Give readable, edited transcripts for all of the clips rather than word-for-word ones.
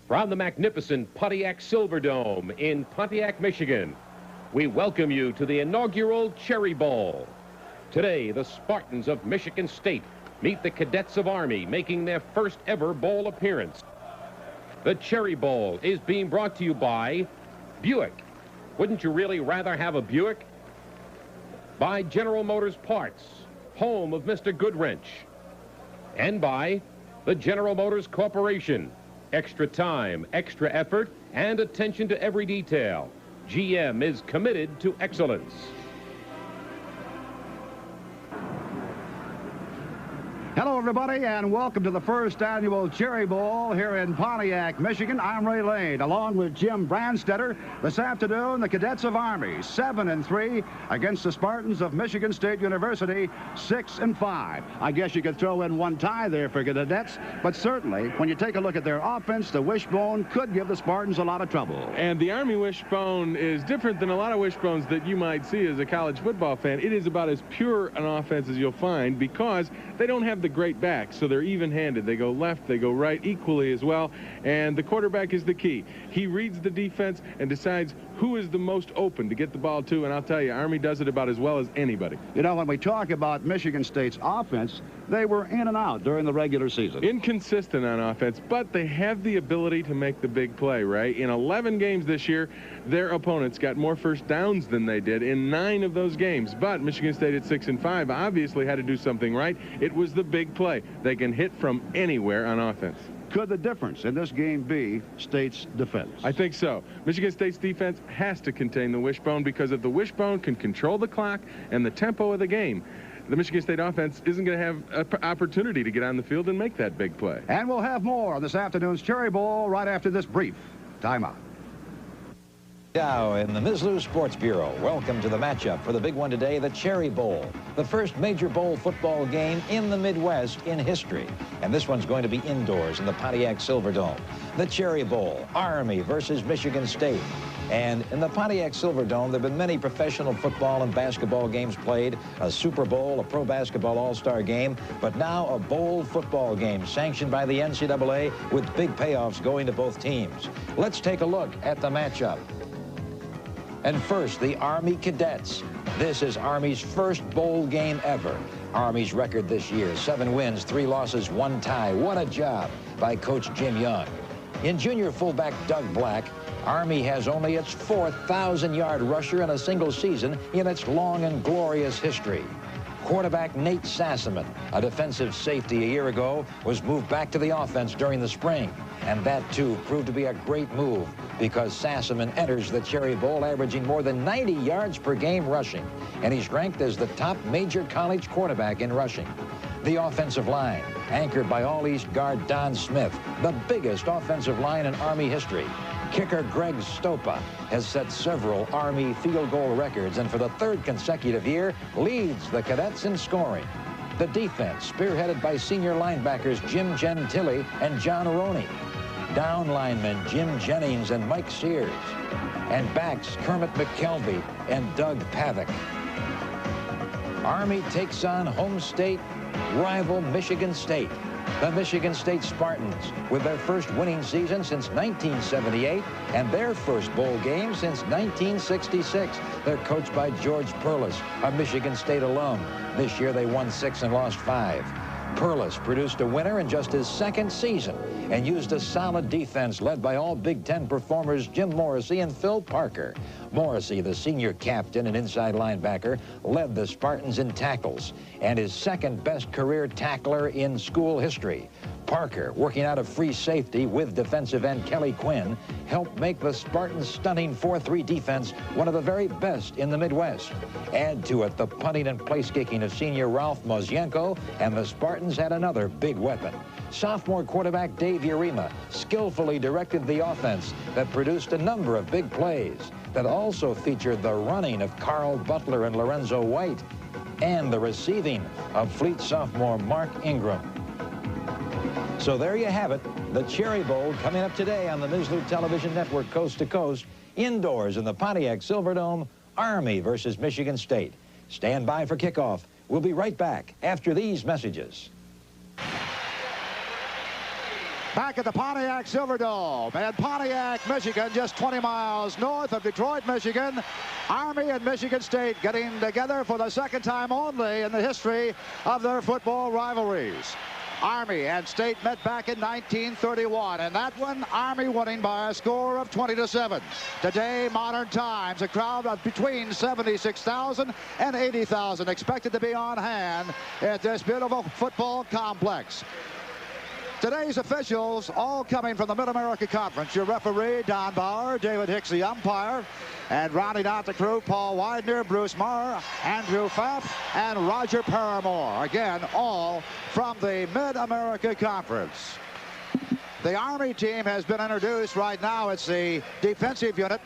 From the magnificent Pontiac Silverdome in Pontiac, Michigan, we welcome you to the inaugural Cherry Bowl. Today, the Spartans of Michigan State meet the Cadets of Army, making their first ever bowl appearance. The Cherry Bowl is being brought to you by Buick. Wouldn't you really rather have a Buick? By General Motors Parts, home of Mr. Goodwrench. And by the General Motors Corporation. Extra time, extra effort, and attention to every detail. GM is committed to excellence. Hello, everybody, and welcome to the first annual Cherry Bowl here in Pontiac, Michigan. I'm Ray Lane, along with Jim Brandstetter. This afternoon, the Cadets of Army, 7-3 against the Spartans of Michigan State University, 6-5. I guess you could throw in one tie there for Cadets, but certainly, when you take a look at their offense, the wishbone could give the Spartans a lot of trouble. And the Army wishbone is different than a lot of wishbones that you might see as a college football fan. It is about as pure an offense as you'll find because they don't have the great back, so they're even-handed. They go left, they go right equally as well, and the quarterback is the key. He reads the defense and decides who is the most open to get the ball to, and I'll tell you, Army does it about as well as anybody. You know, when we talk about Michigan State's offense, they were in and out during the regular season. Inconsistent on offense, but they have the ability to make the big play, right? In 11 games this year, their opponents got more first downs than they did in 9 of those games, but Michigan State at 6-5 obviously had to do something right. It was the big play. They can hit from anywhere on offense. Could the difference in this game be State's defense? I think so. Michigan State's defense has to contain the wishbone because if the wishbone can control the clock and the tempo of the game, the Michigan State offense isn't going to have an opportunity to get on the field and make that big play. And we'll have more on this afternoon's Cherry Bowl right after this brief timeout. Now in the Mislu Sports Bureau, welcome to the matchup for the big one today, the Cherry Bowl, the first major bowl football game in the Midwest in history. And this one's going to be indoors in the Pontiac Silverdome. The Cherry Bowl, Army versus Michigan State. And in the Pontiac Silverdome, there have been many professional football and basketball games played, a Super Bowl, a pro basketball all-star game, but now a bowl football game sanctioned by the NCAA with big payoffs going to both teams. Let's take a look at the matchup. And first, the Army Cadets. This is Army's first bowl game ever. Army's record this year, 7 wins, 3 losses, 1 tie. What a job by Coach Jim Young. In junior fullback Doug Black, Army has only its 4,000-yard rusher in a single season in its long and glorious history. Quarterback Nate Sassaman, a defensive safety a year ago, was moved back to the offense during the spring. And that, too, proved to be a great move because Sassaman enters the Cherry Bowl averaging more than 90 yards per game rushing. And he's ranked as the top major college quarterback in rushing. The offensive line, anchored by All-East guard Don Smith, the biggest offensive line in Army history. Kicker Greg Stopa has set several Army field goal records and for the 3rd consecutive year leads the Cadets in scoring. The defense, spearheaded by senior linebackers Jim Gentile and John Roney. Down linemen Jim Jennings and Mike Sears. And backs Kermit McKelvey and Doug Pavick. Army takes on home state rival Michigan State. The Michigan State Spartans, with their first winning season since 1978 and their first bowl game since 1966. They're coached by George Perlis, a Michigan State alum. This year they won 6 and lost 5. Perlis produced a winner in just his 2nd season and used a solid defense led by all Big Ten performers Jim Morrissey and Phil Parker. Morrissey, the senior captain and inside linebacker, led the Spartans in tackles and is 2nd best career tackler in school history. Parker, working out of free safety with defensive end Kelly Quinn, helped make the Spartans' stunning 4-3 defense one of the very best in the Midwest. Add to it the punting and place-kicking of senior Ralph Mozienko, and the Spartans had another big weapon. Sophomore quarterback Dave Urema skillfully directed the offense that produced a number of big plays that also featured the running of Carl Butler and Lorenzo White and the receiving of Fleet sophomore Mark Ingram. So there you have it, the Cherry Bowl coming up today on the Mislu Television Network coast to coast, indoors in the Pontiac Silverdome, Army versus Michigan State. Stand by for kickoff. We'll be right back after these messages. Back at the Pontiac Silverdome in Pontiac, Michigan, just 20 miles north of Detroit, Michigan. Army and Michigan State getting together for the second time only in the history of their football rivalries. Army and State met back in 1931, and that one, Army winning by a score of 20-7. Today, modern times, a crowd of between 76,000 and 80,000 expected to be on hand at this beautiful football complex. Today's officials, all coming from the Mid-America Conference. Your referee, Don Bauer, David Hicks, the umpire, and rounding out the crew, Paul Widener, Bruce Marr, Andrew Pfaff, and Roger Paramore. Again, all from the Mid-America Conference. The Army team has been introduced right now. It's the defensive unit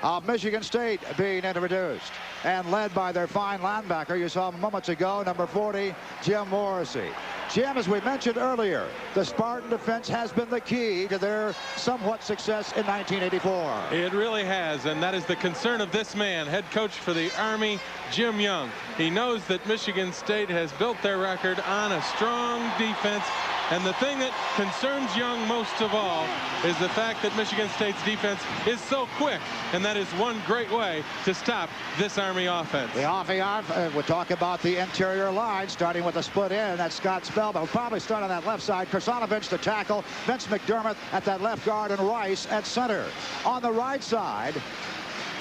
of Michigan State being introduced and led by their fine linebacker you saw moments ago, number 40, Jim Morrissey. Jim, as we mentioned earlier, the Spartan defense has been the key to their somewhat success in 1984. It really has, and that is the concern of this man, head coach for the Army, Jim Young. He knows that Michigan State has built their record on a strong defense, and the thing that concerns Young most of all is the fact that Michigan State's defense is so quick, and that is one great way to stop this Army offense. The offense, we'll talk about the interior line, starting with a split end. That's Scott Spellman. We'll probably start on that left side. Krasanovic the tackle, Vince McDermott at that left guard, and Rice at center. On the right side,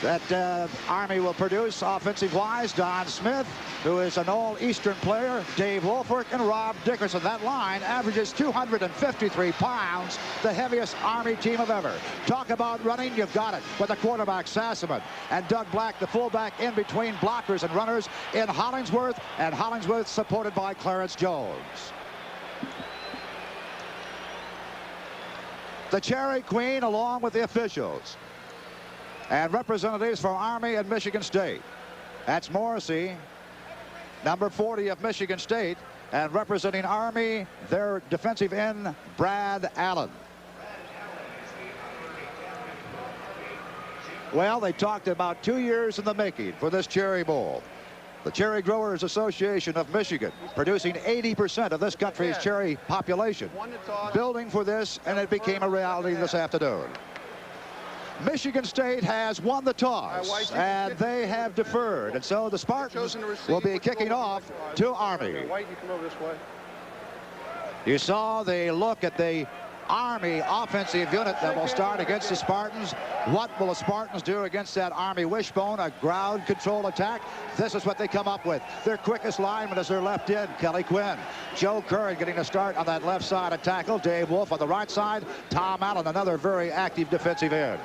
that Army will produce offensive-wise, Don Smith, who is an all-Eastern player, Dave Wolford, and Rob Dickerson. That line averages 253 pounds, the heaviest Army team of ever. Talk about running, you've got it, with the quarterback Sassaman and Doug Black, the fullback, in between blockers and runners in Hollingsworth, and Hollingsworth supported by Clarence Jones. The Cherry Queen, along with the officials and representatives from Army and Michigan State. That's Morrissey, number 40 of Michigan State, and representing Army, their defensive end, Brad Allen. Well, they talked about 2 years in the making for this Cherry Bowl. The Cherry Growers Association of Michigan, producing 80% of this country's cherry population, building for this, and it became a reality this afternoon. Michigan State has won the toss, and they have deferred, and so the Spartans will be kicking off to Army. You saw the look at the Army offensive unit that will start against the Spartans. What will the Spartans do against that Army wishbone? A ground control attack. This is what they come up with. Their quickest lineman is their left end, Kelly Quinn. Joe Curran getting a start on that left side of tackle. Dave Wolf on the right side. Tom Allen, another very active defensive end.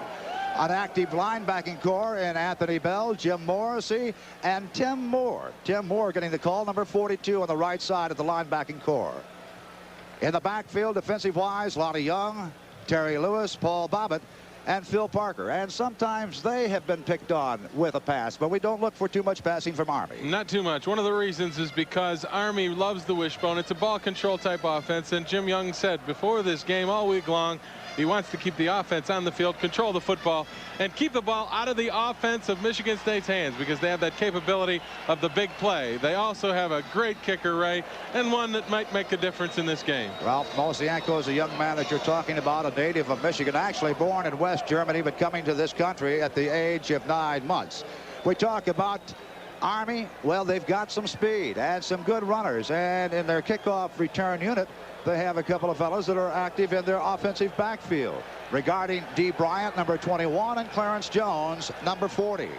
An active linebacking core in Anthony Bell, Jim Morrissey, and Tim Moore. Tim Moore getting the call, number 42 on the right side of the linebacking core. In the backfield, defensive-wise, Lonnie Young, Terry Lewis, Paul Bobbitt, and Phil Parker. And sometimes they have been picked on with a pass, but we don't look for too much passing from Army. Not too much. One of the reasons is because Army loves the wishbone. It's a ball control type offense, and Jim Young said before this game all week long, he wants to keep the offense on the field, control the football, and keep the ball out of the offense of Michigan State's hands, because they have that capability of the big play. They also have a great kicker, Ray, and one that might make a difference in this game. Ralph Mosienko is a young man that you're talking about, a native of Michigan, actually born in West Germany, but coming to this country at the age of 9 months. We talk about Army. Well, they've got some speed and some good runners, and in their kickoff return unit, they have a couple of fellows that are active in their offensive backfield. Regarding Dee Bryant, number 21, and Clarence Jones, number 40.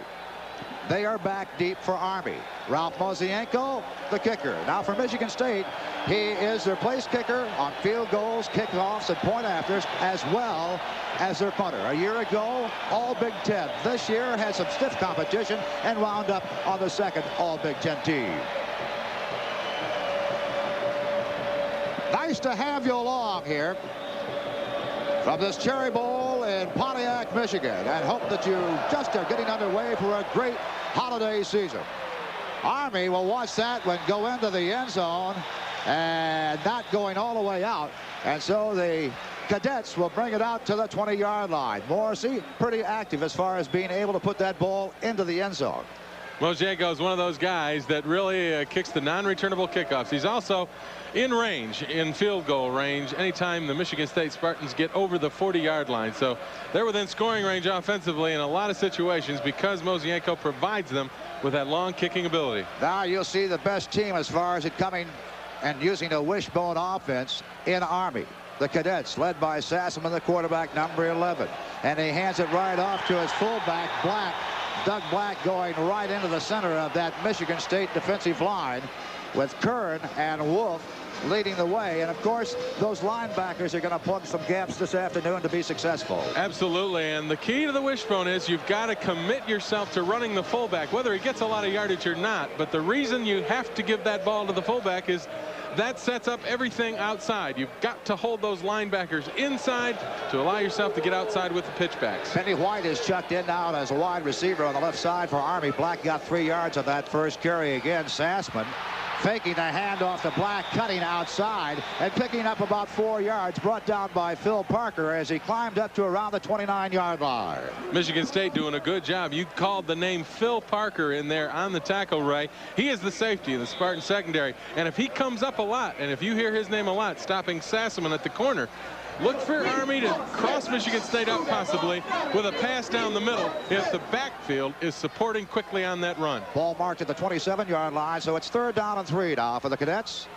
They are back deep for Army. Ralph Mosienko, the kicker. Now for Michigan State, he is their place kicker on field goals, kickoffs, and point afters, as well as their punter. A year ago, all Big Ten. This year had some stiff competition and wound up on the second all Big Ten team. Nice to have you along here from this Cherry Bowl in Pontiac, Michigan, and hope that you just are getting underway for a great holiday season. Army will watch that one go into the end zone and not going all the way out, and so the Cadets will bring it out to the 20-yard line. Morrissey pretty active as far as being able to put that ball into the end zone. Mozienko is one of those guys that really kicks the non-returnable kickoffs. He's also in range, in field goal range, anytime the Michigan State Spartans get over the 40-yard line. So they're within scoring range offensively in a lot of situations because Mozienko provides them with that long kicking ability. Now you'll see the best team as far as it coming and using a wishbone offense in Army. The Cadets led by Sassaman, the quarterback, number 11. And he hands it right off to his fullback, Black. Doug Black going right into the center of that Michigan State defensive line with Kern and Wolf leading the way. And of course, those linebackers are going to plug some gaps this afternoon to be successful. Absolutely. And the key to the wishbone is you've got to commit yourself to running the fullback, whether he gets a lot of yardage or not. But the reason you have to give that ball to the fullback is that sets up everything outside. You've got to hold those linebackers inside to allow yourself to get outside with the pitchbacks. Penny White is chucked in now as a wide receiver on the left side for Army. Black got 3 yards on that first carry. Again, Sassman faking the handoff to Black, cutting outside and picking up about 4 yards, brought down by Phil Parker as he climbed up to around the 29-yard line. Michigan State doing a good job. You called the name Phil Parker in there on the tackle, Ray. He is the safety in the Spartan secondary, and if he comes up a lot, and if you hear his name a lot, stopping Sassaman at the corner, look for Army to cross Michigan State up possibly with a pass down the middle if the backfield is supporting quickly on that run. Ball marked at the 27-yard line, so it's 3rd down and 3 now for the Cadets.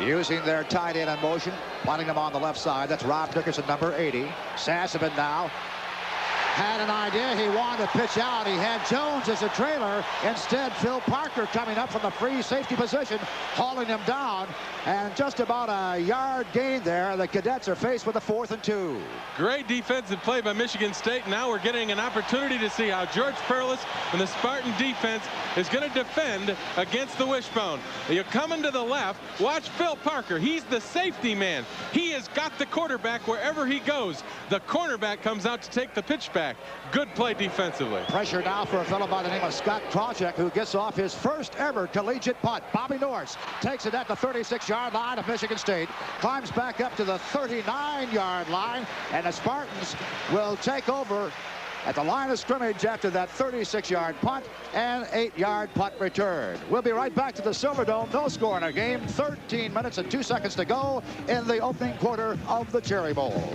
Using their tight end in motion, planting them on the left side. That's Rob Dickerson, number 80. Sassaman now had an idea. He wanted to pitch out. He had Jones as a trailer. Instead, Phil Parker coming up from the free safety position, hauling him down. And just about a yard gain there. The Cadets are faced with a 4th and 2. Great defensive play by Michigan State. Now we're getting an opportunity to see how George Perlis and the Spartan defense is going to defend against the wishbone. You're coming to the left. Watch Phil Parker. He's the safety man. He has got the quarterback wherever he goes. The cornerback comes out to take the pitch back. Good play defensively. Pressure now for a fellow by the name of Scott Krawczyk, who gets off his first ever collegiate punt. Bobby Norris takes it at the 36-yard line of Michigan State, climbs back up to the 39-yard line, and the Spartans will take over at the line of scrimmage after that 36-yard punt and 8-yard punt return. We'll be right back to the Silverdome. No score in our game. 13 minutes and 2 seconds to go in the opening quarter of the Cherry Bowl.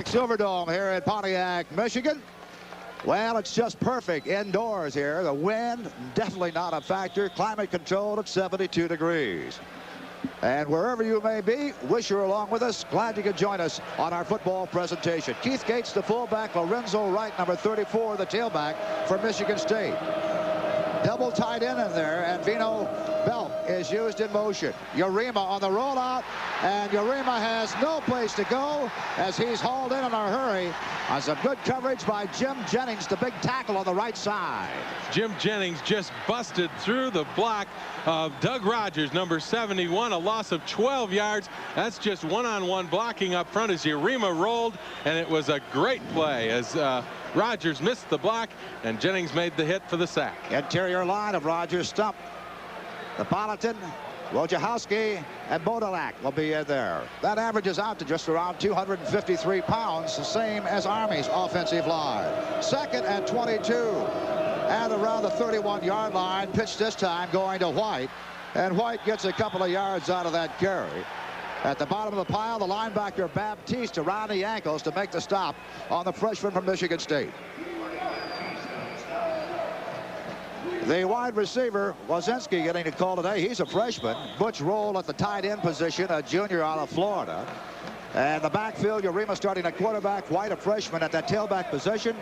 Silverdome here in Pontiac, Michigan. Well, it's just perfect indoors here. The wind definitely not a factor. Climate controlled at 72 degrees. And wherever you may be, wish you're along with us. Glad you could join us on our football presentation. Keith Gates, the fullback. Lorenzo Wright, number 34, the tailback for Michigan State. Double tight end in there, and Vino Belk is used in motion. Urema on the rollout, and Urema has no place to go as he's hauled in a hurry on some good coverage by Jim Jennings, the big tackle on the right side. Jim Jennings just busted through the block of Doug Rogers, number 71, a loss of 12 yards. That's just one-on-one blocking up front as Urema rolled, and it was a great play as Rogers missed the block, and Jennings made the hit for the sack. Interior line of Rogers stump. Napolitan, Wojciechowski, and Bodolak will be in there. That averages out to just around 253 pounds, the same as Army's offensive line. 2nd and 22. And around the 31-yard line, pitch this time going to White. And White gets a couple of yards out of that carry. At the bottom of the pile, the linebacker Baptiste around the ankles to make the stop on the freshman from Michigan State. The wide receiver, Wazinski, getting a call today. He's a freshman. Butch Roll at the tight end position, a junior out of Florida. And the backfield, Urema starting at quarterback, White a freshman at that tailback position.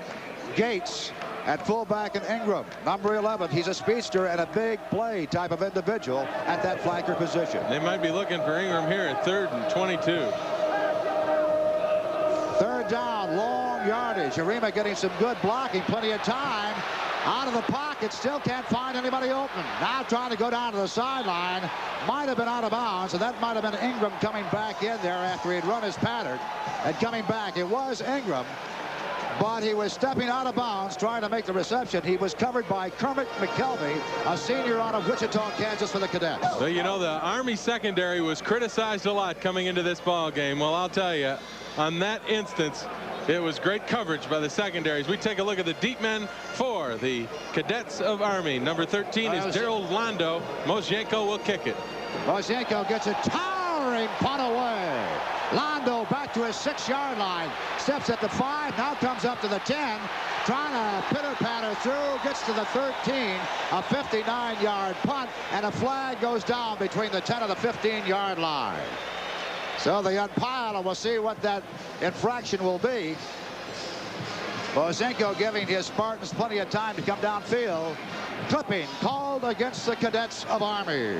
Gates at fullback, and Ingram, number 11. He's a speedster and a big play type of individual at that flanker position. They might be looking for Ingram here at 3rd and 22. 3rd down, long yardage. Urema getting some good blocking, plenty of time. Out of the pocket, still can't find anybody open. Now trying to go down to the sideline. Might have been out of bounds, and that might have been Ingram coming back in there after he'd run his pattern and coming back. It was Ingram, but he was stepping out of bounds trying to make the reception. He was covered by Kermit McKelvey, a senior out of Wichita, Kansas for the Cadets. Well, you know, the Army secondary was criticized a lot coming into this ball game. Well, I'll tell you, on that instance, It was great coverage by the secondaries. We take a look at the deep men for the Cadets of Army. Number 13 is Daryl Londo. Mosienko will kick it. Mosienko gets a towering punt away. Londo back to his 6-yard line. Steps at the 5. Now comes up to the 10. Trying to pitter-patter through. Gets to the 13. A 59-yard punt. And a flag goes down between the 10 and the 15-yard line. So the umpire will see what that infraction will be. Mosienko giving his Spartans plenty of time to come downfield. Clipping called against the Cadets of Army.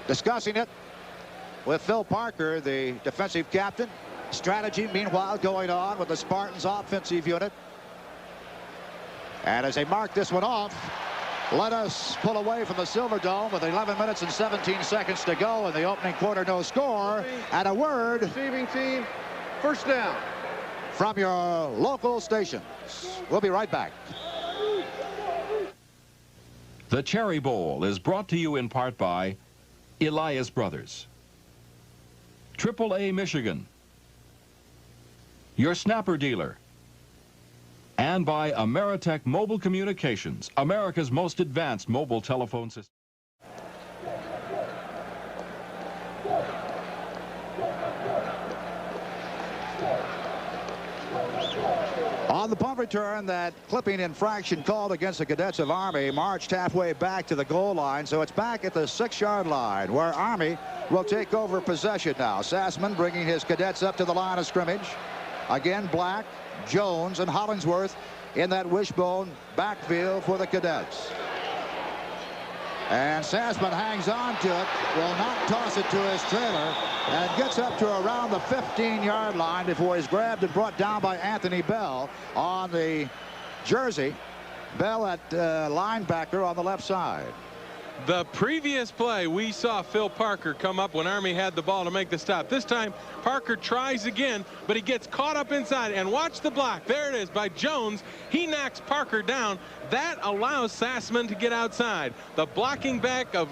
Discussing it with Phil Parker, the defensive captain. Strategy, meanwhile, going on with the Spartans offensive unit. And as they mark this one off, let us pull away from the Silverdome with 11 minutes and 17 seconds to go in the opening quarter. No score. And a word. Receiving team, first down. From your local stations. We'll be right back. The Cherry Bowl is brought to you in part by Elias Brothers, AAA Michigan, your snapper dealer, and by Ameritech Mobile Communications, America's most advanced mobile telephone system. On the punt return, that clipping infraction called against the Cadets of Army marched halfway back to the goal line, so it's back at the 6-yard line where Army will take over possession now. Sassman bringing his Cadets up to the line of scrimmage. Again, Black, Jones, and Hollingsworth in that wishbone backfield for the Cadets. And Sassman hangs on to it, will not toss it to his trailer, and gets up to around the 15-yard line before he's grabbed and brought down by Anthony Bell on the jersey. Bell at linebacker on the left side. The previous play, we saw Phil Parker come up when Army had the ball to make the stop. This time, Parker tries again, but he gets caught up inside. And watch the block. There it is by Jones. He knocks Parker down. That allows Sassman to get outside. The blocking back of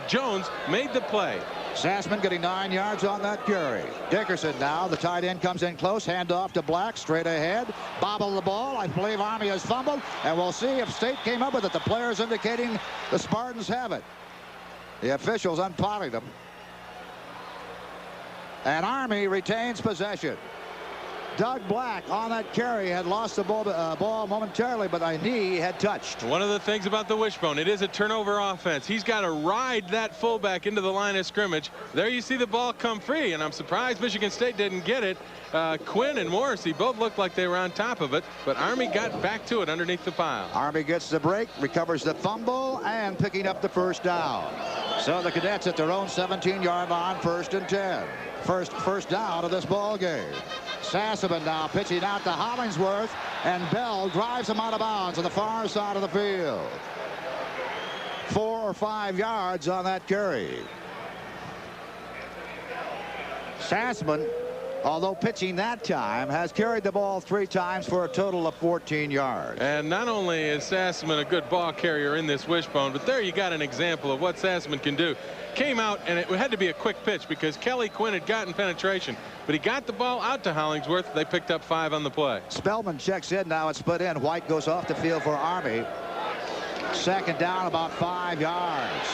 Jones made the play. Sassman getting 9 yards on that carry. Dickerson now, the tight end, comes in close. Handoff to Black, straight ahead. Bobble the ball. I believe Army has fumbled. And we'll see if State came up with it. The players indicating the Spartans have it. The officials unpotting them. And Army retains possession. Doug Black on that carry had lost the ball momentarily, but a knee had touched. One of the things about the wishbone, it is a turnover offense. He's got to ride that fullback into the line of scrimmage. There you see the ball come free, and I'm surprised Michigan State didn't get it. Quinn and Morrissey both looked like they were on top of it, but Army got back to it underneath the pile. Army gets the break, recovers the fumble, and picking up the first down. So the Cadets at their own 17-yard line, 1st and 10. First down of this ball game. Sassman now pitching out to Hollingsworth, and Bell drives him out of bounds on the far side of the field. 4 or 5 yards on that carry. Sassman, although pitching that time, has carried the ball 3 times for a total of 14 yards. And not only is Sassman a good ball carrier in this wishbone, but there you got an example of what Sassman can do. Came out, and it had to be a quick pitch because Kelly Quinn had gotten penetration, but he got the ball out to Hollingsworth. They picked up 5 on the play. Spellman checks in now. It's split in. White goes off the field for Army. 2nd down, about 5 yards.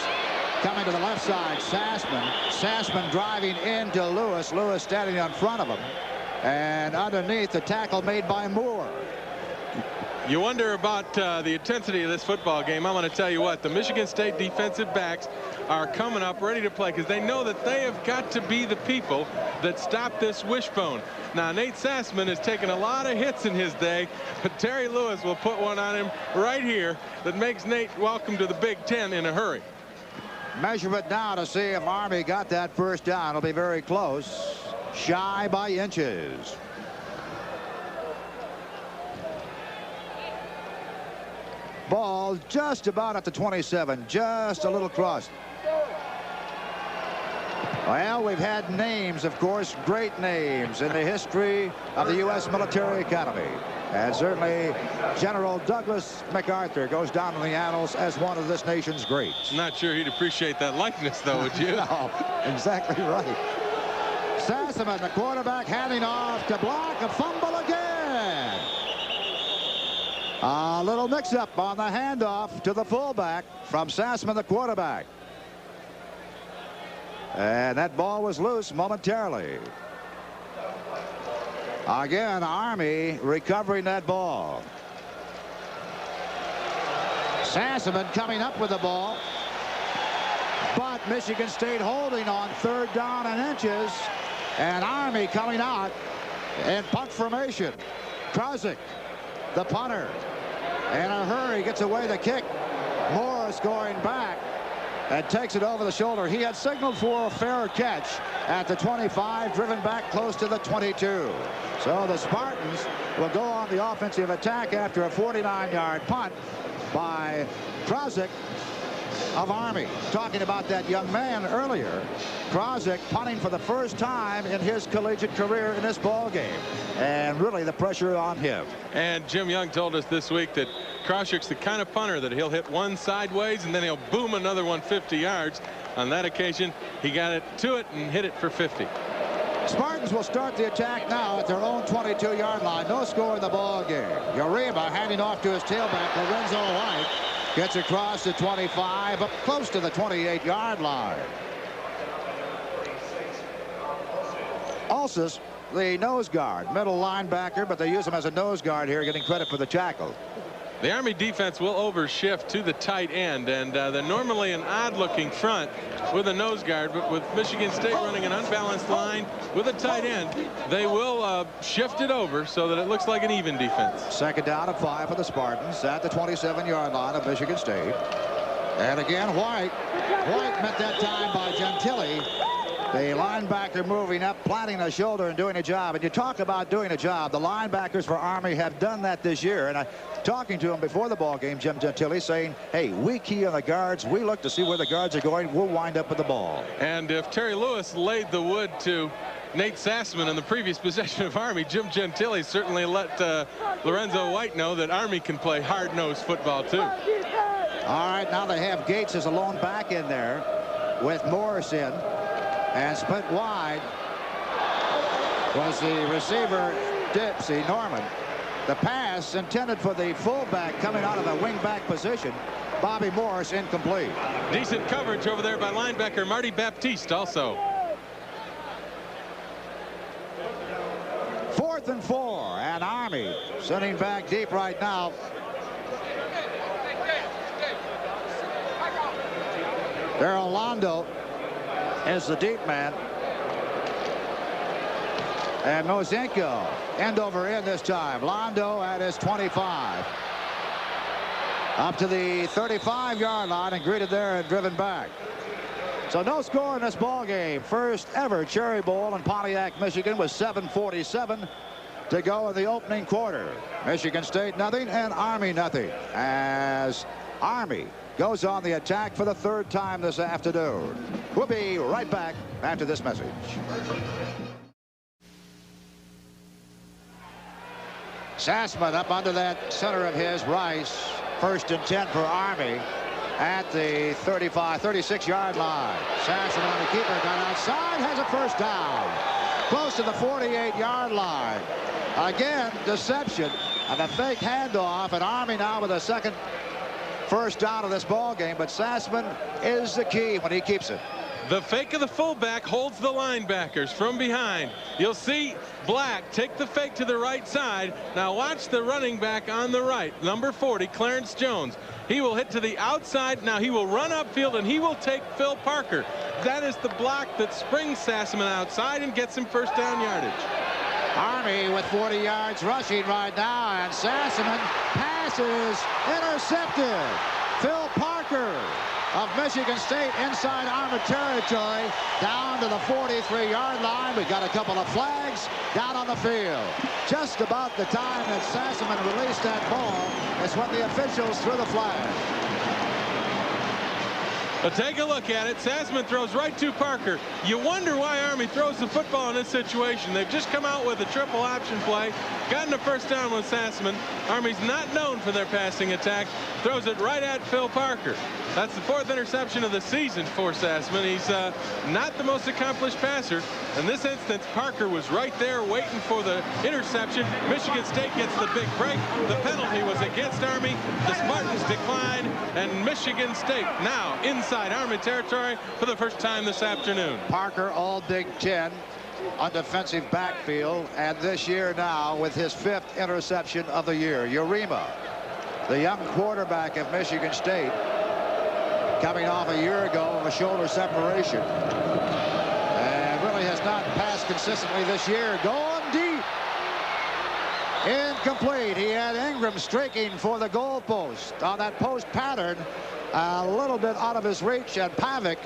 Coming to the left side, Sassman. Sassman driving into Lewis. Lewis standing in front of him. And underneath, the tackle made by Moore. You wonder about the intensity of this football game. I'm going to tell you what, the Michigan State defensive backs are coming up ready to play because they know that they have got to be the people that stop this wishbone. Now, Nate Sassman has taken a lot of hits in his day, but Terry Lewis will put one on him right here that makes Nate welcome to the Big Ten in a hurry. Measurement now to see if Army got that first down. It'll be very close. Shy by inches. Ball just about at the 27, just a little crossed. Well, we've had names, of course, great names in the history of the U.S. Military Academy. And certainly General Douglas MacArthur goes down in the annals as one of this nation's greats. Not sure he'd appreciate that likeness, though, would you? No, exactly right. Sassaman, the quarterback, handing off to Black. A fumble again. A little mix-up on the handoff to the fullback from Sassaman, the quarterback. And that ball was loose momentarily. Again, Army recovering that ball. Sassaman coming up with the ball. But Michigan State holding on 3rd down and inches. And Army coming out in punt formation. Krausick, the punter, in a hurry, gets away the kick. Morris going back and takes it over the shoulder. He had signaled for a fair catch at the 25, driven back close to the 22. So the Spartans will go on the offensive attack after a 49-yard punt by Krausick of Army. Talking about that young man earlier, Krausick punting for the first time in his collegiate career in this ball game, and really the pressure on him. And Jim Young told us this week that Krausick's the kind of punter that he'll hit one sideways and then he'll boom another one 50 yards. On that occasion, he got it to it and hit it for 50. Spartans will start the attack now at their own 22-yard line. No score in the ball game. Uribe handing off to his tailback, Lorenzo White. Gets across the 25, up close to the 28-yard line. Alsis, the nose guard, middle linebacker, but they use him as a nose guard here, getting credit for the tackle. The Army defense will overshift to the tight end, and they're normally an odd-looking front with a nose guard, but with Michigan State running an unbalanced line with a tight end, they will shift it over so that it looks like an even defense. 2nd down and 5 for the Spartans at the 27-yard line of Michigan State. And again, White met that time by Gentile. The linebacker moving up, planting a shoulder and doing a job. And you talk about doing a job. The linebackers for Army have done that this year. And talking to him before the ball game, Jim Gentile, saying, hey, we key on the guards. We look to see where the guards are going. We'll wind up with the ball. And if Terry Lewis laid the wood to Nate Sassaman in the previous possession of Army, Jim Gentile certainly let Lorenzo White know that Army can play hard-nosed football, too. All right, now they have Gates as a lone back in there with Morris in. And split wide was the receiver, Dipsy Norman. The pass intended for the fullback coming out of the wing-back position. Bobby Morris incomplete. Decent coverage over there by linebacker Marty Baptiste also. 4th and 4, and Army sitting back deep right now. Darrell Londo is the deep man. And Mozenko end over end this time. Londo at his 25. Up to the 35-yard line and greeted there and driven back. So no score in this ball game. First ever Cherry Bowl in Pontiac, Michigan, with 7:47 to go in the opening quarter. Michigan State nothing and Army nothing, as Army goes on the attack for the 3rd time this afternoon. We'll be right back after this message. Sassaman up under that center of his, Rice. 1st and 10 for Army at the 36-yard line. Sassaman on the keeper, got outside, has a 1st down. Close to the 48-yard line. Again, deception and a fake handoff, and Army now with a 2nd 1st down of this ball game, but Sassaman is the key when he keeps it. The fake of the fullback holds the linebackers from behind. You'll see Black take the fake to the right side. Now watch the running back on the right, number 40, Clarence Jones. He will hit to the outside. Now he will run upfield and he will take Phil Parker. That is the block that springs Sassaman outside and gets him 1st down yardage. Army with 40 yards rushing right now, and Sassaman passes intercepted. Phil Parker of Michigan State inside Army territory, down to the 43-yard line. We've got a couple of flags down on the field. Just about the time that Sassaman released that ball is when the officials threw the flag. But take a look at it. Sassman throws right to Parker. You wonder why Army throws the football in this situation. They've just come out with a triple option play, gotten a first down with Sassman. Army's not known for their passing attack. Throws it right at Phil Parker. That's the 4th interception of the season for Sassman. He's not the most accomplished passer. In this instance, Parker was right there waiting for the interception. Michigan State gets the big break. The penalty was against Army. The Spartans decline, and Michigan State now inside Army territory for the first time this afternoon. Parker, all Big Ten on defensive backfield, and this year now with his 5th interception of the year. Urema, the young quarterback of Michigan State, coming off a year ago of a shoulder separation, and really has not passed consistently this year. Going deep. Incomplete. He had Ingram streaking for the goal post on that post pattern, a little bit out of his reach, and Pavic,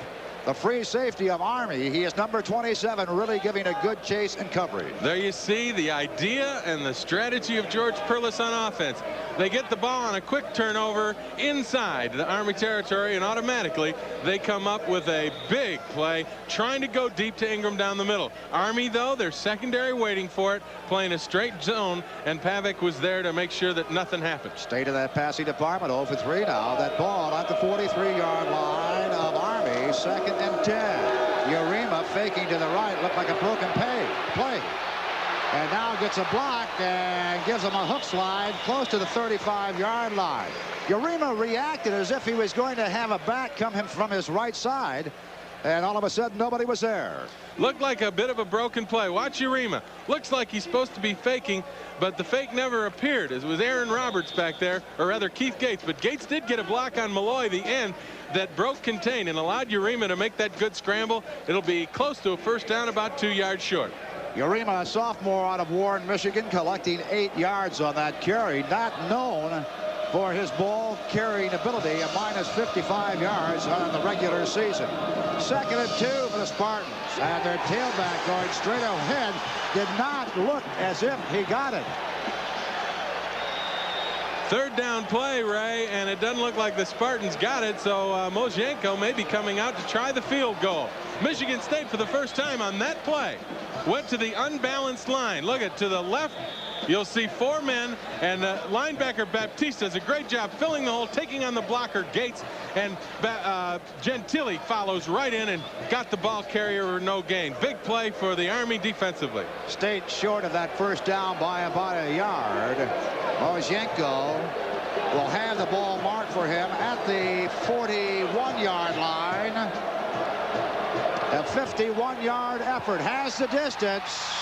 the free safety of Army, he is number 27, really giving a good chase and coverage. There you see the idea and the strategy of George Perlis on offense. They get the ball on a quick turnover inside the Army territory, and automatically they come up with a big play trying to go deep to Ingram down the middle. Army, though, their secondary waiting for it, playing a straight zone, and Pavic was there to make sure that nothing happened. State of that passing department, 0 for 3 now. That ball at the 43-yard line of Army, 2nd and 10. Urema faking to the right, looked like a broken play. And now gets a block and gives him a hook slide close to the 35-yard line. Urema reacted as if he was going to have a back come him from his right side, and all of a sudden nobody was there. Looked like a bit of a broken play. Watch Urema. Looks like he's supposed to be faking, but the fake never appeared. It was Aaron Roberts back there, or rather Keith Gates. But Gates did get a block on Malloy, the end, that broke contain and allowed Urema to make that good scramble. It'll be close to a first down, about 2 yards short. Urema, a sophomore out of Warren, Michigan, collecting 8 yards on that carry. Not known for his ball carrying ability, a minus 55 yards on the regular season. 2nd and 2 for the Spartans, and their tailback going straight ahead did not look as if he got it. 3rd down play, Ray, and it doesn't look like the Spartans got it, so Mojenko may be coming out to try the field goal. Michigan State, for the first time on that play, went to the unbalanced line. Look at to the left. You'll see 4 men, and linebacker Baptiste does a great job filling the hole, taking on the blocker Gates, and Gentili follows right in and got the ball carrier, no gain. Big play for the Army defensively. State short of that first down by about a yard. Mojenko will have the ball marked for him at the 41-yard line. A 51-yard effort, has the distance.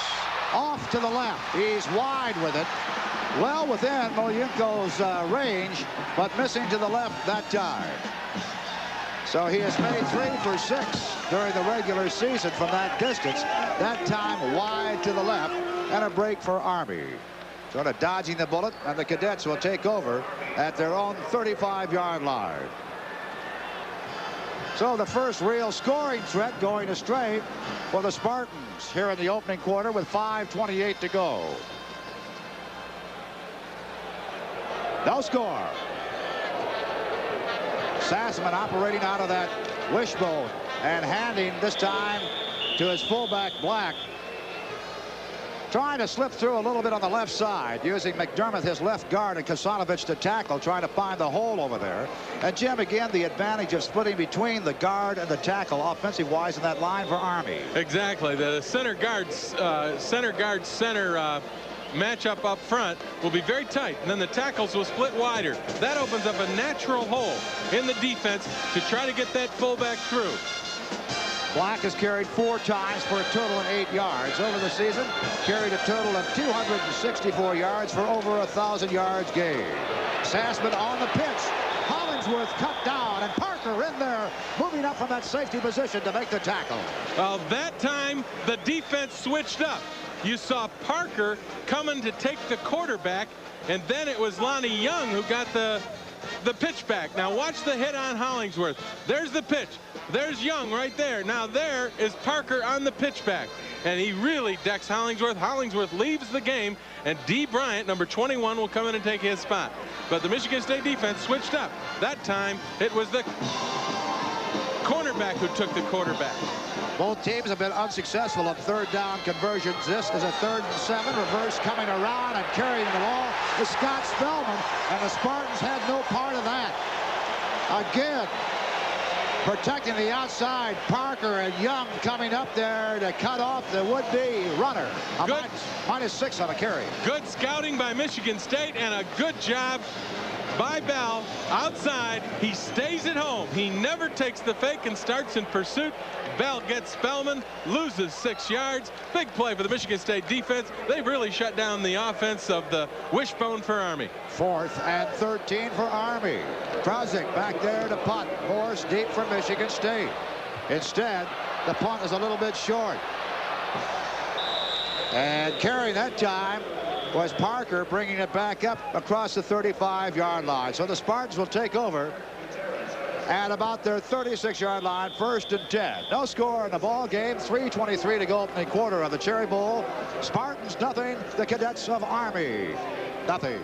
Off to the left. He's wide with it. Well within Mojenko's range, but missing to the left that time. So he has made 3 for 6 during the regular season from that distance. That time wide to the left, and a break for Army. Sort of dodging the bullet, and the Cadets will take over at their own 35-yard line. So the first real scoring threat going astray for the Spartans here in the opening quarter with 5:28 to go. No score. Sassman operating out of that wishbone and handing this time to his fullback Black. Trying to slip through a little bit on the left side, using McDermott, his left guard, and Kasanovich to tackle, trying to find the hole over there. And Jim, again, the advantage of splitting between the guard and the tackle offensive-wise in that line for Army. Exactly. The center matchup up front will be very tight, and then the tackles will split wider. That opens up a natural hole in the defense to try to get that fullback through. Black has carried 4 times for a total of 8 yards over the season. Carried a total of 264 yards for over 1,000 yards gained. Sassman on the pitch. Hollingsworth cut down, and Parker in there, moving up from that safety position to make the tackle. Well, that time the defense switched up. You saw Parker coming to take the quarterback, and then it was Lonnie Young who got the pitch back. Now watch the hit on Hollingsworth. There's the pitch. There's Young right there. Now there is Parker on the pitchback, and he really decks Hollingsworth. Hollingsworth leaves the game, and D. Bryant, number 21, will come in and take his spot. But the Michigan State defense switched up. That time it was the quarterback who took the quarterback. Both teams have been unsuccessful on third down conversions. This is a 3rd and 7. Reverse coming around and carrying the ball is Scott Spellman, and the Spartans had no part of that. Again, protecting the outside, Parker and Young coming up there to cut off the would-be runner. -6 on a carry. Good scouting by Michigan State and a good job by Bell outside. He stays at home. He never takes the fake and starts in pursuit. Bell gets Spellman, loses 6 yards. Big play for the Michigan State defense. They've really shut down the offense of the Wishbone for Army. 4th and 13 for Army. Prozic back there to punt. Morse deep for Michigan State. Instead, the punt is a little bit short. And carrying that time was Parker, bringing it back up across the 35-yard line. So the Spartans will take over at about their 36-yard line, 1st and 10. No score in the ball game. 3:23 to go opening quarter of the Cherry Bowl. Spartans nothing. The Cadets of Army nothing.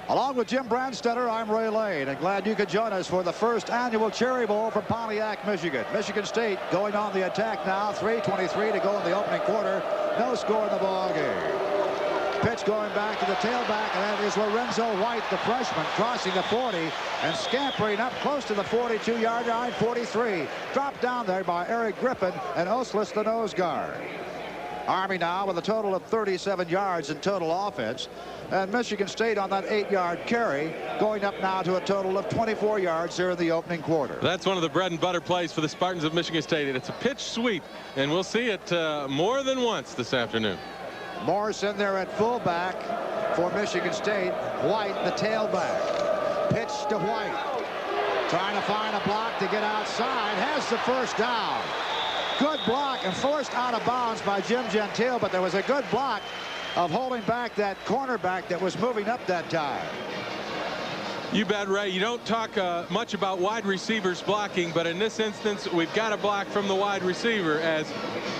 Along with Jim Brandstetter, I'm Ray Lane, and glad you could join us for the first annual Cherry Bowl from Pontiac, Michigan. Michigan State going on the attack now. 3:23 to go in the opening quarter. No score in the ball game. Pitch going back to the tailback, and that is Lorenzo White, the freshman, crossing the 40 and scampering up close to the 42-yard line, 43. Dropped down there by Eric Griffin and Oslis, the nose guard. Army now with a total of 37 yards in total offense. And Michigan State on that 8-yard carry, going up now to a total of 24 yards here in the opening quarter. That's one of the bread and butter plays for the Spartans of Michigan State. It's a pitch sweep, and we'll see it more than once this afternoon. Morse in there at fullback for Michigan State. White, the tailback. Pitch to White. Trying to find a block to get outside. Has the first down. Good block and forced out of bounds by Jim Gentile, but there was a good block of holding back that cornerback that was moving up that time. You bet, Ray. You don't talk much about wide receivers blocking, but in this instance, we've got a block from the wide receiver as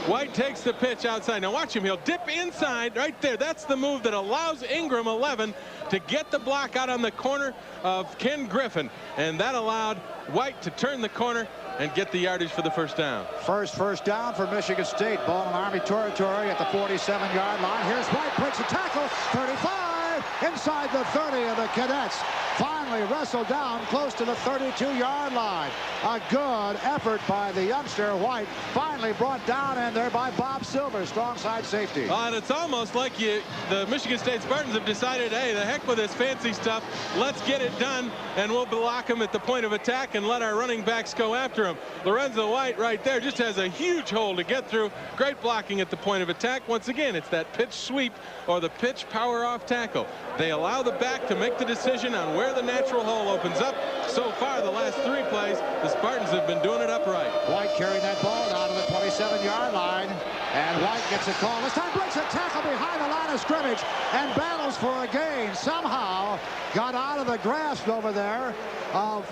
White takes the pitch outside. Now watch him. He'll dip inside right there. That's the move that allows Ingram 11 to get the block out on the corner of Ken Griffin, and that allowed White to turn the corner and get the yardage for the first down. First down for Michigan State. Ball in Army territory at the 47-yard line. Here's White, breaks a tackle, 35, inside the 30 of the Cadets. Finally wrestled down close to the 32-yard line. A good effort by the youngster White, finally brought down in there by Bob Silver, strong side safety. And it's almost like the Michigan State Spartans have decided, hey, the heck with this fancy stuff. Let's get it done, and we'll block them at the point of attack and let our running backs go after him. Lorenzo White right there just has a huge hole to get through. Great blocking at the point of attack. Once again, it's that pitch sweep or the pitch power off tackle. They allow the back to make the decision on where the natural hole opens up. So far, the last 3 plays, the Spartans have been doing it upright. White carrying that ball down to the 27-yard line, and White gets a call. This time breaks a tackle behind the line of scrimmage and battles for a gain. Somehow got out of the grasp over there of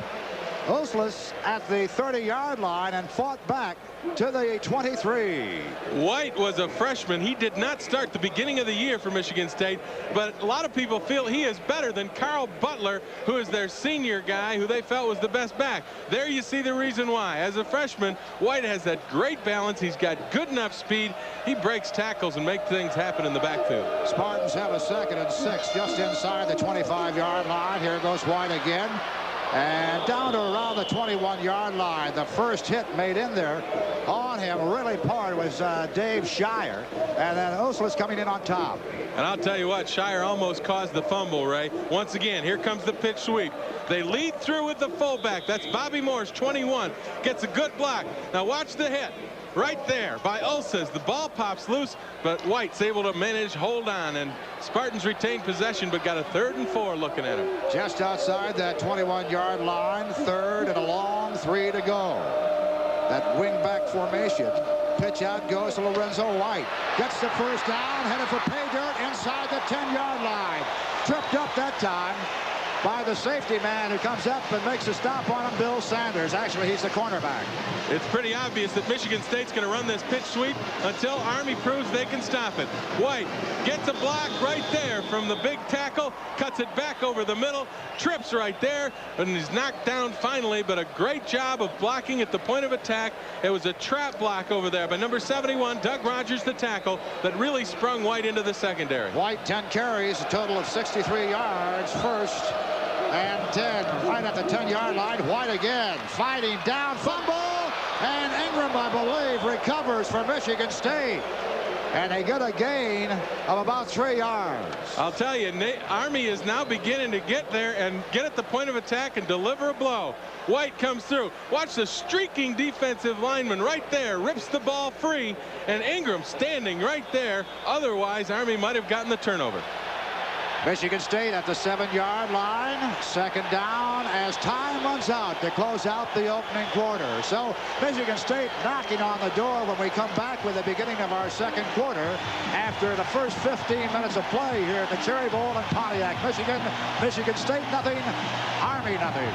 Oslis at the 30-yard line and fought back to the 23. White was a freshman. He did not start the beginning of the year for Michigan State, but a lot of people feel he is better than Carl Butler, who is their senior guy, who they felt was the best back. There you see the reason why. As a freshman, White has that great balance. He's got good enough speed. He breaks tackles and makes things happen in the backfield. Spartans have a 2nd and 6 just inside the 25-yard line. Here goes White again. And down to around the 21-yard line. The first hit made in there on him really hard was Dave Shire. And then Oslis coming in on top. And I'll tell you what, Shire almost caused the fumble, Ray. Once again, here comes the pitch sweep. They lead through with the fullback. That's Bobby Morse, 21. Gets a good block. Now watch the hit. Right there by Ulses. The ball pops loose, but White's able to manage, hold on, and Spartans retain possession, but got a 3rd and 4 looking at him. Just outside that 21-yard line, 3rd and a long 3 to go. That wingback formation. Pitch out goes to Lorenzo White. Gets the first down, headed for pay dirt inside the 10-yard line. Tripped up that time. by the safety man who comes up and makes a stop on him, Bill Sanders. Actually, he's the cornerback. It's pretty obvious that Michigan State's going to run this pitch sweep until Army proves they can stop it. White gets a block right there from the big tackle, cuts it back over the middle, trips right there, and he's knocked down finally, but a great job of blocking at the point of attack. It was a trap block over there by number 71, Doug Rogers, the tackle, that really sprung White into the secondary. White, 10 carries, a total of 63 yards, first and 10, right at the 10-yard line. White again, fighting down, fumble, and Ingram, I believe, recovers for Michigan State. And they get a gain of about 3 yards. I'll tell you, Army is now beginning to get there and get at the point of attack and deliver a blow. White comes through. Watch the streaking defensive lineman right there. Rips the ball free. And Ingram standing right there. Otherwise, Army might have gotten the turnover. Michigan State at the 7-yard line. Second down as time runs out to close out the opening quarter. So Michigan State knocking on the door when we come back with the beginning of our second quarter after the first 15 minutes of play here at the Cherry Bowl in Pontiac, Michigan. Michigan State nothing, Army nothing.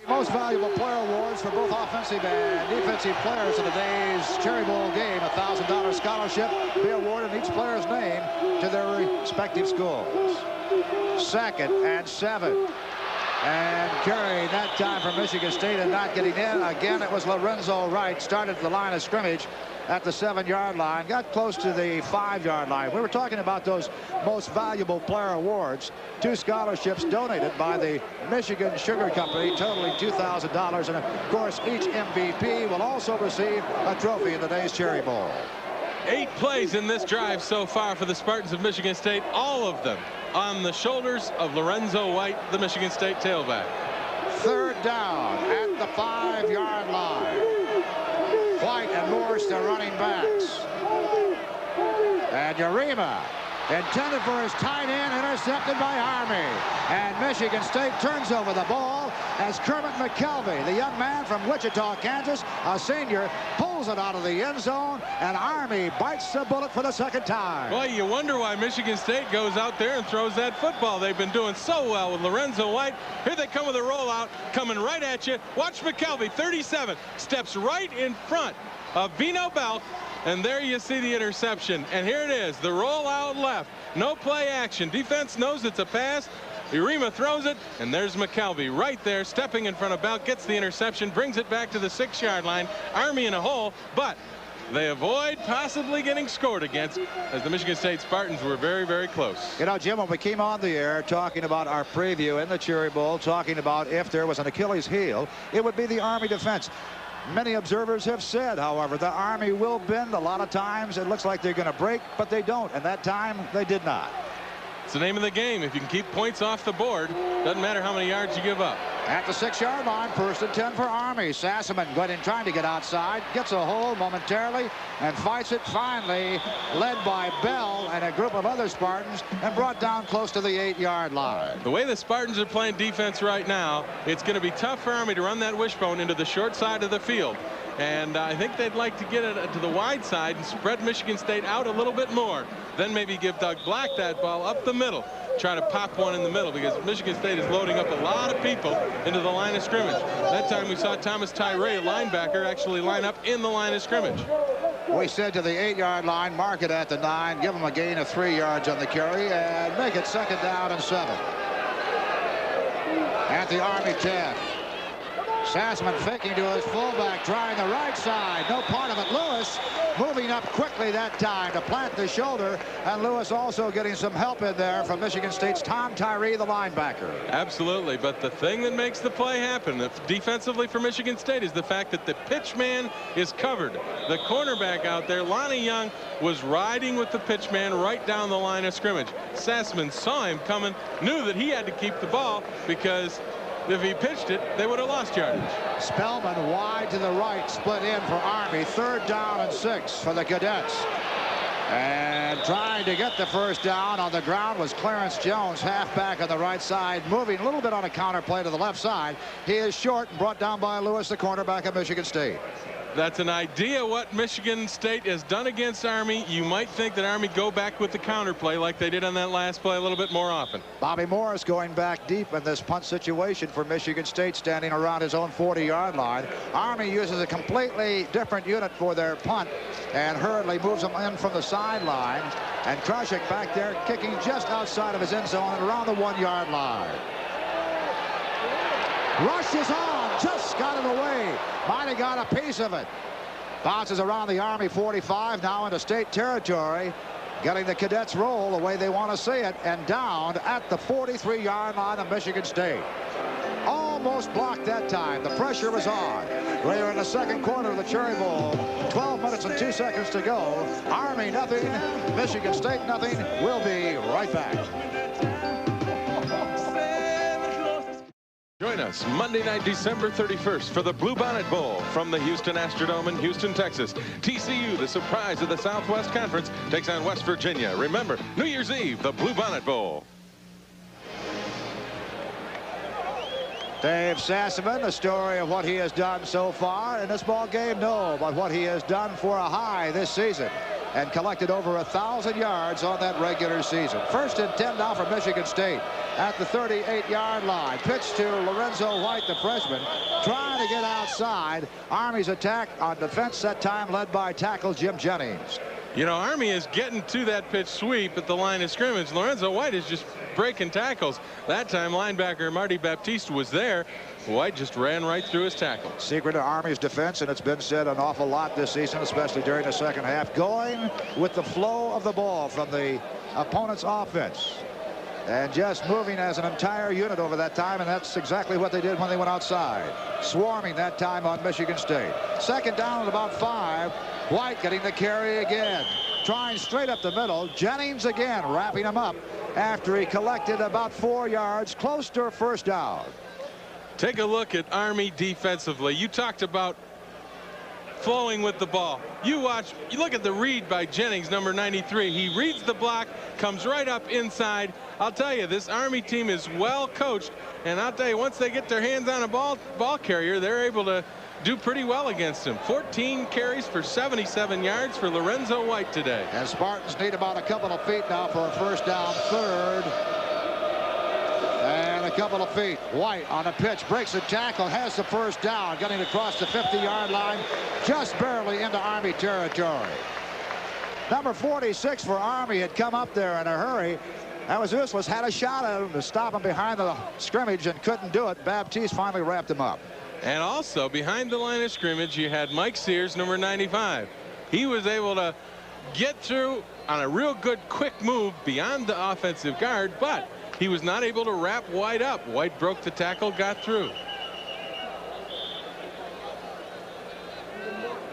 Most valuable player awards for both offensive and defensive players in today's Cherry Bowl game. A $1,000 scholarship be awarded in each player's name to their respective schools. Second and 7. And carrying that time for Michigan State and not getting in. Again, it was Lorenzo Wright. Started at the line of scrimmage at the 7-yard line. Got close to the 5-yard line. We were talking about those most valuable player awards. 2 scholarships donated by the Michigan Sugar Company, totaling $2,000. And, of course, each MVP will also receive a trophy in today's Cherry Bowl. 8 plays in this drive so far for the Spartans of Michigan State. All of them on the shoulders of Lorenzo White, the Michigan State tailback. Third down at the 5-yard line. White and Morse, the running backs. And Urema intended for his tight end, intercepted by Army. And Michigan State turns over the ball as Kermit McKelvey, the young man from Wichita, Kansas, a senior, pulls it out of the end zone, and Army bites the bullet for the second time. Boy, you wonder why Michigan State goes out there and throws that football. They've been doing so well with Lorenzo White. Here they come with a rollout, coming right at you. Watch McKelvey, 37, steps right in front of Bino Belk. And there you see the interception. And here it is, the rollout left. No play action. Defense knows it's a pass. Urema throws it, and there's McKelvey right there, stepping in front of Belk, gets the interception, brings it back to the 6-yard line. Army in a hole, but they avoid possibly getting scored against, as the Michigan State Spartans were very, very close. You know, Jim, when we came on the air talking about our preview in the Cherry Bowl, talking about if there was an Achilles heel, it would be the Army defense. Many observers have said, however, the Army will bend. A lot of times it looks like they're going to break, but they don't. And that time they did not. It's the name of the game. If you can keep points off the board, doesn't matter how many yards you give up. At the 6-yard line, first and 10 for Army. Sassaman going in, trying to get outside, gets a hold momentarily and fights it finally, led by Bell and a group of other Spartans, and brought down close to the 8-yard line. The way the Spartans are playing defense right now, it's going to be tough for Army to run that wishbone into the short side of the field. And I think they'd like to get it to the wide side and spread Michigan State out a little bit more. Then maybe give Doug Black that ball up the middle. Try to pop one in the middle, because Michigan State is loading up a lot of people into the line of scrimmage. That time we saw Thomas Tyree, a linebacker, actually line up in the line of scrimmage. We said to the 8-yard line, mark it at the 9, give them a gain of 3 yards on the carry, and make it second down and 7. At the Army 10. Sassman faking to his fullback, trying the right side. No part of it. Lewis moving up quickly that time to plant the shoulder. And Lewis also getting some help in there from Michigan State's Tom Tyree, the linebacker. Absolutely. But the thing that makes the play happen defensively for Michigan State is the fact that the pitch man is covered. The cornerback out there, Lonnie Young, was riding with the pitch man right down the line of scrimmage. Sassman saw him coming, knew that he had to keep the ball, because if he pitched it, they would have lost yardage. Spellman wide to the right, split in for Army. Third down and 6 for the Cadets. And trying to get the first down on the ground was Clarence Jones, halfback on the right side, moving a little bit on a counter play to the left side. He is short and brought down by Lewis, the cornerback of Michigan State. That's an idea what Michigan State has done against Army. You might think that Army go back with the counter play like they did on that last play a little bit more often. Bobby Morris going back deep in this punt situation for Michigan State, standing around his own 40-yard line. Army uses a completely different unit for their punt, and hurriedly moves them in from the sideline. And Krashik back there kicking just outside of his end zone and around the 1-yard line. Rushes on, just got it away. Might have got a piece of it. Bounces around the Army 45, now into State territory. Getting the Cadets roll the way they want to see it, and down at the 43-yard line of Michigan State. Almost blocked that time. The pressure was on. We're in the second quarter of the Cherry Bowl. 12 minutes and 2 seconds to go. Army nothing, Michigan State nothing. We'll be right back. Join us Monday night, December 31st for the Bluebonnet Bowl from the Houston Astrodome in Houston, Texas. TCU, the surprise of the Southwest Conference, takes on West Virginia. Remember, New Year's Eve, the Bluebonnet Bowl. Dave Sassaman, the story of what he has done so far in this ball game? No, but what he has done for a high this season and collected over 1,000 yards on that regular season. 1st and 10 now for Michigan State at the 38-yard line. Pitch to Lorenzo White, the freshman, trying to get outside. Army's attack on defense that time led by tackle Jim Jennings. You know, Army is getting to that pitch sweep at the line of scrimmage. Lorenzo White is just breaking tackles. That time linebacker Marty Baptiste was there. White just ran right through his tackle. Secret of Army's defense, and it's been said an awful lot this season, especially during the second half, going with the flow of the ball from the opponent's offense and just moving as an entire unit over that time, and that's exactly what they did when they went outside. Swarming that time on Michigan State. Second down at about 5. White getting the carry again, trying straight up the middle. Jennings again wrapping him up after he collected about 4 yards, close to a first down. Take a look at Army defensively. You talked about flowing with the ball. You look at the read by Jennings, number 93. He reads the block, comes right up inside. I'll tell you, this Army team is well coached, and I'll tell you, once they get their hands on a ball carrier, they're able to do pretty well against him. 14 carries for 77 yards for Lorenzo White today. And Spartans need about a couple of feet now for a first down, 3rd. And a couple of feet. White on a pitch, breaks a tackle, has the first down, getting across the 50-yard line, just barely into Army territory. Number 46 for Army had come up there in a hurry. That was useless. Had a shot at him to stop him behind the scrimmage and couldn't do it. Baptiste finally wrapped him up. And also behind the line of scrimmage, you had Mike Sears, number 95. He was able to get through on a real good quick move beyond the offensive guard, but he was not able to wrap White up. White broke the tackle, got through.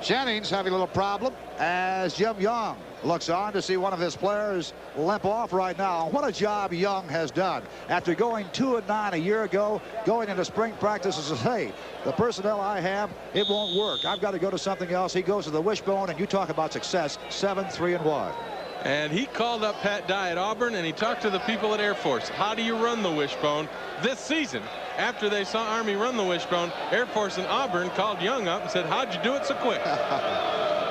Jennings having a little problem as Jim Young looks on to see one of his players limp off right now. What a job Young has done after going 2-9 a year ago, going into spring practice and says, hey, the personnel I have, it won't work. I've got to go to something else. He goes to the wishbone, and you talk about success, 7-3-1. And he called up Pat Dye at Auburn, and he talked to the people at Air Force. How do you run the wishbone? This season, after they saw Army run the wishbone, Air Force and Auburn called Young up and said, how'd you do it so quick?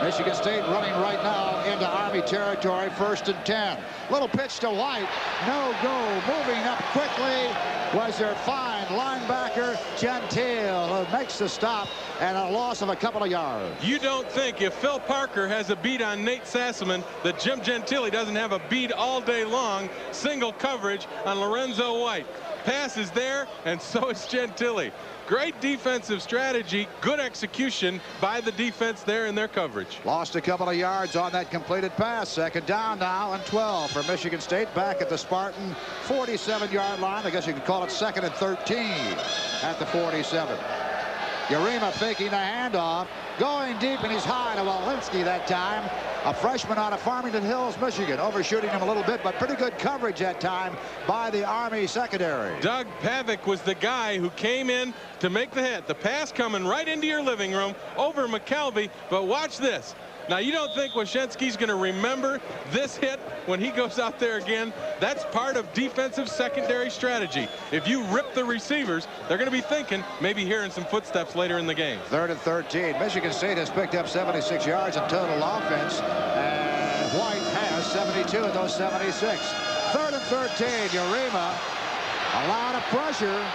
Michigan State running right now into Army territory, 1st and 10. Little pitch to White. No go. Moving up quickly was their fine linebacker, Gentile, who makes the stop and a loss of a couple of yards. You don't think if Phil Parker has a beat on Nate Sassaman that Jim Gentile doesn't have a beat all day long. Single coverage on Lorenzo White. Pass is there, and so is Gentile. Great defensive strategy, good execution by the defense there in their coverage. Lost a couple of yards on that completed pass. Second down now and 12 for Michigan State, back at the Spartan 47-yard line. I guess you could call it 2nd and 13 at the 47. Urema faking the handoff. going deep, and he's high to Walensky that time. A freshman out of Farmington Hills, Michigan, overshooting him a little bit, but pretty good coverage that time by the Army secondary. Doug Pavic was the guy who came in to make the hit. The pass coming right into your living room over McKelvey, but watch this. Now, you don't think Wyshynski's going to remember this hit when he goes out there again? That's part of defensive secondary strategy. If you rip the receivers, they're going to be thinking, maybe hearing some footsteps later in the game. 3rd and 13. Michigan State has picked up 76 yards in total offense, and White has 72 of those 76. 3rd and 13. Urema, a lot of pressure.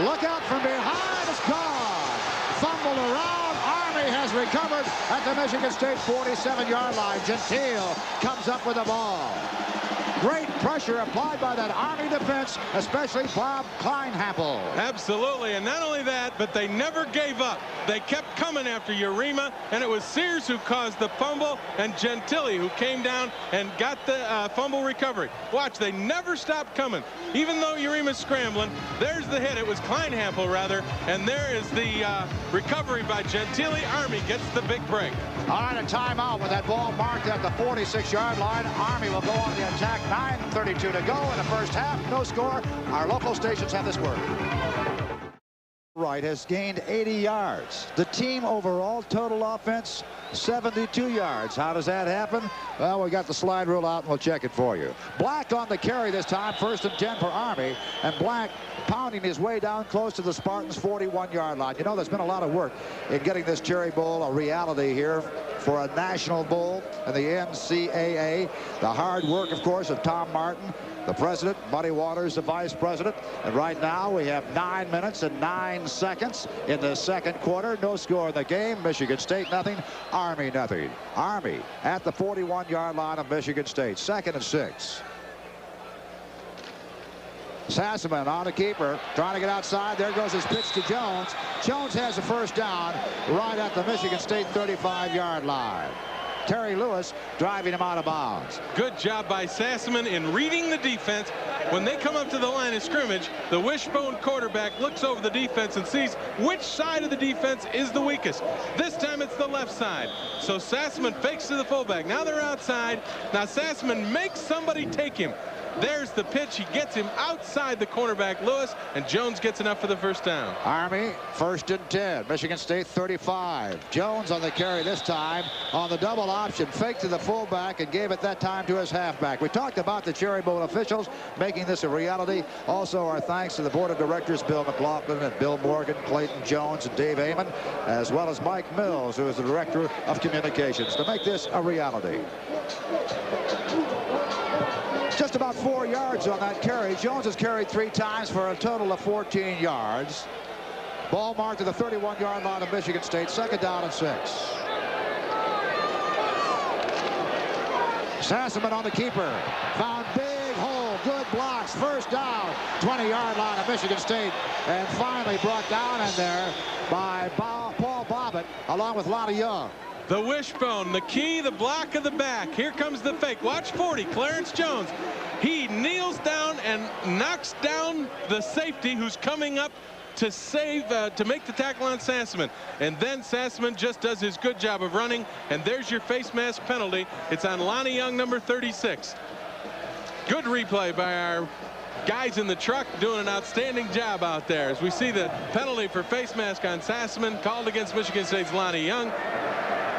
Look out from behind. It's gone. Fumbled around. Army has recovered at the Michigan State 47-yard line. Gentile comes up with the ball. Great pressure applied by that Army defense, especially Bob Kleinhappel. Absolutely, and not only that, but they never gave up. They kept coming after Urema, and it was Sears who caused the fumble, and Gentile who came down and got the fumble recovery. Watch, they never stopped coming. Even though Urema's scrambling, there's the hit. It was Kleinhappel, rather, and there is the recovery by Gentile. Army gets the big break. All right, a timeout with that ball marked at the 46-yard line. Army will go on the attack. 9:32 to go in the first half. No score. Our local stations have this word. Wright has gained 80 yards. The team overall total offense 72 yards. How does that happen? Well, we got the slide rule out and we'll check it for you. Black on the carry this time, 1st and 10 for Army, and Black pounding his way down close to the Spartans' 41-yard line. You know, there's been a lot of work in getting this Cherry Bowl a reality here for a national bowl and the NCAA. The hard work, of course, of Tom Martin, the president, Muddy Waters, the vice president. And right now we have 9 minutes and 9 seconds in the second quarter. No score in the game. Michigan State nothing. Army nothing. Army at the 41-yard line of Michigan State. 2nd and 6. Sassaman on the keeper, trying to get outside. There goes his pitch to Jones. Jones has the first down right at the Michigan State 35-yard line. Terry Lewis driving him out of bounds. Good job by Sassaman in reading the defense. When they come up to the line of scrimmage, the wishbone quarterback looks over the defense and sees which side of the defense is the weakest. This time it's the left side. So Sassaman fakes to the fullback. Now they're outside. Now Sassaman makes somebody take him. There's the pitch. He gets him outside the cornerback, Lewis, and Jones gets enough for the first down. Army, 1st and 10. Michigan State 35. Jones on the carry this time on the double option. Fake to the fullback and gave it that time to his halfback. We talked about the Cherry Bowl officials making this a reality. Also, our thanks to the board of directors, Bill McLaughlin and Bill Morgan, Clayton Jones and Dave Amon, as well as Mike Mills, who is the director of communications, to make this a reality. Just about 4 yards on that carry. Jones has carried 3 times for a total of 14 yards. Ball marked to the 31-yard line of Michigan State. 2nd down and 6. Sassaman on the keeper. Found big hole. Good blocks. First down. 20-yard line of Michigan State. And finally brought down in there by Paul Bobbitt along with Lonnie Young. The wishbone, the key, the block of the back. Here comes the fake. Watch 40, Clarence Jones. He kneels down and knocks down the safety who's coming up to save, to make the tackle on Sassaman. And then Sassaman just does his good job of running. And there's your face mask penalty. It's on Lonnie Young, number 36. Good replay by our guys in the truck, doing an outstanding job out there as we see the penalty for face mask on Sassaman called against Michigan State's Lonnie Young.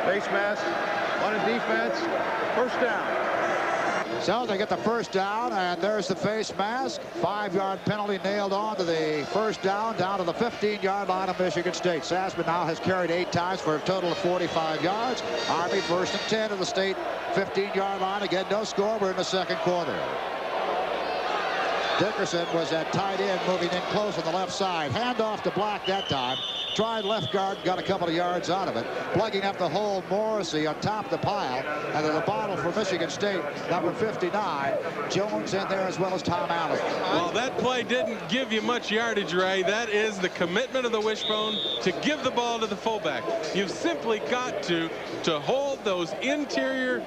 Face mask on a defense. First down. So they get the first down, and there's the face mask. 5-yard penalty nailed on to the first down to the 15-yard line of Michigan State. Sassaman now has carried 8 times for a total of 45 yards. Army 1st and 10 of the state 15-yard line. Again, no score. We're in the second quarter. Dickerson was at tight end, moving in close on the left side. Handoff to Black that time. Tried left guard, got a couple of yards out of it. Plugging up the hole, Morrissey on top of the pile. And then the bottle for Michigan State, number 59. Jones in there as well as Tom Allen. Well, that play didn't give you much yardage, Ray. That is the commitment of the wishbone to give the ball to the fullback. You've simply got to hold those interior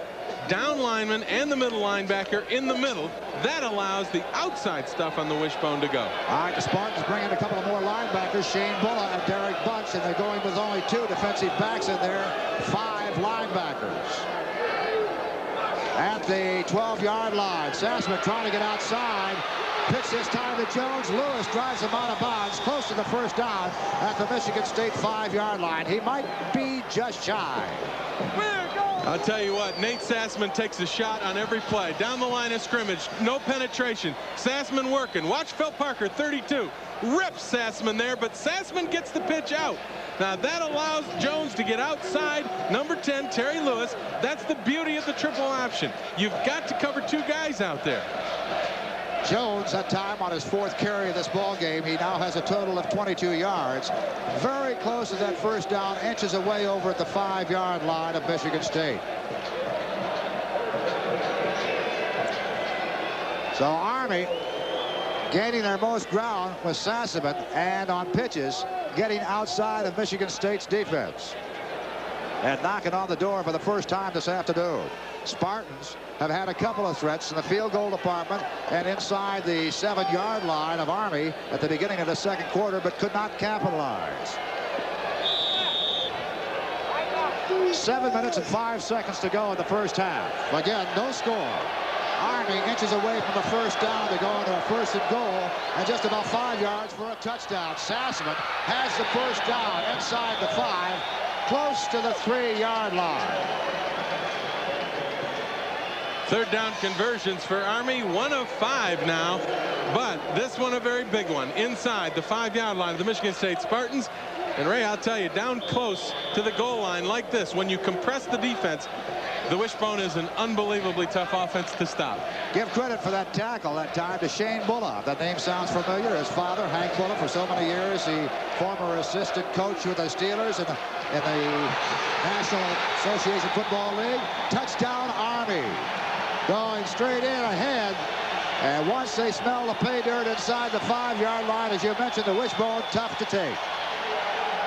down lineman and the middle linebacker in the middle. That allows the outside stuff on the wishbone to go. All right, the Spartans bring in a couple of more linebackers, Shane Bulla and Derek Bunch, and they're going with only 2 defensive backs in there, 5 linebackers. At the 12-yard line, Sassman trying to get outside. Pitch this time to Jones. Lewis drives him out of bounds, close to the first down at the Michigan State 5-yard line. He might be just shy. I'll tell you what, Nate Sassman takes a shot on every play. Down the line of scrimmage, no penetration. Sassman working. Watch Phil Parker, 32. Rips Sassman there, but Sassman gets the pitch out. Now that allows Jones to get outside number 10, Terry Lewis. That's the beauty of the triple option. You've got to cover 2 guys out there. Jones, that time on his 4th carry of this ball game, he now has a total of 22 yards. Very close to that first down, inches away over at the 5-yard line of Michigan State. So Army gaining their most ground with Sassman, and on pitches getting outside of Michigan State's defense. And knocking on the door for the first time this afternoon. Spartans have had a couple of threats in the field goal department and inside the 7-yard line of Army at the beginning of the second quarter, but could not capitalize. 7 minutes and 5 seconds to go in the first half. Again, no score. Army inches away from the first down to go into a 1st and goal, and just about 5 yards for a touchdown. Sassman has the first down inside the 5, close to the 3-yard line. 3rd down conversions for Army, 1 of 5 now, but this one a very big one inside the 5-yard line of the Michigan State Spartans. And Ray, I'll tell you, down close to the goal line like this, when you compress the defense, the wishbone is an unbelievably tough offense to stop. Give credit for that tackle that time to Shane Bulla. That name sounds familiar. His father, Hank Bulla, for so many years, the former assistant coach with the Steelers in the National Association Football League. Touchdown Army. Going straight in ahead, and once they smell the pay dirt inside the 5-yard line, as you mentioned, the wishbone tough to take.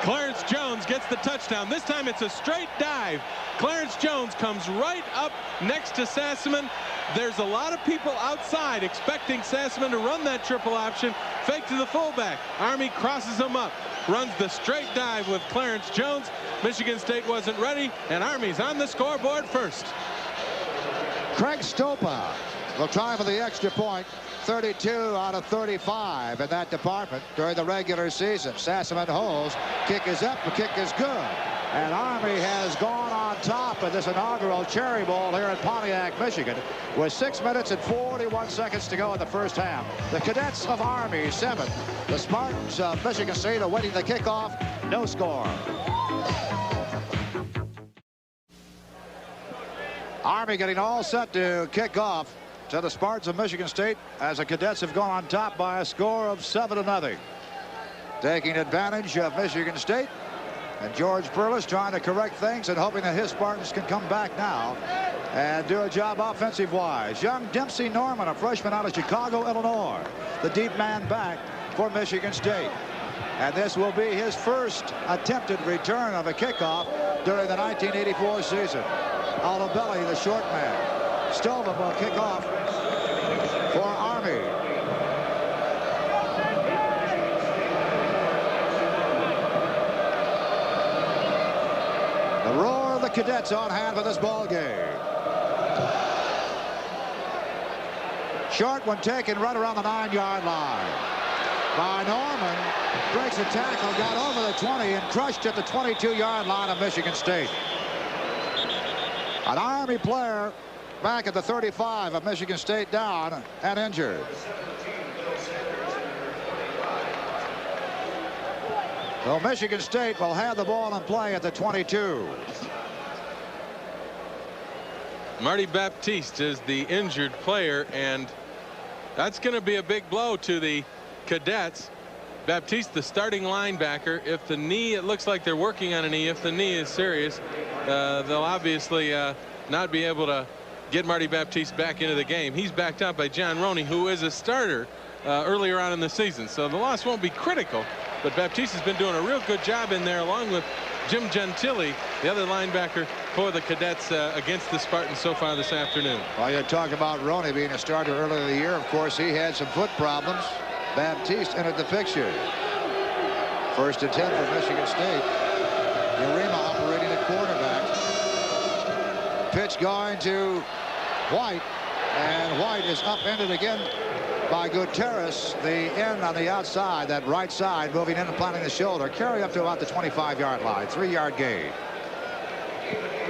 Clarence Jones gets the touchdown. This time it's a straight dive. Clarence Jones comes right up next to Sassman. There's a lot of people outside expecting Sassman to run that triple option. Fake to the fullback. Army crosses him up, runs the straight dive with Clarence Jones. Michigan State wasn't ready, and Army's on the scoreboard first. Craig Stopa will try for the extra point. 32 out of 35 in that department during the regular season. Sassman holds. Kick is up. The kick is good. And Army has gone on top of this inaugural Cherry Bowl here in Pontiac, Michigan, with 6 minutes and 41 seconds to go in the first half. The Cadets of Army 7. The Spartans of Michigan State awaiting the kickoff. No score. Army getting all set to kick off to the Spartans of Michigan State as the Cadets have gone on top by a score of 7-0. Taking advantage of Michigan State, and George Perlis trying to correct things and hoping that his Spartans can come back now and do a job offensive-wise. Young Dempsey Norman, a freshman out of Chicago, Illinois, the deep man back for Michigan State. And this will be his first attempted return of a kickoff during the 1984 season. Altobelli, the short man. Stovall will kick off for Army. The roar of the Cadets on hand for this ball game. Short one taken right around the 9-yard line by Norman. Breaks the tackle, got over the 20 and crushed at the 22-yard line of Michigan State. An Army player back at the 35 of Michigan State down and injured. So Michigan State will have the ball in play at the 22. Marty Baptiste is the injured player, and that's going to be a big blow to the Cadets. Baptiste, the starting linebacker. If the knee, it looks like they're working on a knee. If the knee is serious, they'll obviously not be able to get Marty Baptiste back into the game. He's backed up by John Roney, who is a starter earlier on in the season. So the loss won't be critical, but Baptiste has been doing a real good job in there, along with Jim Gentile, the other linebacker for the Cadets against the Spartans so far this afternoon. Well, you talk about Roney being a starter earlier in the year. Of course, he had some foot problems. Baptiste entered the picture. 1st and 10 for Michigan State. Urema operating at quarterback. Pitch going to White, and White is upended again by Gutierrez. The end on the outside, that right side, moving in and planting the shoulder. Carry up to about the 25-yard line. 3-yard gain.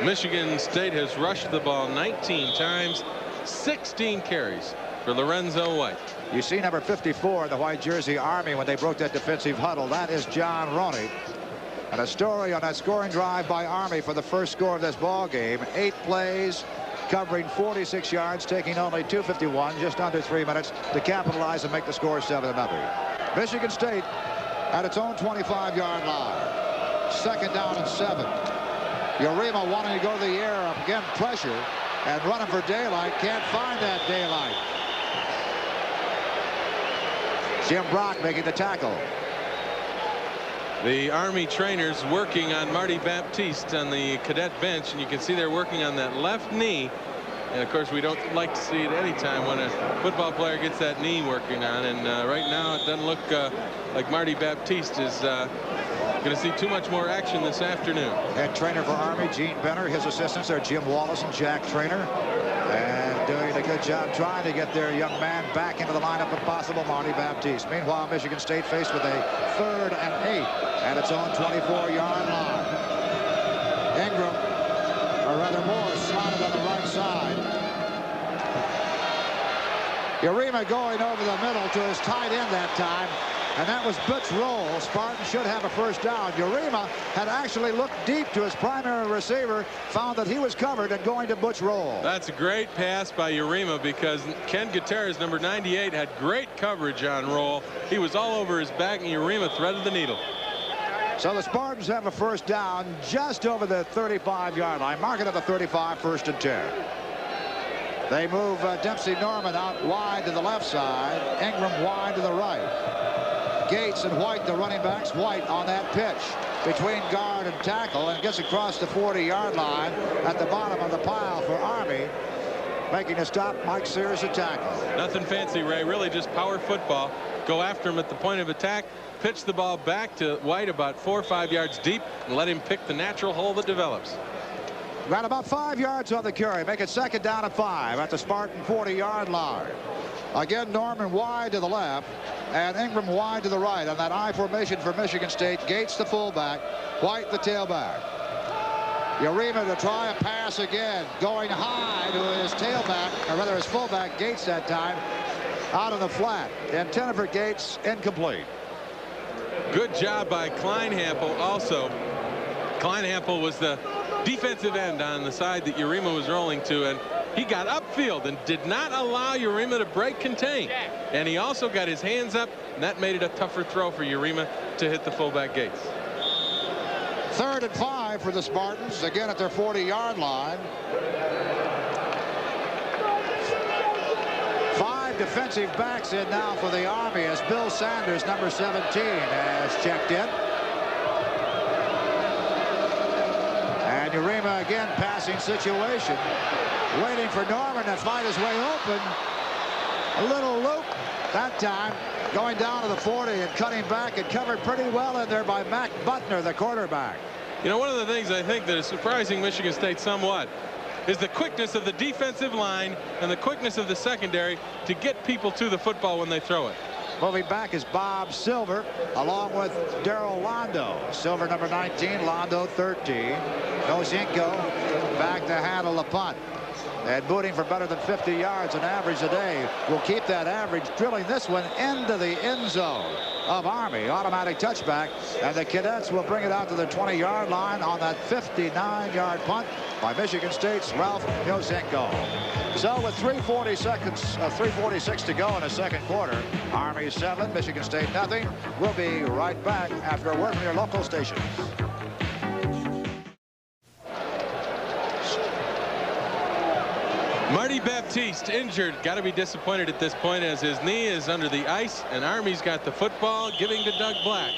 Michigan State has rushed the ball 19 times, 16 carries for Lorenzo White. You see number 54 in the white jersey, Army, when they broke that defensive huddle. That is John Roney. And a story on that scoring drive by Army for the first score of this ball game. 8 plays, covering 46 yards, taking only 2:51, just under 3 minutes to capitalize and make the score 7-0. Michigan State at its own 25-yard line. 2nd down and 7. Urema wanting to go to the air, again pressure, and running for daylight. Can't find that daylight. Jim Brock making the tackle. The Army trainers working on Marty Baptiste on the cadet bench, and you can see they're working on that left knee. And of course, we don't like to see it any time when a football player gets that knee working on. And right now, it doesn't look like Marty Baptiste is going to see too much more action this afternoon. Head trainer for Army, Gene Benner. His assistants are Jim Wallace and Jack Trainer. And doing a good job trying to get their young man back into the lineup if possible, Marty Baptiste. Meanwhile, Michigan State faced with a 3rd and 8 at its own 24-yard line. Ingram, or rather Moore, slotted on the right side. Urema going over the middle to his tight end that time. And that was Butch Roll. Spartan should have a 1st down. Urema had actually looked deep to his primary receiver, found that he was covered, and going to Butch Roll. That's a great pass by Urema because Ken Gutierrez, number 98, had great coverage on Roll. He was all over his back, and Urema threaded the needle. So the Spartans have a 1st down just over the 35-yard line. Mark it at the 35, 1st and 10. They move Dempsey Norman out wide to the left side. Ingram wide to the right. Gates and White, the running backs. White on that pitch between guard and tackle, and gets across the 40-yard line at the bottom of the pile for Army. Making a stop, Mike Sears, a tackle. Nothing fancy, Ray. Really just power football. Go after him at the point of attack, pitch the ball back to White about 4 or 5 yards deep, and let him pick the natural hole that develops. Got about 5 yards on the carry. Make it 2nd down and 5 at the Spartan 40-yard line. Again, Norman wide to the left, and Ingram wide to the right on that I formation for Michigan State. Gates the fullback, White the tailback. Urema to try a pass again, going high to his tailback, or rather his fullback, Gates that time, out of the flat. Intended for Gates, incomplete. Good job by Kleinhampel also. Kleinhampel was the defensive end on the side that Urema was rolling to, and he got upfield and did not allow Urema to break contain. And he also got his hands up, and that made it a tougher throw for Urema to hit the fullback Gates. 3rd and 5 for the Spartans, again at their 40-yard line. 5 defensive backs in now for the Army as Bill Sanders, number 17, has checked in. And Urema again passing situation. Waiting for Norman to find his way open. A little loop that time. Going down to the 40 and cutting back and covered pretty well in there by Mac Butner, the quarterback. You know, one of the things I think that is surprising Michigan State somewhat is the quickness of the defensive line and the quickness of the secondary to get people to the football when they throw it. Moving back is Bob Silver along with Darrell Londo. Silver number 19, Londo 13. Nozinko back to handle the punt. And booting for better than 50 yards an average a day. Will keep that average, drilling this one into the end zone of Army. Automatic touchback, and the Cadets will bring it out to the 20-yard line on that 59-yard punt by Michigan State's Ralph Nozinko. So with 3:46 to go in the second quarter, Army 7, Michigan State nothing. We'll be right back after a word from your local stations. Marty Baptiste injured. Got to be disappointed at this point as his knee is under the ice, and Army's got the football, giving to Doug Black.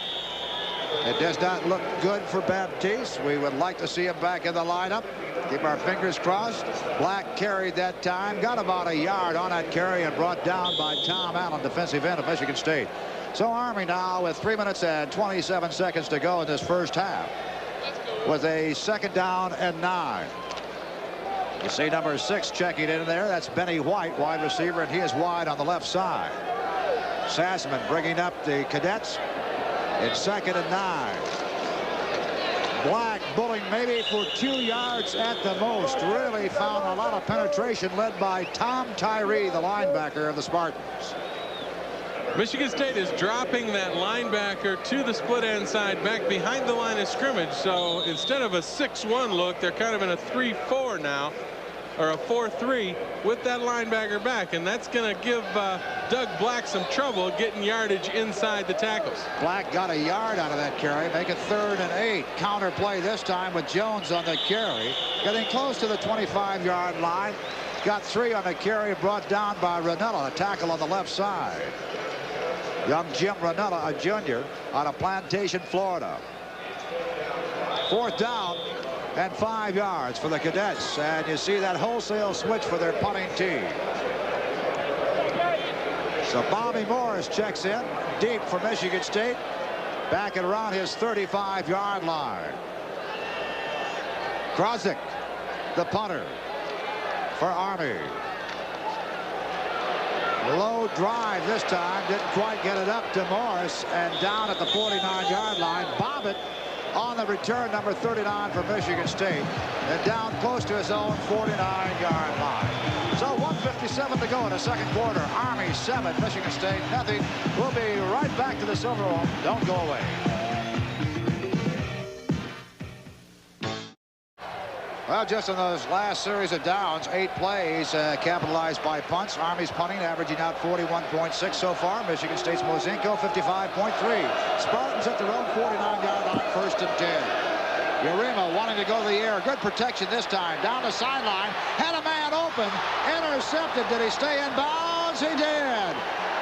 It does not look good for Baptiste. We would like to see him back in the lineup. Keep our fingers crossed. Black carried that time, got about a yard on that carry, and brought down by Tom Allen, defensive end of Michigan State. So Army now with 3 minutes and 27 seconds to go in this first half, with a 2nd down and 9. You see number 6 checking in there. That's Benny White, wide receiver, and he is wide on the left side. Sassman bringing up the Cadets in 2nd and 9. Black bulling maybe for 2 yards at the most. Really found a lot of penetration, led by Tom Tyree, the linebacker of the Spartans. Michigan State is dropping that linebacker to the split end side back behind the line of scrimmage. So instead of a 6-1 look, they're kind of in a 3-4 now, or a 4-3 with that linebacker back, and that's going to give Doug Black some trouble getting yardage inside the tackles. Black got a yard out of that carry, make it 3rd and 8. Counter play this time with Jones on the carry, getting close to the 25-yard line. Got 3 on the carry, brought down by Ranella, a tackle on the left side. Young Jim Ranella, a junior, out of Plantation, Florida. 4th down and 5 yards for the Cadets, and you see that wholesale switch for their punting team. So Bobby Morris checks in deep for Michigan State, back at around his 35-yard line. Krozik, the punter for Army. Low drive this time, didn't quite get it up to Morris, and down at the 49-yard line. Bobbitt on the return, number 39 for Michigan State, and down close to his own 49-yard line. So 1:57 to go in the 2nd quarter. Army 7, Michigan State nothing. We'll be right back to the Silverhome. Don't go away. Well, just in those last series of downs, 8 plays capitalized by punts. Army's punting averaging out 41.6 so far. Michigan State's Mozinko 55.3. Spartans at their own 49-yard line, 1st and 10. Urema wanting to go to the air. Good protection this time. Down the sideline. Had a man open. Intercepted. Did he stay in bounds? He did.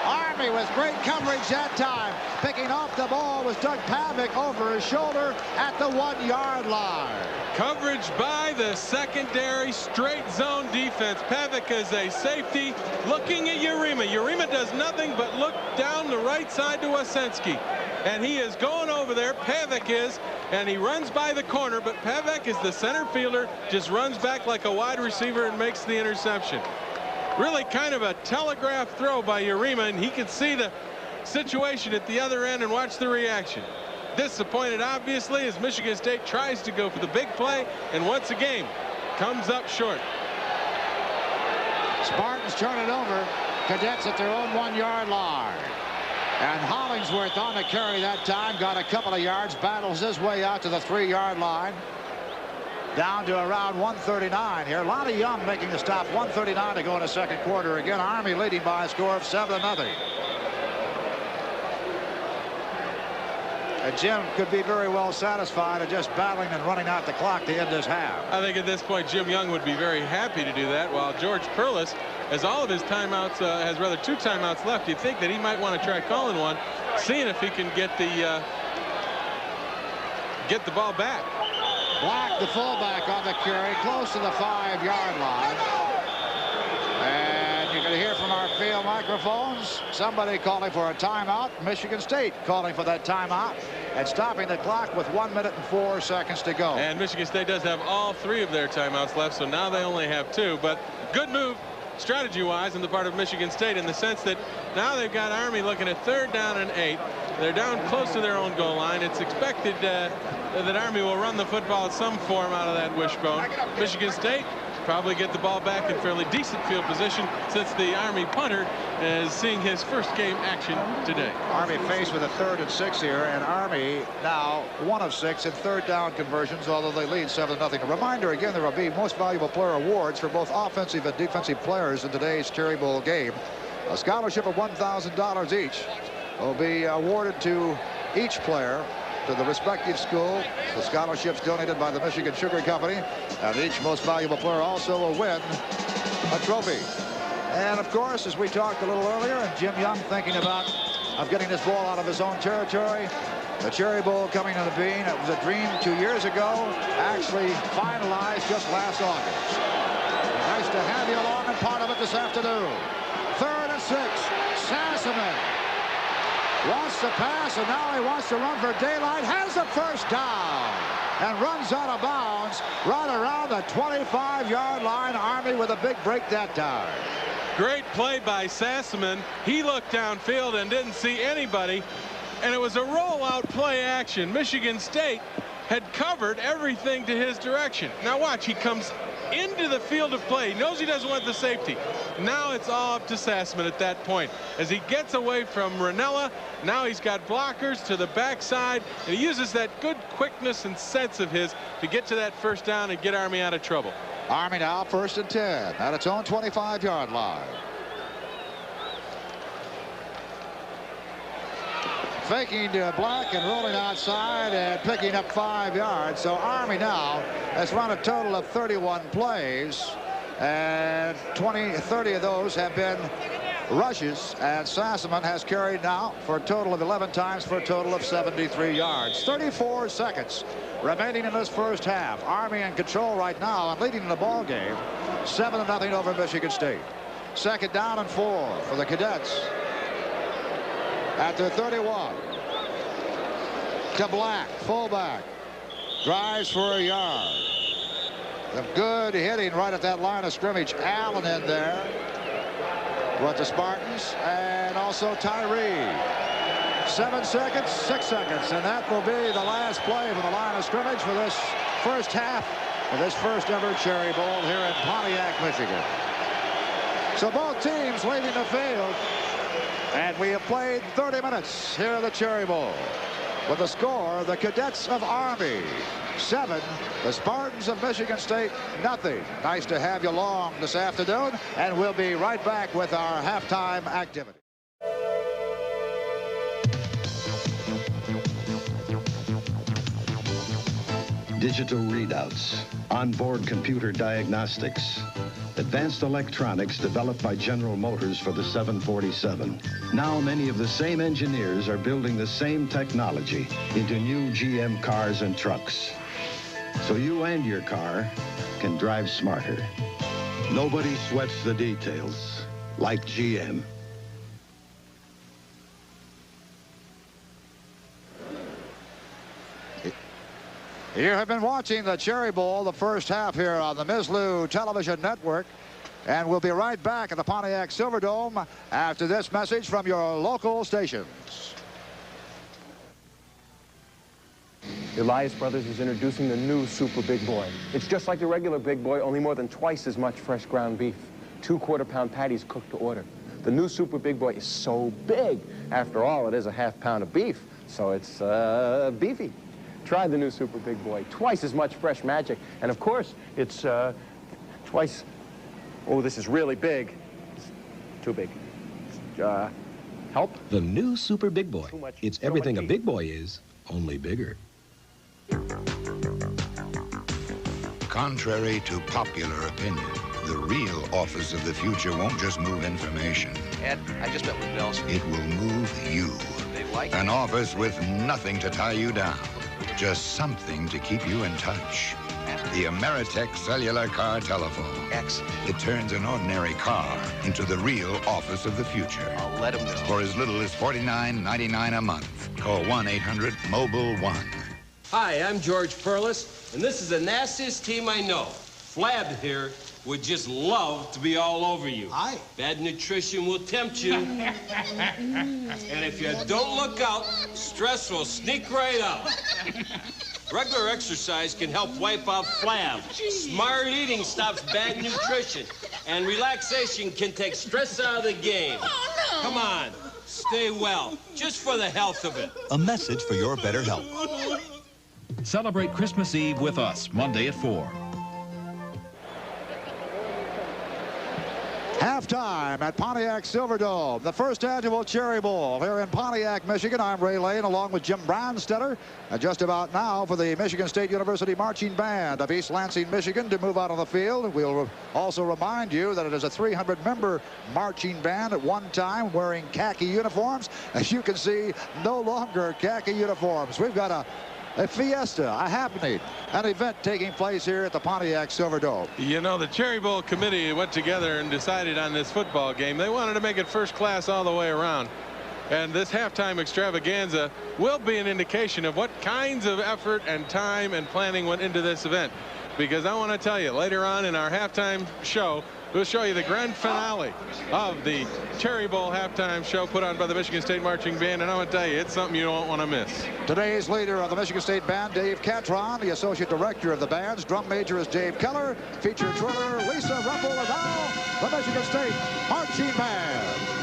Army with great coverage that time. Picking off the ball was Doug Pavick over his shoulder at the 1-yard line. Coverage by the secondary, straight zone defense. Pavick is a safety looking at Urema. Urema does nothing but look down the right side to Wasensky. And he is going over there, Pavick is, and he runs by the corner, but Pavick is the center fielder, just runs back like a wide receiver and makes the interception. Really kind of a telegraph throw by Urema, and he could see the situation at the other end and watch the reaction. Disappointed, obviously, as Michigan State tries to go for the big play, and once again comes up short. Spartans turn it over. Cadets at their own 1-yard line. And Hollingsworth on the carry that time, got a couple of yards, battles his way out to the 3-yard line. Down to around 139 here. Lonnie Young making the stop. 139 to go in the 2nd quarter. Again, Army leading by a score of 7-0. And Jim could be very well satisfied of just battling and running out the clock to end this half. I think at this point Jim Young would be very happy to do that, while George Perlis, as all of his timeouts, has rather 2 timeouts left. You'd think that he might want to try calling one, seeing if he can get the ball back. Black, the fullback, on the carry, close to the 5-yard line. And you can hear from our field microphones somebody calling for a timeout. Michigan State calling for that timeout and stopping the clock with 1 minute and 4 seconds to go. And Michigan State does have all 3 of their timeouts left, so now they only have 2. But good move strategy-wise on the part of Michigan State, in the sense that now they've got Army looking at 3rd down and 8. They're down close to their own goal line. It's expected that Army will run the football in some form out of that wishbone. Michigan State probably get the ball back in fairly decent field position, since the Army punter is seeing his first game action today. Army faced with a 3rd and 6 here, and Army now 1 of 6 in 3rd down conversions, although they lead 7-0. A reminder again, there will be most valuable player awards for both offensive and defensive players in today's Cherry Bowl game. A scholarship of $1,000 each will be awarded to each player, to the respective school. The scholarships donated by the Michigan Sugar Company, and each most valuable player also will win a trophy. And of course, as we talked a little earlier, and Jim Young thinking about getting this ball out of his own territory, The Cherry Bowl coming to being. It was a dream 2 years ago, actually finalized just last August. Nice to have you along and part of it this afternoon. 3rd and 6. Sassaman wants to pass, and now he wants to run for daylight. Has the first down and runs out of bounds right around the 25-yard line. Army with a big break that time. Great play by Sassaman. He looked downfield and didn't see anybody, and it was a rollout play action. Michigan State had covered everything to his direction. Now watch, he comes into the field of play. He knows he doesn't want the safety. Now it's all up to Sassaman at that point. As he gets away from Ranella, now he's got blockers to the backside, and he uses that good quickness and sense of his to get to that first down and get Army out of trouble. Army now 1st and 10 at its own 25-yard line. Faking to Black and rolling outside and picking up 5 yards. So Army now has run a total of 31 plays, and 30 of those have been rushes, and Sassaman has carried now for a total of 11 times for a total of 73 yards. 34 seconds remaining in this first half. Army in control right now and leading in the ball game, 7-0 over Michigan State. 2nd down and 4 for the Cadets at their 31. To Black, fullback, drives for a yard. Some good hitting right at that line of scrimmage. Allen in there with the Spartans, and also Tyree. 7 seconds, 6 seconds, and that will be the last play from the line of scrimmage for this first half of this first ever Cherry Bowl here in Pontiac, Michigan. So both teams leaving the field, and we have played 30 minutes here at the Cherry Bowl. With the score, the Cadets of Army 7, the Spartans of Michigan State nothing. Nice to have you along this afternoon, and we'll be right back with our halftime activity. Digital readouts, onboard computer diagnostics, advanced electronics developed by General Motors for the 747. Now many of the same engineers are building the same technology into new GM cars and trucks. So you and your car can drive smarter. Nobody sweats the details like GM. You have been watching the Cherry Bowl, the first half here on the Mizzlou Television Network. And we'll be right back at the Pontiac Silverdome after this message from your local stations. Elias Brothers is introducing the new Super Big Boy. It's just like the regular Big Boy, only more than twice as much fresh ground beef. 2 quarter-pound patties cooked to order. The new Super Big Boy is so big. After all, it is a ½ pound of beef, so it's beefy. Try the new Super Big Boy. Twice as much fresh magic. And of course, it's twice... Oh, this is really big. It's too big. Help? The new Super Big Boy. It's everything a big boy is, only bigger. Contrary to popular opinion, the real Office of the Future won't just move information. Ed, I just met with Bells. It will move you. They like an office with nothing to tie you down. Just something to keep you in touch. The Ameritech cellular car telephone. Excellent. It turns an ordinary car into the real Office of the Future. I'll let him know. For as little as $49.99 a month. Call 1-800-MOBILE-1. Hi, I'm George Perlis, and this is the nastiest team I know. Flab here would just love to be all over you. Hi. Bad nutrition will tempt you. And if you don't look out, stress will sneak right up. Regular exercise can help wipe out flab. Smart eating stops bad nutrition. And relaxation can take stress out of the game. Oh, no. Come on, stay well, just for the health of it. A message for your better health. Celebrate Christmas Eve with us, Monday at 4. Halftime at Pontiac Silverdome, the first annual Cherry Bowl here in Pontiac, Michigan. I'm Ray Lane along with Jim Brandstetter. And just about now for the Michigan State University Marching Band of East Lansing, Michigan to move out on the field. We'll also remind you that it is a 300-member marching band at one time wearing khaki uniforms. As you can see, no longer khaki uniforms. We've got a fiesta, a happening, an event taking place here at the Pontiac Silverdome. You know, the Cherry Bowl committee went together and decided on this football game. They wanted to make it first class all the way around. And this halftime extravaganza will be an indication of what kinds of effort and time and planning went into this event. Because I want to tell you, later on in our halftime show, we'll show you the grand finale of the Cherry Bowl halftime show put on by the Michigan State Marching Band, and I'm going to tell you, it's something you don't want to miss. Today's leader of the Michigan State Band, Dave Catron, the associate director of the bands. Drum major is Dave Keller. Feature twirler, Lisa Rumpel, and now the Michigan State Marching Band.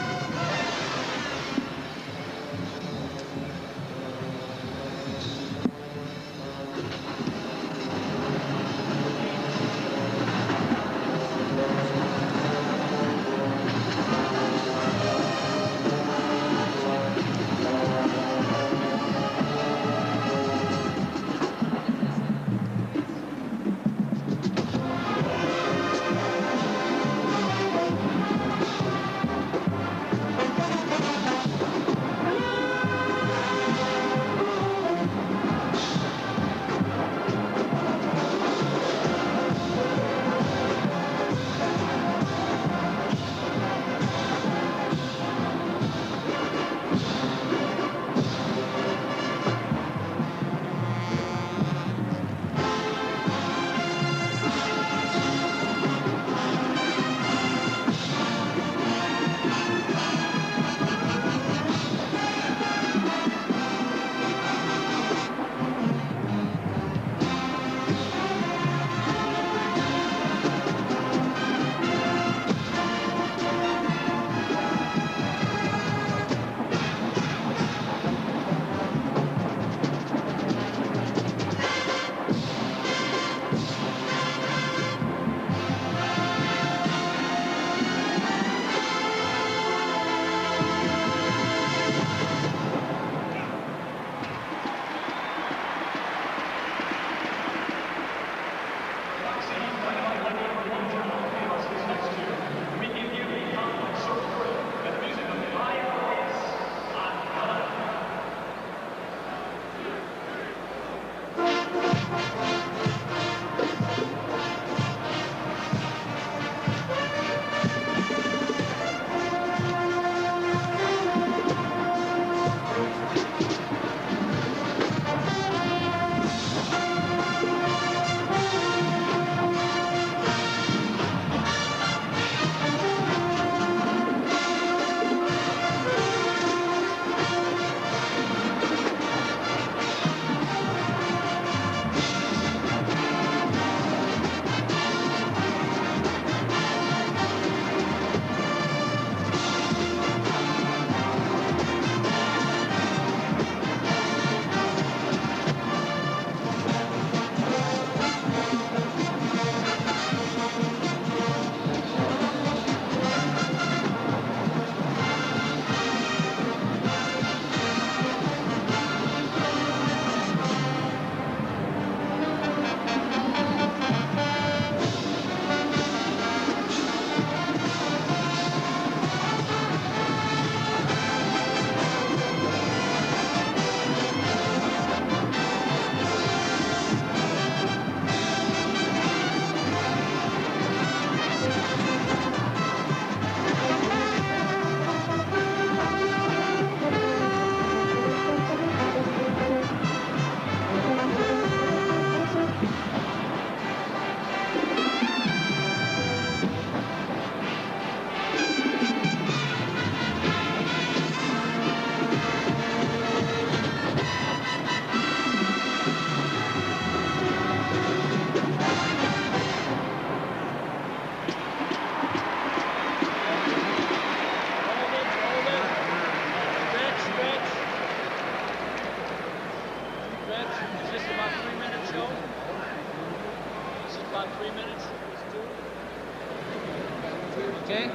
Okay.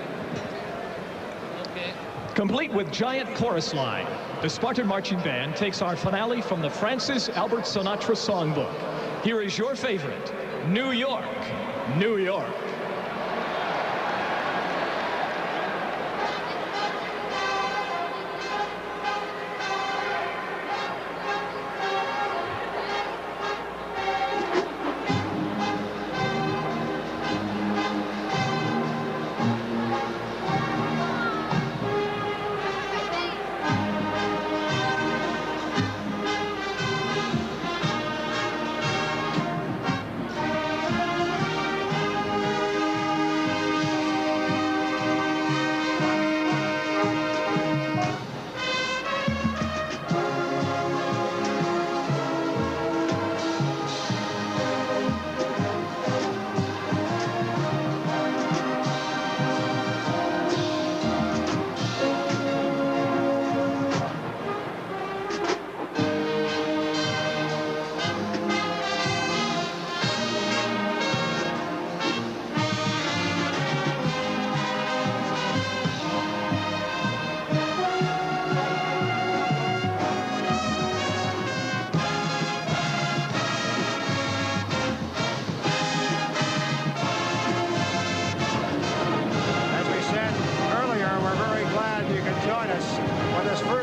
Complete with giant chorus line, the Spartan Marching Band takes our finale from the Francis Albert Sinatra songbook. Here is your favorite, New York, New York.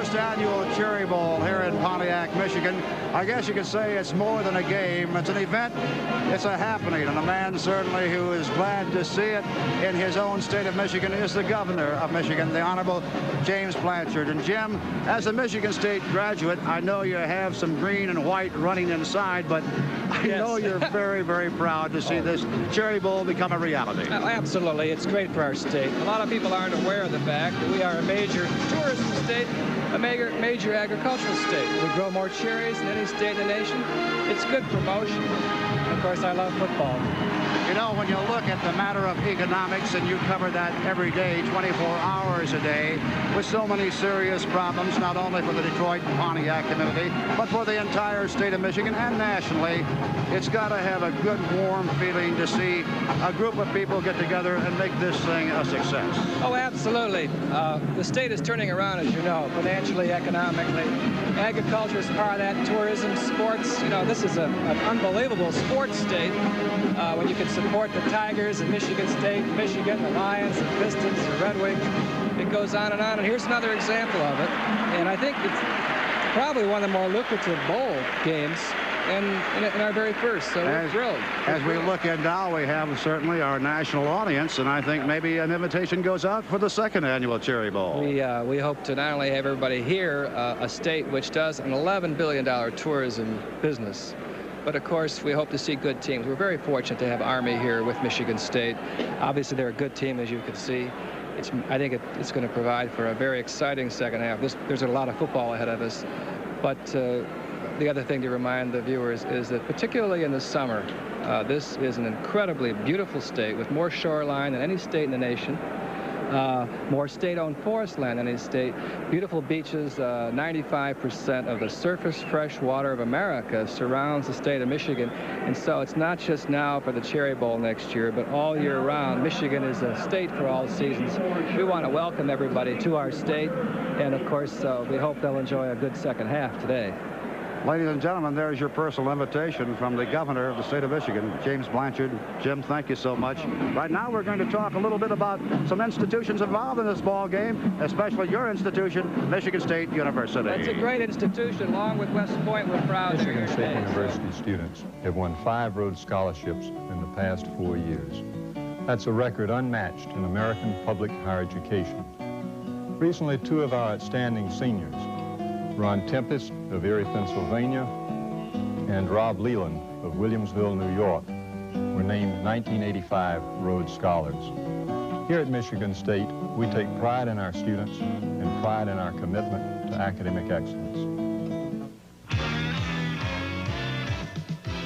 Annual Cherry Bowl here in Pontiac, Michigan. I guess you could say it's more than a game. It's an event. It's a happening. And a man certainly who is glad to see it in his own state of Michigan is the governor of Michigan, the Honorable James Blanchard. And Jim, as a Michigan State graduate, I know you have some green and white running inside, but I know you're very, very proud to see this Cherry Bowl become a reality. Absolutely. It's great for our state. A lot of people aren't aware of the fact that we are a major tourism state, a major agricultural state. We grow more cherries than any state in the nation. It's good promotion. Of course, I love football. You know, when you look at the matter of economics, and you cover that every day, 24 hours a day, with so many serious problems, not only for the Detroit and Pontiac community, but for the entire state of Michigan and nationally, it's got to have a good, warm feeling to see a group of people get together and make this thing a success. Oh, absolutely. The state is turning around, as you know, financially, economically. Agriculture is part of that, tourism, sports. You know, this is an unbelievable sports state when you can support the Tigers in Michigan State, Michigan, the Lions, the Pistons, the Red Wings. It goes on, and here's another example of it. And I think it's probably one of the more lucrative bowl games in our very first, so we're thrilled. As we look in now, we have certainly our national audience, and I think maybe an invitation goes out for the second annual Cherry Bowl. We hope to not only have everybody here, a state which does an $11 billion tourism business, but of course we hope to see good teams. We're very fortunate to have Army here with Michigan State. Obviously they're a good team, as you can see. I think it's going to provide for a very exciting second half. There's a lot of football ahead of us, but the other thing to remind the viewers is that particularly in the summer, this is an incredibly beautiful state with more shoreline than any state in the nation, more state-owned forest land than any state, beautiful beaches. 95% of the surface fresh water of America surrounds the state of Michigan, and so it's not just now for the Cherry Bowl next year, but all year round. Michigan is a state for all seasons. We want to welcome everybody to our state, and of course we hope they'll enjoy a good second half today. Ladies and gentlemen, there's your personal invitation from the governor of the state of Michigan, James Blanchard. Jim, thank you so much. Right now, we're going to talk a little bit about some institutions involved in this ball game, especially your institution, Michigan State University. It's a great institution. Along with West Point, we're proud. Michigan State University students have won 5 Rhodes Scholarships in the past 4 years. That's a record unmatched in American public higher education. Recently, 2 of our outstanding seniors, Ron Tempest of Erie, Pennsylvania, and Rob Leland of Williamsville, New York, were named 1985 Rhodes Scholars. Here at Michigan State, we take pride in our students and pride in our commitment to academic excellence.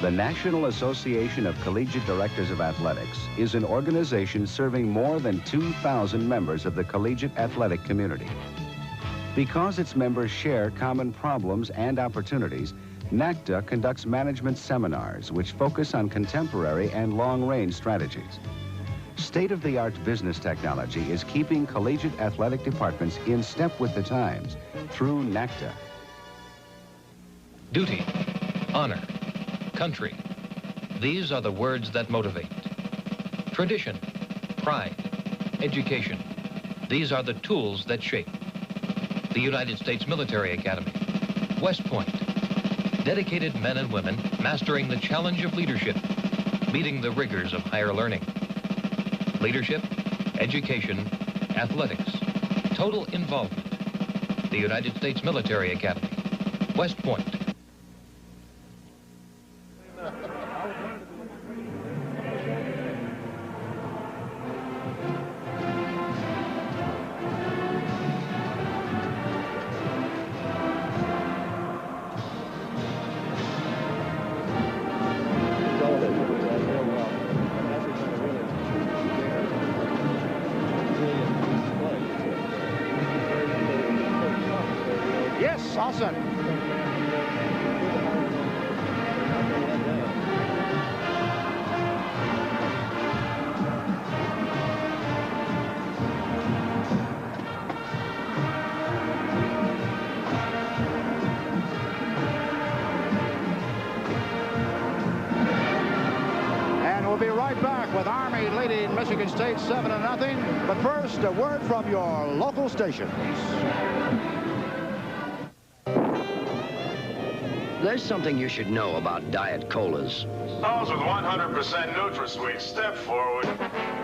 The National Association of Collegiate Directors of Athletics is an organization serving more than 2,000 members of the collegiate athletic community. Because its members share common problems and opportunities, NACDA conducts management seminars which focus on contemporary and long-range strategies. State-of-the-art business technology is keeping collegiate athletic departments in step with the times through NACTA. Duty, honor, country. These are the words that motivate. Tradition, pride, education. These are the tools that shape. The United States Military Academy, West Point. Dedicated men and women mastering the challenge of leadership, meeting the rigors of higher learning. Leadership, education, athletics, total involvement. The United States Military Academy, West Point. Yes, Austin. And we'll be right back with Army leading Michigan State 7-0. But first, a word from your local stations. There's something you should know about Diet Colas. Those with 100% NutraSweet, step forward.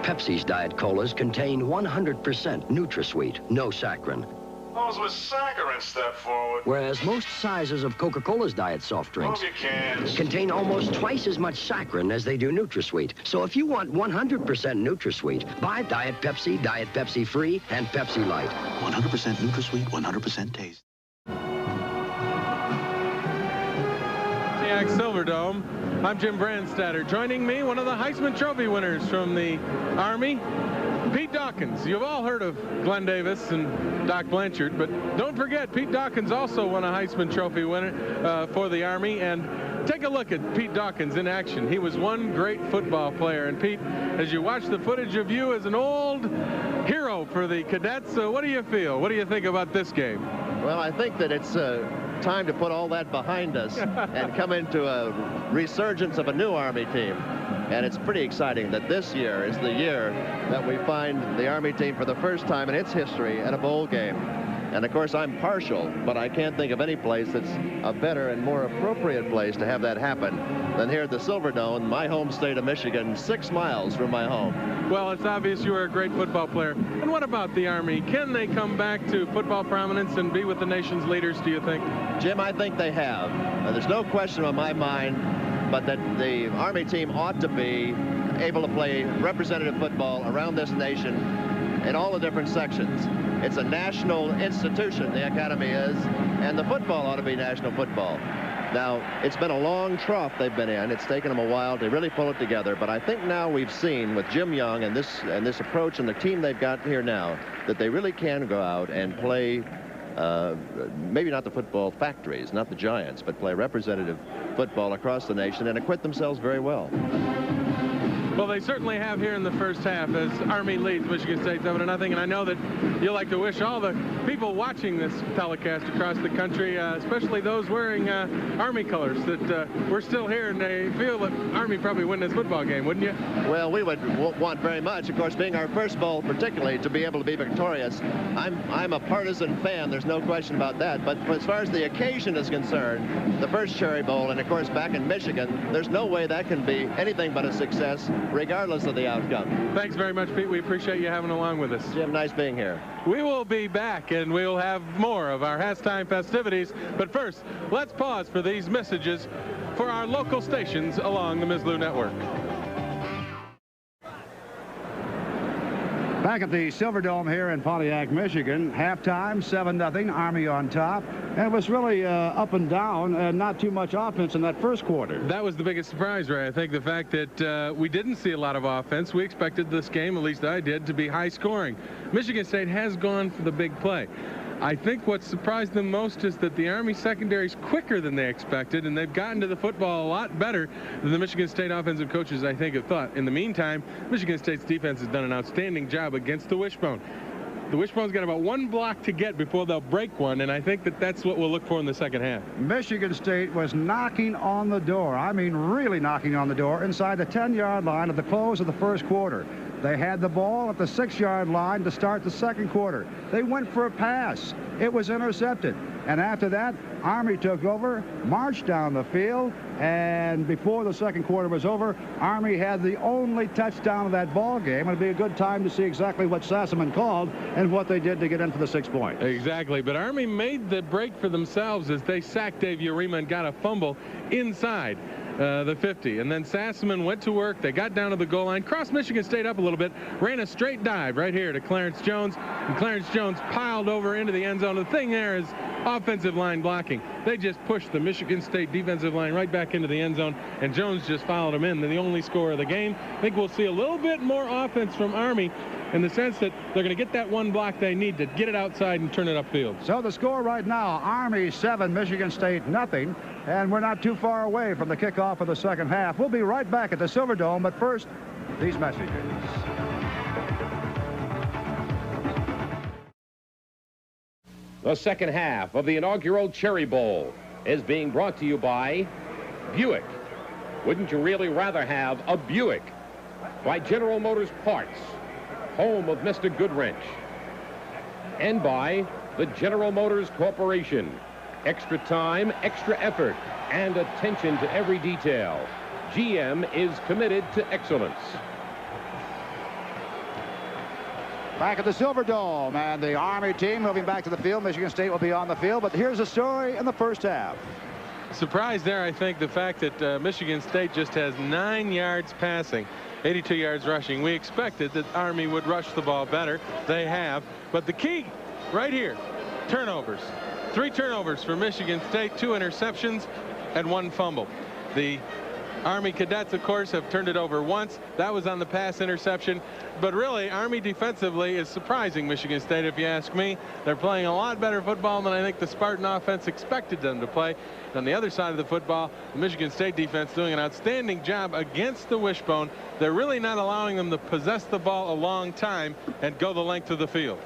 Pepsi's Diet Colas contain 100% NutraSweet, no saccharin. Those with saccharin, step forward. Whereas most sizes of Coca-Cola's diet soft drinks Move your cans. contain almost twice as much saccharin as they do NutraSweet. So if you want 100% NutraSweet, buy Diet Pepsi Free, and Pepsi Light. 100% NutraSweet, 100% taste. Silverdome. I'm Jim Brandstatter. Joining me, one of the Heisman Trophy winners from the Army, Pete Dawkins. You've all heard of Glenn Davis and Doc Blanchard, but don't forget, Pete Dawkins also won a Heisman Trophy winner for the Army. And take a look at Pete Dawkins in action. He was one great football player. And Pete, as you watch the footage of you as an old hero for the cadets, what do you feel? What do you think about this game? Well, I think that it's time to put all that behind us and come into a resurgence of a new Army team. And it's pretty exciting that this year is the year that we find the Army team for the first time in its history at a bowl game. And of course, I'm partial, but I can't think of any place that's a better and more appropriate place to have that happen than here at the Silverdome, my home state of Michigan, 6 miles from my home. Well, it's obvious you are a great football player. And what about the Army? Can they come back to football prominence and be with the nation's leaders, do you think? Jim, I think they have. There's no question on my mind, but that the Army team ought to be able to play representative football around this nation in all the different sections. It's a national institution, the Academy is, and the football ought to be national football. Now, it's been a long trough they've been in. It's taken them a while to really pull it together, but I think now we've seen with Jim Young and this approach and the team they've got here now that they really can go out and play maybe not the football factories, not the giants, but play representative football across the nation and acquit themselves very well. Well, they certainly have here in the first half as Army leads Michigan State 7-0. And I know that you'd like to wish all the people watching this telecast across the country, especially those wearing Army colors, that we're still here and they feel that Army probably win this football game, wouldn't you? Well, we would want very much, of course, being our first bowl particularly, to be able to be victorious. I'm a partisan fan, there's no question about that. But as far as the occasion is concerned, the first Cherry Bowl, and of course back in Michigan, there's no way that can be anything but a success, regardless of the outcome. Thanks very much, Pete. We appreciate you having along with us. Jim, nice being here. We will be back, and we'll have more of our halftime festivities. But first, let's pause for these messages for our local stations along the Mizzlou Network. Back at the Silverdome here in Pontiac, Michigan, halftime, 7-0, Army on top. And it was really up and down and not too much offense in that first quarter. That was the biggest surprise, Ray. I think the fact that we didn't see a lot of offense. We expected this game, at least I did, to be high scoring. Michigan State has gone for the big play. I think what surprised them most is that the Army secondary is quicker than they expected, and they've gotten to the football a lot better than the Michigan State offensive coaches, I think, have thought. In the meantime, Michigan State's defense has done an outstanding job against the Wishbone. The Wishbone's got about one block to get before they'll break one, and I think that that's what we'll look for in the second half. Michigan State was knocking on the door. I mean, really knocking on the door inside the 10-yard line at the close of the first quarter. They had the ball at the 6-yard line to start the second quarter. They went for a pass. It was intercepted. And after that, Army took over, marched down the field, and before the second quarter was over, Army had the only touchdown of that ball game. It'd be a good time to see exactly what Sassaman called and what they did to get into the 6 points. Exactly, but Army made the break for themselves as they sacked Dave Urema and got a fumble inside the 50. And then Sassaman went to work. They got down to the goal line, crossed Michigan State up a little bit, ran a straight dive right here to Clarence Jones, and Clarence Jones piled over into the end zone. The thing there is offensive line blocking. They just pushed the Michigan State defensive line right back into the end zone, and Jones just followed him in. They're the only score of the game. I think we'll see a little bit more offense from Army in the sense that they're going to get that one block they need to get it outside and turn it upfield. So the score right now, Army 7, Michigan State nothing, and we're not too far away from the kickoff of the second half. We'll be right back at the Silverdome, but first, these messages. The second half of the inaugural Cherry Bowl is being brought to you by Buick. Wouldn't you really rather have a Buick? By General Motors Parts, home of Mr. Goodwrench. And by the General Motors Corporation. Extra time, extra effort, and attention to every detail. GM is committed to excellence. Back at the Silverdome, and the Army team moving back to the field. Michigan State will be on the field, but here's the story in the first half. Surprise there, I think, the fact that Michigan State just has 9 yards passing, 82 yards rushing. We expected that Army would rush the ball better. They have. But the key right here, turnovers. 3 turnovers for Michigan State, 2 interceptions, and 1 fumble. The Army cadets, of course, have turned it over once. That was on the pass interception. But really, Army defensively is surprising Michigan State, if you ask me. They're playing a lot better football than I think the Spartan offense expected them to play. On the other side of the football, the Michigan State defense doing an outstanding job against the Wishbone. They're really not allowing them to possess the ball a long time and go the length of the field.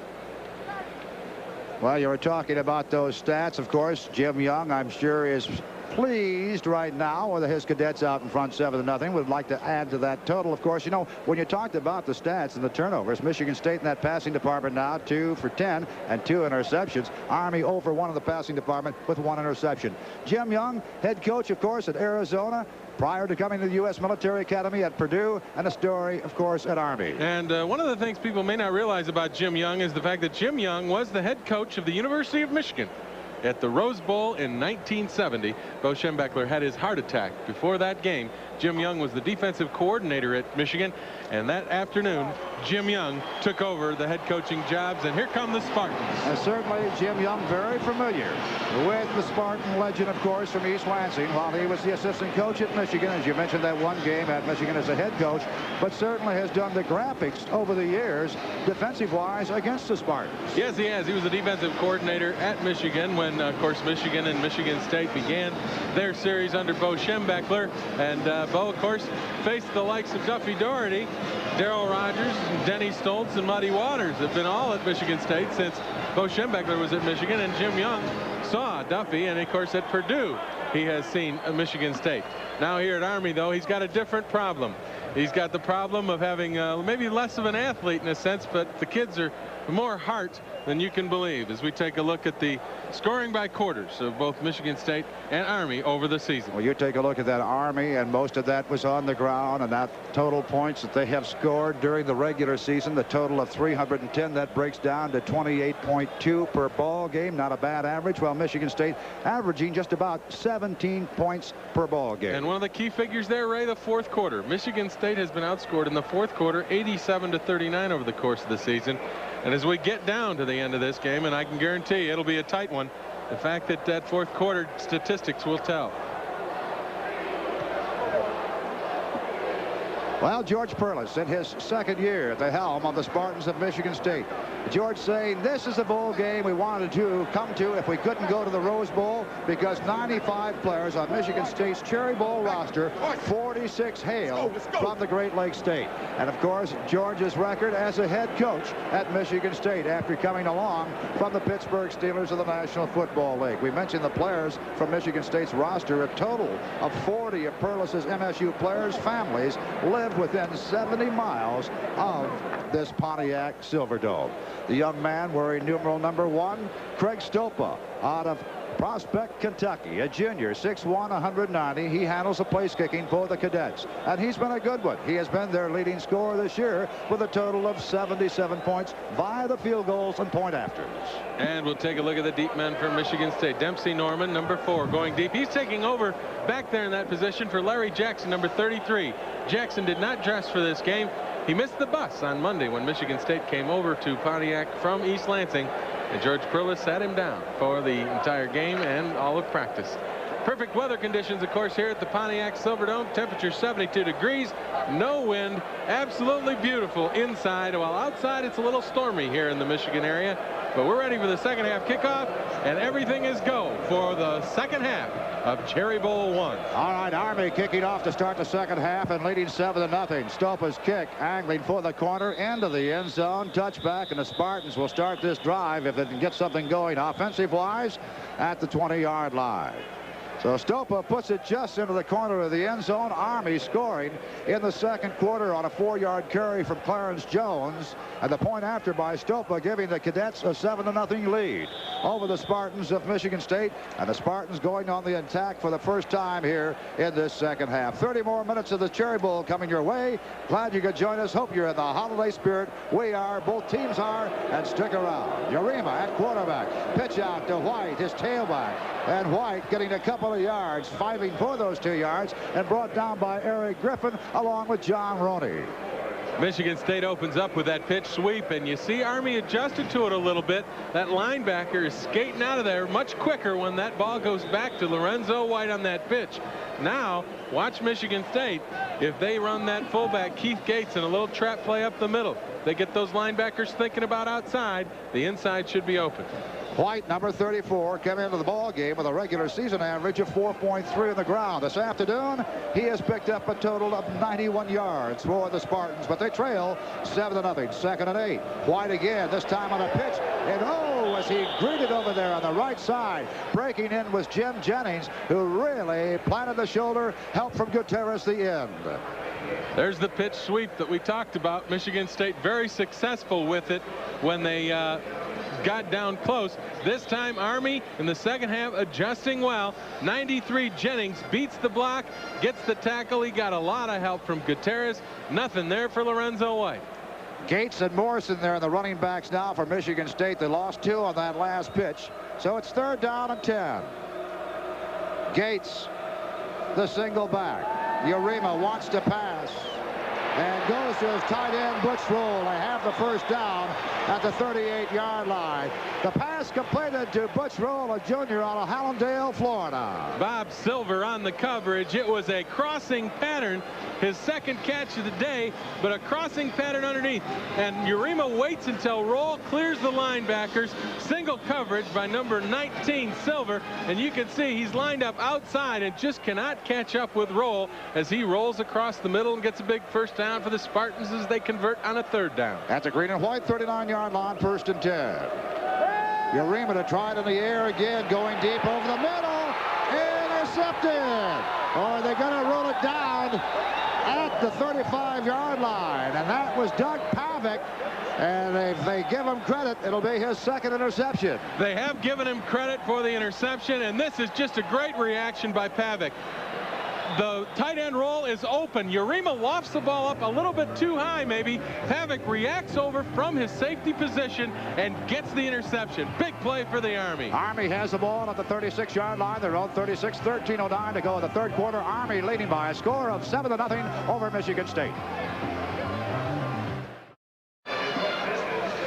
Well, you were talking about those stats, of course. Jim Young, I'm sure, is pleased right now with his cadets out in front 7-0. Would like to add to that total, of course. You know, when you talked about the stats and the turnovers, Michigan State in that passing department now 2 for 10 and 2 interceptions. Army over 1 in the passing department with 1 interception. Jim Young, head coach, of course, at Arizona, prior to coming to the U.S. Military Academy at Purdue, and a story, of course, at Army. And one of the things people may not realize about Jim Young is the fact that Jim Young was the head coach of the University of Michigan at the Rose Bowl in 1970. Bo Schembechler had his heart attack before that game. Jim Young was the defensive coordinator at Michigan, and that afternoon Jim Young took over the head coaching jobs, and here come the Spartans. And certainly Jim Young very familiar with the Spartan legend, of course, from East Lansing, while he was the assistant coach at Michigan. As you mentioned, that one game at Michigan as a head coach, but certainly has done the graphics over the years defensive-wise against the Spartans. Yes, he has. He was the defensive coordinator at Michigan when, of course, Michigan and Michigan State began their series under Bo Schembechler. And Bo, of course, faced the likes of Duffy Doherty, Darrell Rogers, Denny Stoltz, and Muddy Waters have been all at Michigan State since Bo Schembechler was at Michigan. And Jim Young saw Duffy, and of course at Purdue he has seen Michigan State. Now here at Army, though, he's got a different problem. He's got the problem of having maybe less of an athlete in a sense, but the kids are more heart than you can believe as we take a look at the scoring by quarters of both Michigan State and Army over the season. Well, you take a look at that Army, and most of that was on the ground, and that total points that they have scored during the regular season, the total of 310, that breaks down to 28.2 per ball game. Not a bad average, while Michigan State averaging just about 17 points per ball game. And one of the key figures there, Ray, the fourth quarter. Michigan State has been outscored in the fourth quarter 87-39 over the course of the season. And as we get down to the end of this game, and I can guarantee it'll be a tight one, the fact that that fourth quarter statistics will tell. Well, George Perlis in his second year at the helm of the Spartans of Michigan State. George saying this is a bowl game we wanted to come to if we couldn't go to the Rose Bowl, because 95 players on Michigan State's Cherry Bowl roster, 46 hail from the Great Lakes State. And of course, George's record as a head coach at Michigan State after coming along from the Pittsburgh Steelers of the National Football League. We mentioned the players from Michigan State's roster. A total of 40 of Perlis's MSU players' families lived within 70 miles of this Pontiac Silverdome. The young man wearing numeral number 1, Craig Stopa, out of Prospect, Kentucky, a junior, 6'1", 190. He handles the place kicking for the Cadets, and he's been a good one. He has been their leading scorer this year with a total of 77 points via the field goals and point afters. And we'll take a look at the deep men from Michigan State. Dempsey Norman, number 4, going deep. He's taking over back there in that position for Larry Jackson, number 33. Jackson did not dress for this game. He missed the bus on Monday when Michigan State came over to Pontiac from East Lansing. And George Perlis sat him down for the entire game and all of practice. Perfect weather conditions, of course, here at the Pontiac Silverdome. Temperature 72 degrees, no wind, absolutely beautiful inside. While outside it's a little stormy here in the Michigan area. But we're ready for the second half kickoff, and everything is go for the second half of Cherry Bowl 1. All right, Army kicking off to start the second half and leading 7-0. Stopa's kick angling for the corner into the end zone. Touchback, and the Spartans will start this drive if they can get something going offensive-wise at the 20-yard line. So Stopa puts it just into the corner of the end zone. Army scoring in the second quarter on a 4-yard carry from Clarence Jones. And the point after by Stopa, giving the Cadets a 7-0 lead over the Spartans of Michigan State. And the Spartans going on the attack for the first time here in this second half. 30 more minutes of the Cherry Bowl coming your way. Glad you could join us. Hope you're in the holiday spirit. We are. Both teams are. And stick around. Urema at quarterback. Pitch out to White, his tailback. And White getting a couple of yards, fighting for those 2 yards, and brought down by Eric Griffin along with John Roney. Michigan State opens up with that pitch sweep, and you see Army adjusted to it a little bit. That linebacker is skating out of there much quicker when that ball goes back to Lorenzo White on that pitch. Now watch Michigan State. If they run that fullback Keith Gates in a little trap play up the middle, they get those linebackers thinking about outside. The inside should be open. White, number 34, came into the ball game with a regular season average of 4.3 on the ground. This afternoon, he has picked up a total of 91 yards for the Spartans, but they trail 7-0. Second and 8. White again, this time on a pitch, and oh, as he greeted over there on the right side. Breaking in was Jim Jennings, who really planted the shoulder. Help from Gutierrez the end. There's the pitch sweep that we talked about. Michigan State very successful with it when they got down close. This time Army in the second half adjusting well. 93 Jennings beats the block, gets the tackle. He got a lot of help from Gutierrez. Nothing there for Lorenzo White. Gates and Morrison there in the running backs now for Michigan State. They lost 2 on that last pitch. So it's 3rd down and 10. Gates, the single back. Urema wants to pass and goes to his tight end blitz roll. They have the first down at the 38-yard line. The pass completed to Butch Roll, a junior out of Hallandale, Florida. Bob Silver on the coverage. It was a crossing pattern, his second catch of the day, but a crossing pattern underneath. And Urema waits until Roll clears the linebackers. Single coverage by number 19, Silver. And you can see he's lined up outside and just cannot catch up with Roll as he rolls across the middle and gets a big first down for the Spartans as they convert on a 3rd down. At the green and white 39-yard line, 1st and 10. Urema to try it in the air again, going deep over the middle. Intercepted. Or are they going to roll it down at the 35-yard line? And that was Doug Pavick. And if they give him credit, it'll be his second interception. They have given him credit for the interception, and this is just a great reaction by Pavick. The tight end roll is open. Urema lofts the ball up a little bit too high, maybe. Pavick reacts over from his safety position and gets the interception. Big play for the Army. Army has the ball at the 36-yard line. They're on 36, 13:09 to go in the 3rd quarter. Army leading by a score of 7-0 over Michigan State.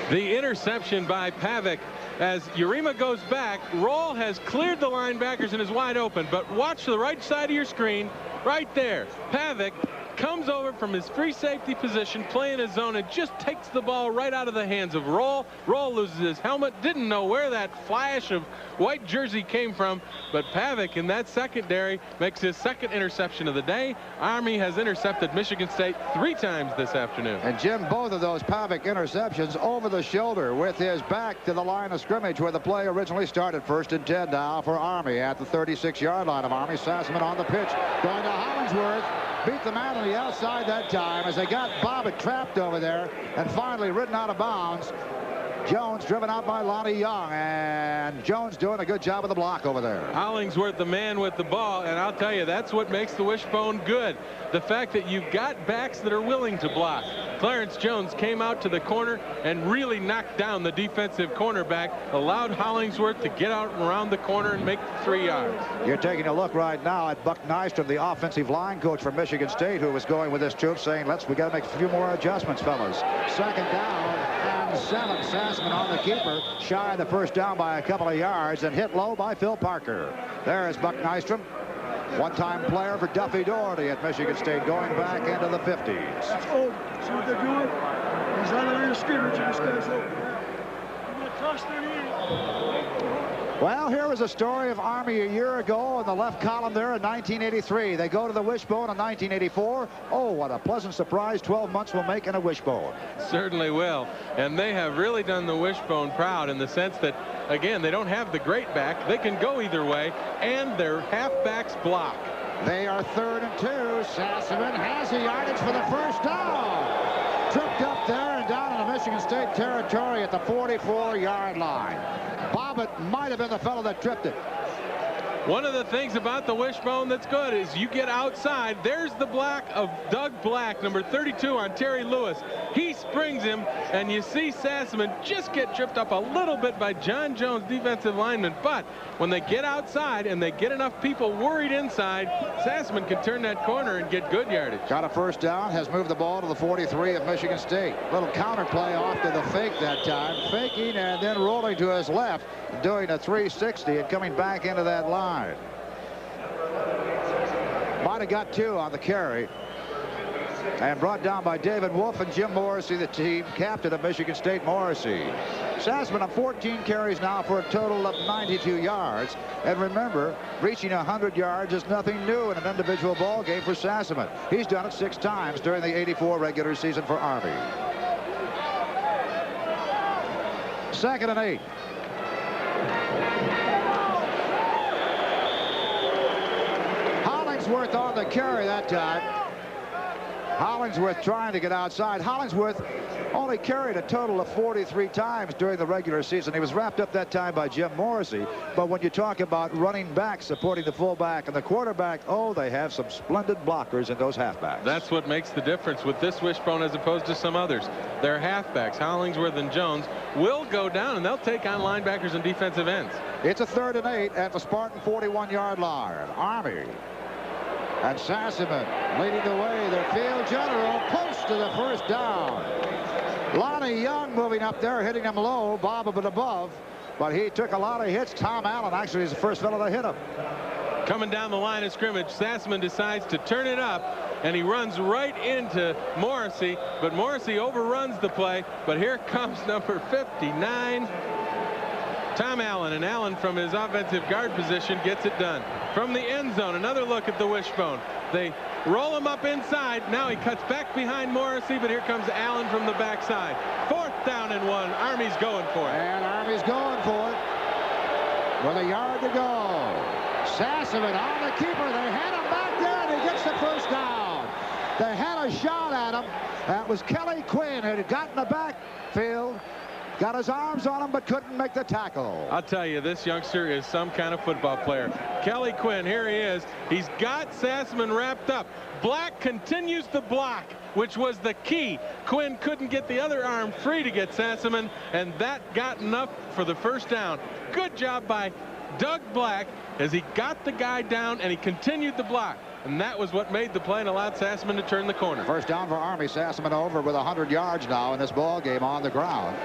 The interception by Pavick. As Urema goes back, Roll has cleared the linebackers and is wide open. But watch the right side of your screen, right there. Pavick comes over from his free safety position, playing his zone, and just takes the ball right out of the hands of Roll. Roll loses his helmet, didn't know where that flash of white jersey came from, but Pavic in that secondary makes his second interception of the day. Army has intercepted Michigan State 3 times this afternoon. And Jim, both of those Pavic interceptions over the shoulder with his back to the line of scrimmage where the play originally started. 1st and 10 now for Army at the 36-yard line of Army. Sassaman on the pitch, going to Hollingsworth. Beat the man on the outside that time as they got Bobbitt trapped over there and finally ridden out of bounds. Jones driven out by Lonnie Young, and Jones doing a good job of the block over there. Hollingsworth, the man with the ball, and I'll tell you, that's what makes the wishbone good. The fact that you've got backs that are willing to block. Clarence Jones came out to the corner and really knocked down the defensive cornerback, allowed Hollingsworth to get out and around the corner and make 3 yards. You're taking a look right now at Buck Nystrom, the offensive line coach for Michigan State, who was going with this troop, saying, we got to make a few more adjustments, fellas. 2nd down and 7. Sassaman on the keeper, shy of the 1st down by a couple of yards and hit low by Phil Parker. There is Buck Nystrom, one-time player for Duffy Doherty at Michigan State, going back into the 50s. Oh, see what they're doing? He's right under the scrimmage. This guy's over. I'm going to toss that in. Well, here was a story of Army a year ago in the left column there in 1983. They go to the wishbone in 1984. Oh, what a pleasant surprise 12 months will make in a wishbone. Certainly will. And they have really done the wishbone proud in the sense that, again, they don't have the great back. They can go either way, and their halfbacks block. They are 3rd and 2. Sassaman has the yardage for the 1st down. Tripped up there and down in the Michigan State territory at the 44-yard line. Bobbitt might have been the fellow that tripped it. One of the things about the wishbone that's good is you get outside. There's the block of Doug Black, number 32 on Terry Lewis. He springs him, and you see Sassaman just get tripped up a little bit by John Jones, defensive lineman. But when they get outside and they get enough people worried inside, Sassaman can turn that corner and get good yardage. Got a 1st down, has moved the ball to the 43 of Michigan State. Little counter play off to the fake that time. Faking and then rolling to his left, doing a 360 and coming back into that line. Might have got 2 on the carry. And brought down by David Wolf and Jim Morrissey, the team captain of Michigan State. Morrissey. Sassaman on 14 carries now for a total of 92 yards. And remember, reaching 100 yards is nothing new in an individual ball game for Sassaman. He's done it 6 times during the 84 regular season for Army. 2nd and 8. Hollingsworth on the carry that time. Hollingsworth trying to get outside. Hollingsworth only carried a total of 43 times during the regular season. He was wrapped up that time by Jim Morrissey. But when you talk about running back supporting the fullback and the quarterback, oh, they have some splendid blockers in those halfbacks. That's what makes the difference with this wishbone as opposed to some others. Their halfbacks, Hollingsworth and Jones, will go down, and they'll take on linebackers and defensive ends. It's a 3rd and 8 at the Spartan 41-yard line. Army. And Sassaman leading the way. Their field general close to the 1st down. Lonnie Young moving up there, hitting him low, Bobbitt above. But he took a lot of hits. Tom Allen actually is the first fellow to hit him. Coming down the line of scrimmage, Sassaman decides to turn it up, and he runs right into Morrissey. But Morrissey overruns the play. But here comes number 59. Tom Allen, and Allen from his offensive guard position gets it done. From the end zone, another look at the wishbone. They roll him up inside. Now he cuts back behind Morrissey, but here comes Allen from the backside. 4th down and 1. Army's going for it. And Army's going for it. With a yard to go. Sassaman on the keeper. They had him back there, and he gets the 1st down. They had a shot at him. That was Kelly Quinn, who had got in the backfield. Got his arms on him, but couldn't make the tackle. I'll tell you, this youngster is some kind of football player. Kelly Quinn, here he is. He's got Sassaman wrapped up. Black continues to block, which was the key. Quinn couldn't get the other arm free to get Sassaman, and that got enough for the 1st down. Good job by Doug Black as he got the guy down and he continued the block. And that was what made the play and allowed Sassaman to turn the corner. 1st down for Army. Sassaman over with 100 yards now in this ball game on the ground.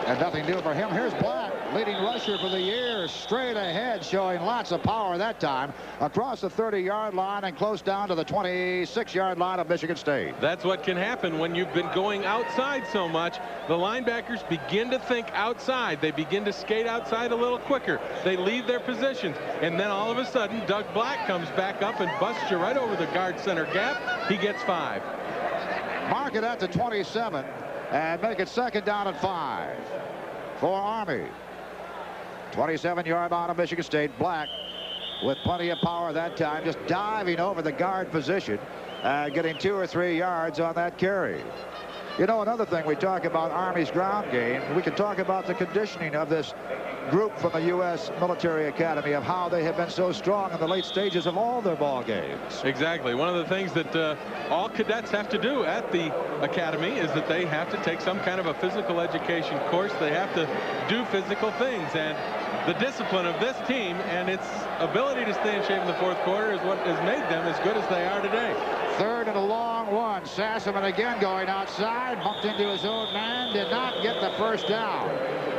And nothing new for him. Here's Black, leading rusher for the year, straight ahead, showing lots of power that time, across the 30-yard line and close down to the 26-yard line of Michigan State. That's what can happen when you've been going outside so much. The linebackers begin to think outside. They begin to skate outside a little quicker. They leave their positions. And then all of a sudden, Doug Black comes back up and busts you right over the guard center gap. He gets 5. Mark it at the 27 and make it 2nd down and 5 for Army. 27-yard line of Michigan State. Black with plenty of power that time, just diving over the guard position, getting 2 or 3 yards on that carry. You know, another thing, we talk about Army's ground game. We can talk about the conditioning of this group from the U.S. Military Academy, of how they have been so strong in the late stages of all their ball games. Exactly. One of the things that all cadets have to do at the academy is that they have to take some kind of a physical education course. They have to do physical things, and the discipline of this team and its ability to stay in shape in the 4th quarter is what has made them as good as they are today. 3rd and a long one. Sassaman again going outside, bumped into his own man, did not get the 1st down.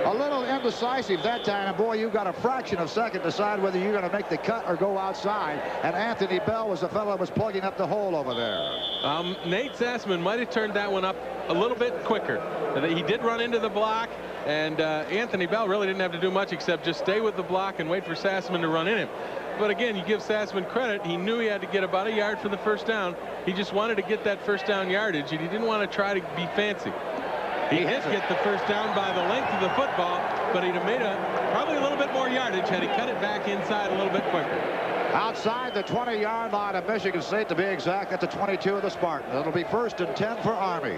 A little indecisive that time, and boy, you got a fraction of a second to decide whether you're going to make the cut or go outside, and Anthony Bell was the fellow that was plugging up the hole over there. Nate Sassaman might have turned that one up a little bit quicker. He did run into the block, and Anthony Bell really didn't have to do much except just stay with the block and wait for Sassaman to run in him. But again, you give Sassaman credit. He knew he had to get about 1 yard for the 1st down. He just wanted to get that 1st down yardage, and he didn't want to try to be fancy. He did get the 1st down by the length of the football, but he'd have made probably a little bit more yardage had he cut it back inside a little bit quicker. Outside the 20-yard line of Michigan State, to be exact, at the 22 of the Spartans. It'll be 1st and 10 for Army.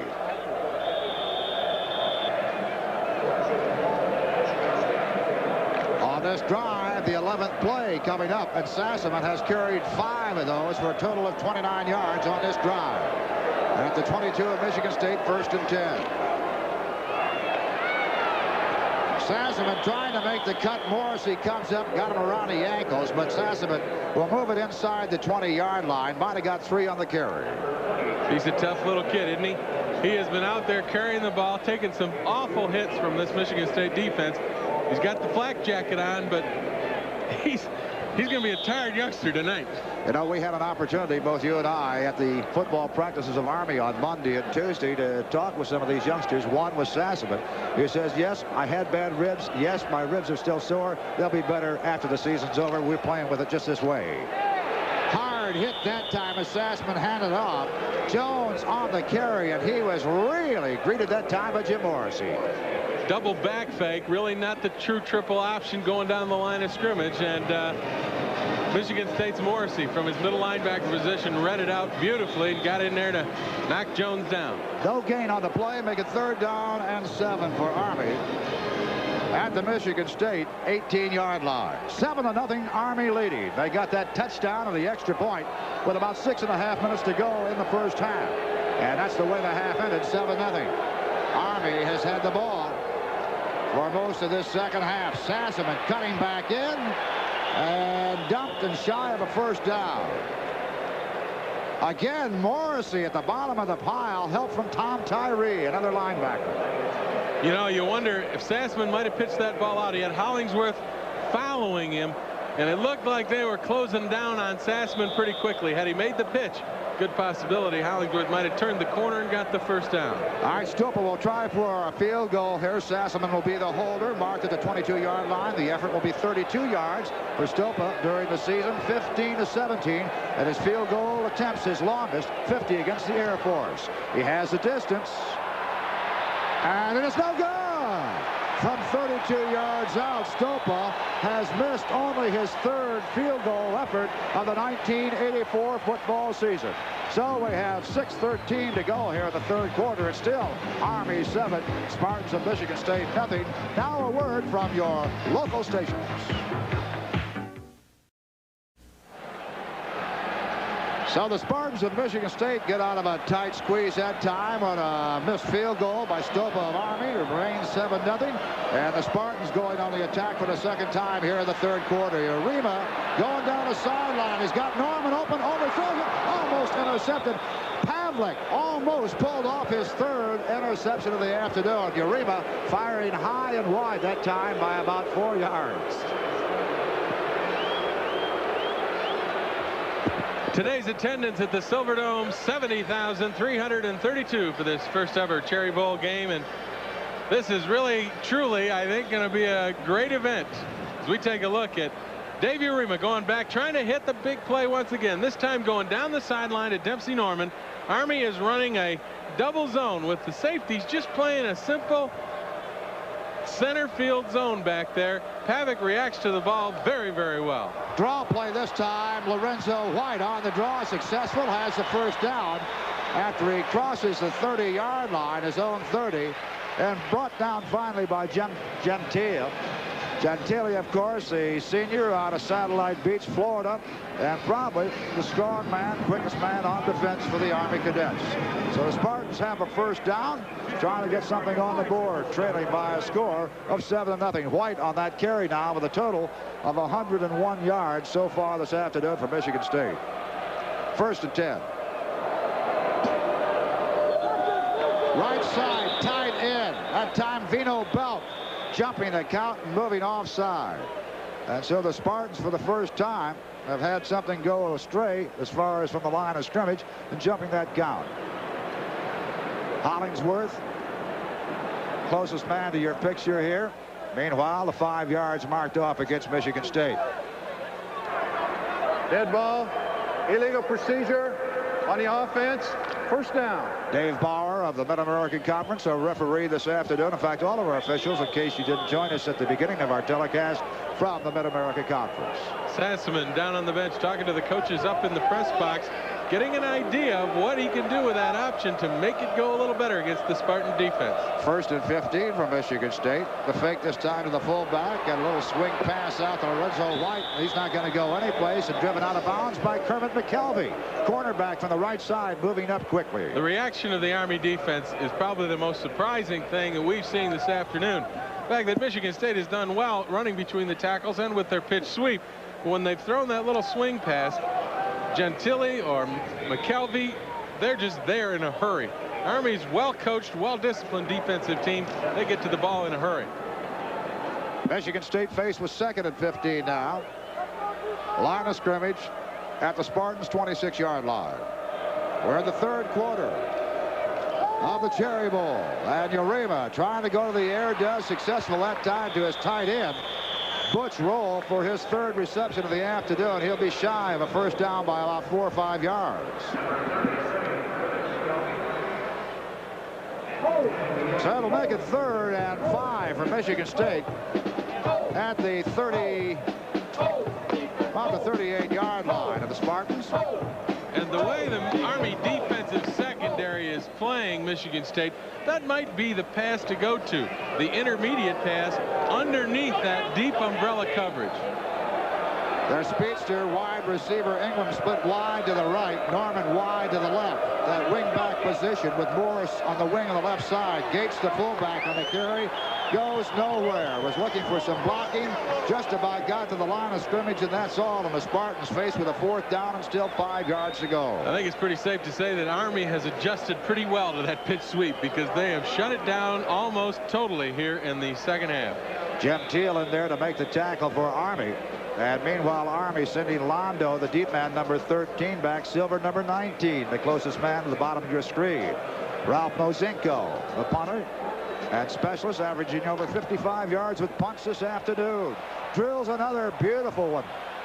On this drive, the 11th play coming up, and Sassaman has carried 5 of those for a total of 29 yards on this drive. And at the 22 of Michigan State, 1st and 10. Sassaman trying to make the cut. Morrissey comes up, got him around the ankles, but Sassaman will move it inside the 20-yard line. Might have got 3 on the carry. He's a tough little kid, isn't he? He has been out there carrying the ball, taking some awful hits from this Michigan State defense. He's got the flak jacket on, but he's going to be a tired youngster tonight. You know, we had an opportunity, both you and I, at the football practices of Army on Monday and Tuesday to talk with some of these youngsters. One was Sassaman, who says, yes, I had bad ribs. Yes, my ribs are still sore. They'll be better after the season's over. We're playing with it just this way. Hard hit that time as Sassaman handed off. Jones on the carry, and he was really greeted that time by Jim Morrissey. Double back fake, really not the true triple option going down the line of scrimmage, and Michigan State's Morrissey from his middle linebacker position read it out beautifully and got in there to knock Jones down. No gain on the play, make it 3rd down and 7 for Army at the Michigan State 18-yard line. 7-0 Army leading. They got that touchdown and the extra point with about 6.5 minutes to go in the 1st half, and that's the way the half ended, 7-0. Army has had the ball for most of this 2nd half. Sassaman cutting back in and dumped and shy of a 1st down. Again, Morrissey at the bottom of the pile, help from Tom Tyree, another linebacker. You know, you wonder if Sassaman might have pitched that ball out. He had Hollingsworth following him, and it looked like they were closing down on Sassaman pretty quickly. Had he made the pitch, good possibility Hollingsworth might have turned the corner and got the 1st down. All right, Stupa will try for a field goal here. Sassaman will be the holder, marked at the 22-yard line. The effort will be 32 yards for Stupa during the season, 15-17, and his field goal attempts, his longest, 50 against the Air Force. He has the distance, and it is no good. From 32 yards out, Stupa has missed only his 3rd field goal effort of the 1984 football season. So we have 6:13 to go here in the 3rd quarter. It's still Army 7, Spartans of Michigan State nothing. Now a word from your local stations. So the Spartans of Michigan State get out of a tight squeeze that time on a missed field goal by Stupa of Army. It remains 7-0. And the Spartans going on the attack for the 2nd time here in the 3rd quarter. Urema going down the sideline. He's got Norman open, overthrows it, almost intercepted. Gundlach almost pulled off his third interception of the afternoon. Urema firing high and wide that time by about 4 yards. Today's attendance at the Silverdome, 70,332 for this first ever Cherry Bowl game. And this is really, truly, I think, going to be a great event as we take a look at Dave Urema going back, trying to hit the big play once again, this time going down the sideline to Dempsey Norman. Army is running a double zone with the safeties just playing a simple center field zone back there. Pavic reacts to the ball very, very well. Draw play this time. Lorenzo White on the draw, successful, has the first down after he crosses the 30-yard line, his own 30, and brought down finally by Gentile. Gentile, of course, a senior out of Satellite Beach, Florida, and probably the strong man, quickest man on defense for the Army Cadets. So the Spartans have a first down, trying to get something on the board, trailing by a score of 7-0. White on that carry now with a total of 101 yards so far this afternoon for Michigan State. 1st and 10. Right side, tight end. That time Vino Belt jumping the count and moving offside. And so the Spartans, for the first time, have had something go astray as far as from the line of scrimmage and jumping that count. Hollingsworth, closest man to your picture here. Meanwhile, the 5 yards marked off against Michigan State. Dead ball, illegal procedure on the offense, first down. Dave Bauer of the Mid-American Conference, our referee this afternoon. In fact, all of our officials, in case you didn't join us at the beginning of our telecast, from the Mid-American Conference. Sassaman down on the bench talking to the coaches up in the press box, getting an idea of what he can do with that option to make it go a little better against the Spartan defense. 1st and 15 for Michigan State. The fake this time to the fullback, and a little swing pass out to Lorenzo White. He's not going to go anyplace, and driven out of bounds by Kermit McKelvey. Cornerback from the right side, moving up quickly. The reaction of the Army defense is probably the most surprising thing that we've seen this afternoon. The fact that Michigan State has done well running between the tackles and with their pitch sweep. When they've thrown that little swing pass, Gentile or McKelvey, they're just there in a hurry. Army's well-coached, well-disciplined defensive team. They get to the ball in a hurry. Michigan State faced with 2nd and 15 now. Line of scrimmage at the Spartans' 26-yard line. We're in the 3rd quarter of the Cherry Bowl. And Urema trying to go to the air, does successful that time to his tight end, Butch Roll, for his 3rd reception of the afternoon. He'll be shy of a first down by about 4 or 5 yards. So it'll make it 3rd and 5 for Michigan State at the 38-yard line of the Spartans. And the way the Army defensive secondary is playing Michigan State, that might be the pass to go to. The intermediate pass underneath that deep umbrella coverage. Their speedster wide receiver Ingram split wide to the right, Norman wide to the left. That wing back position with Morris on the wing on the left side. Gates, the fullback on the carry, goes nowhere. Was looking for some blocking, just about got to the line of scrimmage, and that's all. And the Spartans faced with a 4th down and still 5 yards to go. I think it's pretty safe to say that Army has adjusted pretty well to that pitch sweep, because they have shut it down almost totally here in the 2nd half. Gentile in there to make the tackle for Army. And meanwhile, Army sending Londo, the deep man, number 13, back. Silver, number 19, the closest man to the bottom of your screen. Ralph Mozinko, the punter and specialist, averaging over 55 yards with punts this afternoon. Drills another beautiful one.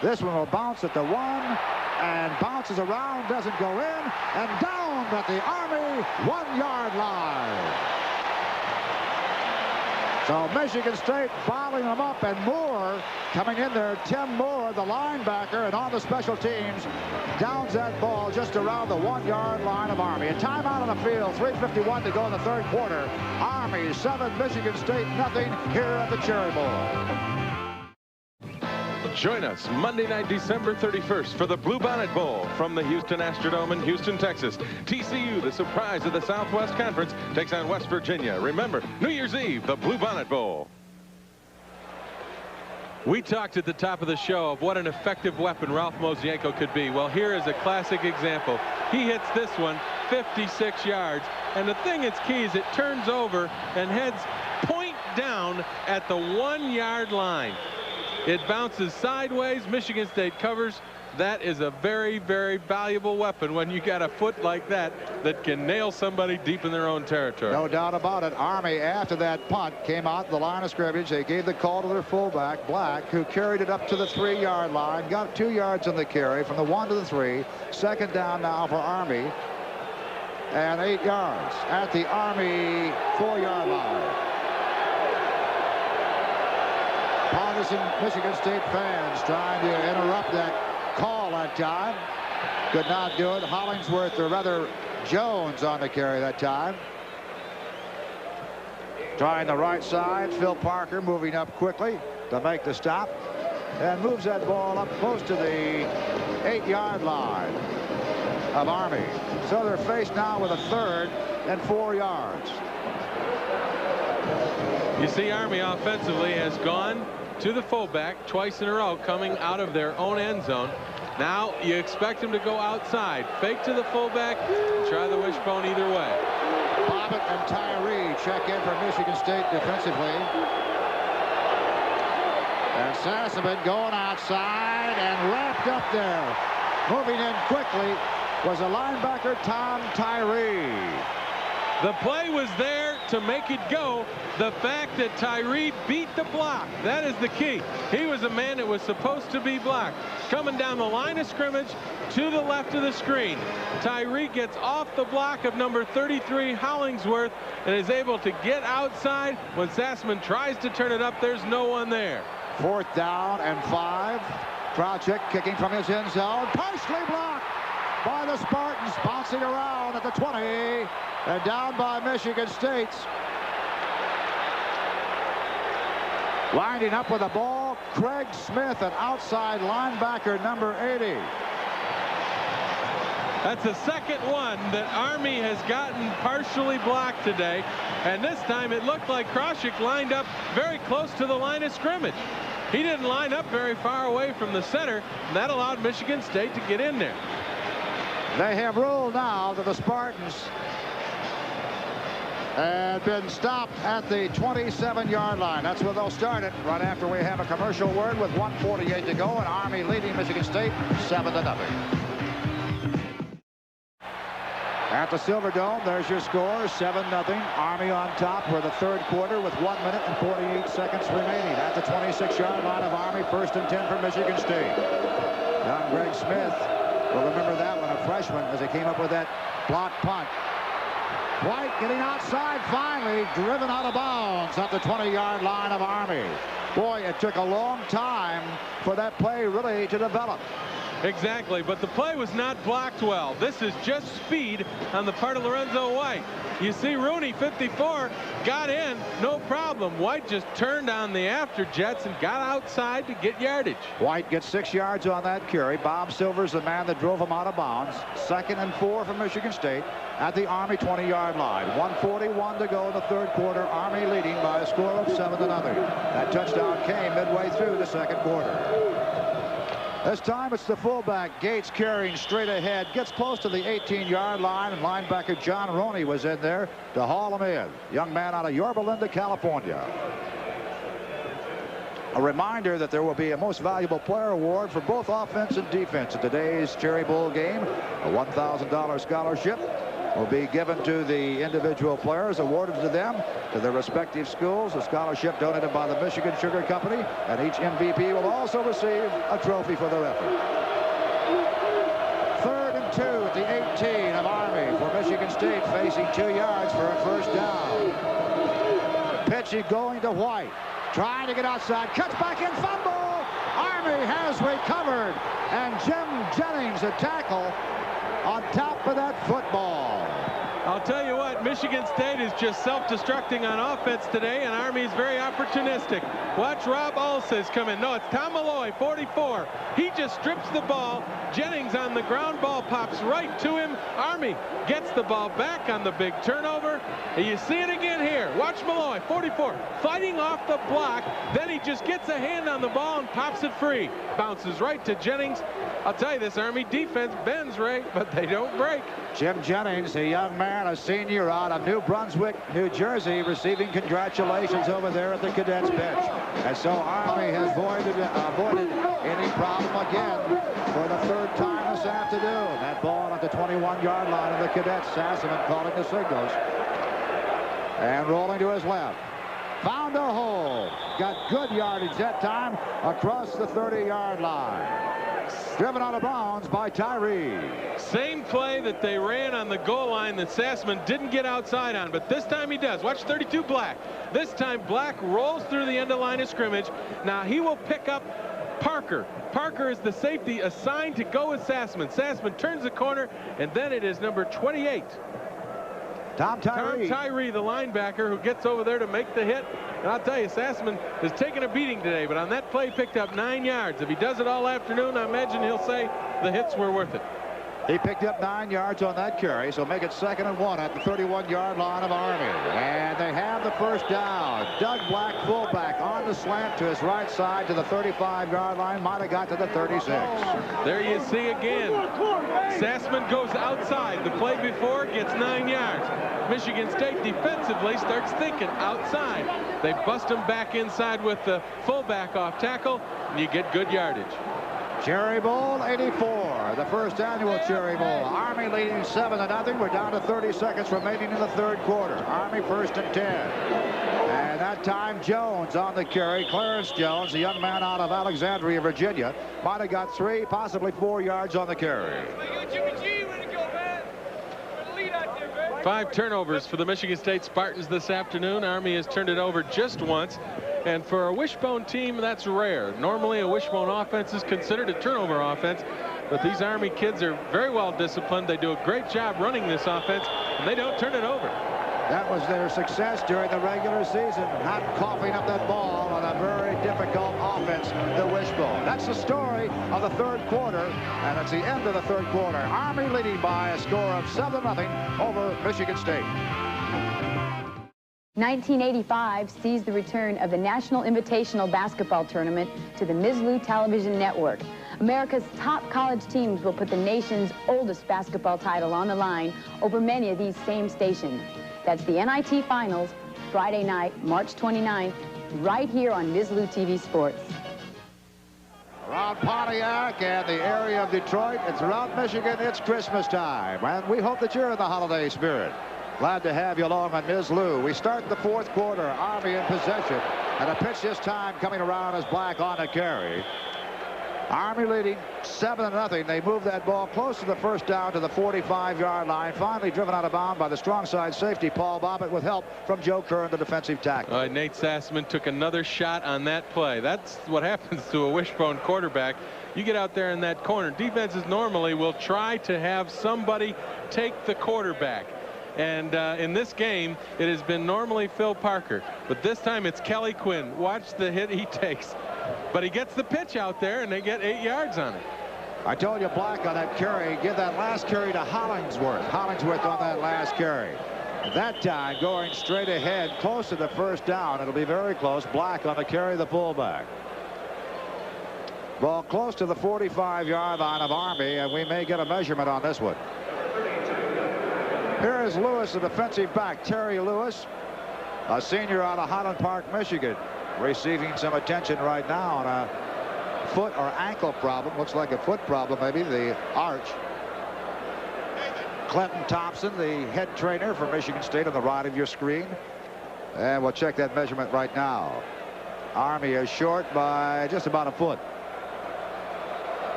This one will bounce at the 1 and bounces around, doesn't go in, and down at the Army 1-yard line. So Michigan State bottling them up, and Moore coming in there. Tim Moore, the linebacker, and on the special teams, downs that ball just around the 1-yard line of Army. A timeout on the field, 3:51 to go in the 3rd quarter. Army 7, Michigan State nothing here at the Cherry Bowl. Join us Monday night, December 31st for the Bluebonnet Bowl from the Houston Astrodome in Houston, Texas. TCU, the surprise of the Southwest Conference, takes on West Virginia. Remember, New Year's Eve, the Bluebonnet Bowl. We talked at the top of the show of what an effective weapon Ralph Mozienko could be. Well, here is a classic example. He hits this one 56 yards. And the thing that's key is it turns over and heads point down at the 1-yard line. It bounces sideways. Michigan State covers. That is a very, very valuable weapon when you got a foot like that that can nail somebody deep in their own territory. No doubt about it. Army, after that punt, came out the line of scrimmage. They gave the call to their fullback, Black, who carried it up to the 3-yard line, got 2 yards on the carry from the 1 to the 3. Second down now for Army, and 8 yards at the Army 4-yard line. Partisan Michigan State fans trying to interrupt that call that time. Could not do it. Hollingsworth, or rather Jones, on the carry that time. Trying the right side. Phil Parker moving up quickly to make the stop, and moves that ball up close to the 8-yard line of Army. So they're faced now with a 3rd and 4 yards. You see, Army offensively has gone to the fullback twice in a row, coming out of their own end zone. Now you expect him to go outside, fake to the fullback, try the wishbone either way. Bobbitt and Tyree check in for Michigan State defensively. And Sassaman going outside and wrapped up there. Moving in quickly was a linebacker, Tom Tyree. The play was there to make it go. The fact that Tyree beat the block, that is the key. He was a man that was supposed to be blocked. Coming down the line of scrimmage to the left of the screen. Tyree gets off the block of number 33, Hollingsworth, and is able to get outside. When Sassaman tries to turn it up, there's no one there. 4th down and 5. Krawczyk kicking from his end zone. Partially blocked by the Spartans, bouncing around at the 20 and down by Michigan State. Winding up with the ball, Craig Smith, an outside linebacker, number 80. That's the second one that Army has gotten partially blocked today, and this time it looked like Krawczyk lined up very close to the line of scrimmage. He didn't line up very far away from the center, and that allowed Michigan State to get in there. They have ruled now that the Spartans had been stopped at the 27-yard line. That's where they'll start it right after we have a commercial word with 1:48 to go, and Army leading Michigan State 7-0. At the Silverdome, there's your score, 7-0. Army on top for the 3rd quarter with 1 minute and 48 seconds remaining. At the 26-yard line of Army, 1st and 10 for Michigan State. Young Greg Smith will remember that one, a freshman, as he came up with that block punt. White getting outside, finally driven out of bounds at the 20-yard line of Army. Boy, it took a long time for that play really to develop. Exactly, but the play was not blocked well. This is just speed on the part of Lorenzo White. You see Rooney, 54, got in, no problem. White just turned on the after jets and got outside to get yardage. White gets 6 yards on that carry. Bob Silver's the man that drove him out of bounds. 2nd and 4 for Michigan State at the Army 20-yard line. 1:41 to go in the 3rd quarter. Army leading by a score of 7-0. That touchdown came midway through the 2nd quarter. This time it's the fullback, Gates, carrying straight ahead. Gets close to the 18-yard line, and linebacker John Roney was in there to haul him in. Young man out of Yorba Linda, California. A reminder that there will be a Most Valuable Player Award for both offense and defense at today's Cherry Bowl game. A $1,000 scholarship will be given to the individual players, awarded to them, to their respective schools. A scholarship donated by the Michigan Sugar Company, and each MVP will also receive a trophy for their effort. 3rd and 2 at the 18 of Army for Michigan State, facing 2 yards for a 1st down. Pitch going to White, trying to get outside, cuts back in, fumble. Army has recovered, and Jim Jennings, a tackle on top of that football. I'll tell you what, Michigan State is just self-destructing on offense today, and Army's very opportunistic. Watch Rob Alsace come in. No, it's Tom Malloy, 44. He just strips the ball. Jennings on the ground, ball pops right to him. Army gets the ball back on the big turnover. And you see it again here. Watch Malloy, 44, fighting off the block. Then he just gets a hand on the ball and pops it free. Bounces right to Jennings. I'll tell you, this Army defense bends, Ray, but they don't break. Jim Jennings, a young man, a senior out of New Brunswick, New Jersey, receiving congratulations over there at the cadets bench. And so Army has avoided any problem again for the third time this afternoon. That ball at the 21-yard line of the cadets. Sassaman calling the signals. And rolling to his left. Found a hole. Got good yardage that time across the 30-yard line. Driven out of bounds by Tyree. Same play that they ran on the goal line that Sassaman didn't get outside on, but this time he does. Watch 32 Black. This time Black rolls through the end of line of scrimmage. Now he will pick up Parker. Parker is the safety assigned to go with Sassaman. Sassaman turns the corner, and then it is number 28. Tom Tyree, the linebacker, who gets over there to make the hit. And I'll tell you, Sassaman has taken a beating today, but on that play picked up 9 yards. If he does it all afternoon, I imagine he'll say the hits were worth it. He picked up 9 yards on that carry, so make it 2nd and 1 at the 31-yard line of Army. And they have the first down. Doug Black, fullback, on the slant to his right side to the 35-yard line. Might have got to the 36. There you see again. Sassaman goes outside. The play before gets 9 yards. Michigan State defensively starts thinking outside. They bust him back inside with the fullback off tackle, and you get good yardage. Cherry Bowl 84, the first annual Cherry Bowl. Army leading 7-0. We're down to 30 seconds remaining in the third quarter. Army 1st and 10. And that time Jones on the carry. Clarence Jones, a young man out of Alexandria, Virginia, might have got 3, possibly 4 yards on the carry. 5 turnovers for the Michigan State Spartans this afternoon. Army has turned it over just once. And for a wishbone team, that's rare. Normally, a wishbone offense is considered a turnover offense. But these Army kids are very well disciplined. They do a great job running this offense, and they don't turn it over. That was their success during the regular season, not coughing up that ball on a very difficult offense, the wishbone. That's the story of the third quarter, and it's the end of the third quarter. Army leading by a score of 7-0 over Michigan State. 1985 sees the return of the National Invitational Basketball Tournament to the Ms. Lou Television Network. America's top college teams will put the nation's oldest basketball title on the line over many of these same stations. That's the NIT Finals, Friday night, March 29th, right here on Ms. Lou TV Sports. Around Pontiac and the area of Detroit, it's around Michigan, it's Christmas time, and we hope that you're in the holiday spirit. Glad to have you along on Ms. Lou. We start the fourth quarter. Army in possession. And a pitch this time coming around as Black on the carry. Army leading 7-0. They move that ball close to the first down to the 45-yard line. Finally driven out of bounds by the strong side safety, Paul Bobbitt, with help from Joe Kern, the defensive tackle. Nate Sassaman took another shot on that play. That's what happens to a wishbone quarterback. You get out there in that corner. Defenses normally will try to have somebody take the quarterback. And in this game, it has been normally Phil Parker. But this time it's Kelly Quinn. Watch the hit he takes. But he gets the pitch out there, and they get 8 yards on it. I told you, Black, on that carry, give that last carry to Hollingsworth. Hollingsworth on that last carry. That time going straight ahead, close to the first down. It'll be very close. Black on the carry, the fullback. Ball close to the 45-yard line of Army, and we may get a measurement on this one. Here is Lewis, the defensive back, Terry Lewis, a senior out of Highland Park, Michigan, receiving some attention right now on a foot or ankle problem. Looks like a foot problem, maybe, the arch. Clinton Thompson, the head trainer for Michigan State, on the right of your screen. And we'll check that measurement right now. Army is short by just about a foot.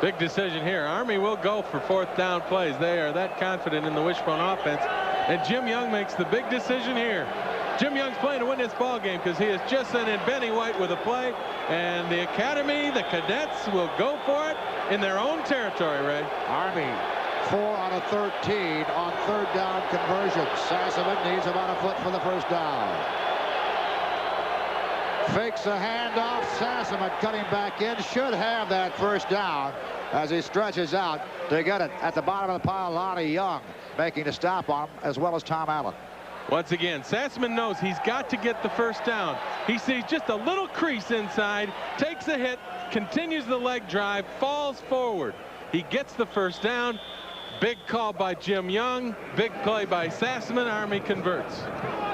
Big decision here. Army will go for fourth down plays. They are that confident in the wishbone offense. And Jim Young makes the big decision here. Jim Young's playing to win this ball game because he has just sent in Benny White with a play. And the Academy, the cadets, will go for it in their own territory, Ray. Army 4 out of 13 on third down conversions. Sassaman needs about a foot for the first down. Fakes a handoff. Sassaman cutting back in. Should have that first down as he stretches out to get it at the bottom of the pile. Lonnie Young making a stop on him, as well as Tom Allen. Once again, Sassman knows he's got to get the first down. He sees just a little crease inside, takes a hit, continues the leg drive, falls forward. He gets the first down. Big call by Jim Young. Big play by Sassman. Army converts.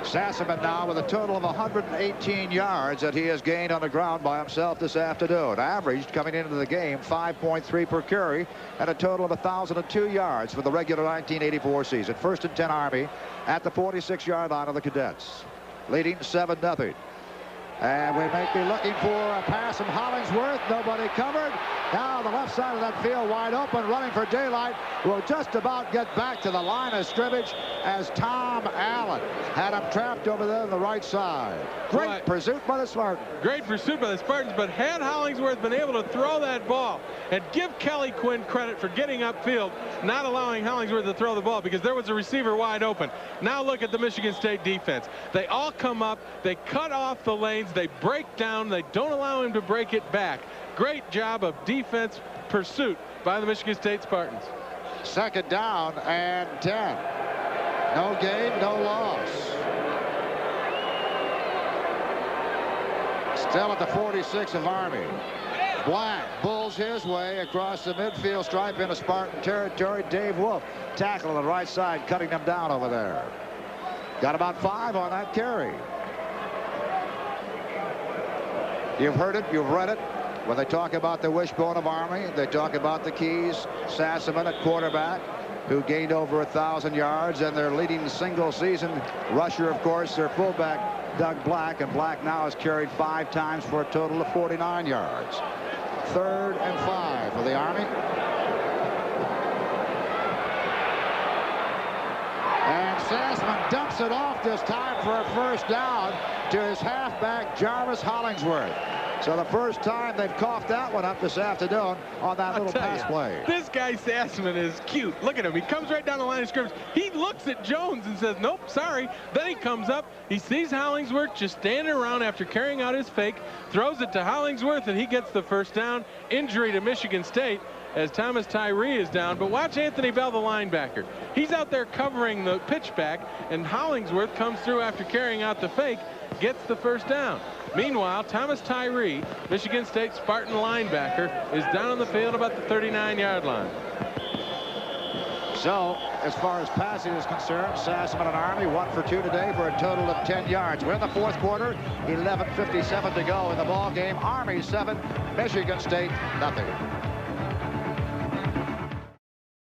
Sassman now with a total of 118 yards that he has gained on the ground by himself this afternoon. Averaged coming into the game 5.3 per carry and a total of 1,002 yards for the regular 1984 season. 1st and 10 Army at the 46-yard line of the Cadets, leading 7-0. And we may be looking for a pass from Hollingsworth. Nobody covered. Now the left side of that field wide open, running for daylight. Will just about get back to the line of scrimmage as Tom Allen had him trapped over there on the right side. Great pursuit by the Spartans. Great pursuit by the Spartans, but had Hollingsworth been able to throw that ball and give Kelly Quinn credit for getting upfield, not allowing Hollingsworth to throw the ball because there was a receiver wide open. Now look at the Michigan State defense. They all come up, they cut off the lanes, they break down, they don't allow him to break it back. Great job of defense pursuit by the Michigan State Spartans. 2nd down and 10. No gain, no loss. Still at the 46 of Army. Black bulls his way across the midfield stripe into Spartan territory. Dave Wolf tackle on the right side, cutting them down over there. Got about 5 on that carry. You've heard it, you've read it. When they talk about the wishbone of Army, they talk about the keys. Sassman at quarterback, who gained over 1,000 yards, and their leading single-season rusher, of course, their fullback, Doug Black, and Black now has carried 5 times for a total of 49 yards. 3rd and 5 for the Army. And Sassman dumps it off this time for a first down to his halfback, Jarvis Hollingsworth. So the first time they've coughed that one up this afternoon on that little pass play. This guy Sassman is cute. Look at him. He comes right down the line of scrimmage. He looks at Jones and says, nope, sorry. Then he comes up. He sees Hollingsworth just standing around after carrying out his fake, throws it to Hollingsworth, and he gets the first down. Injury to Michigan State as Thomas Tyree is down. But watch Anthony Bell, the linebacker. He's out there covering the pitchback, and Hollingsworth comes through after carrying out the fake, gets the first down. Meanwhile, Thomas Tyree, Michigan State Spartan linebacker, is down on the field about the 39-yard line. So, as far as passing is concerned, Sassman and Army 1 for 2 today for a total of 10 yards. We're in the 4th quarter, 11:57 to go in the ball game. Army 7, Michigan State nothing.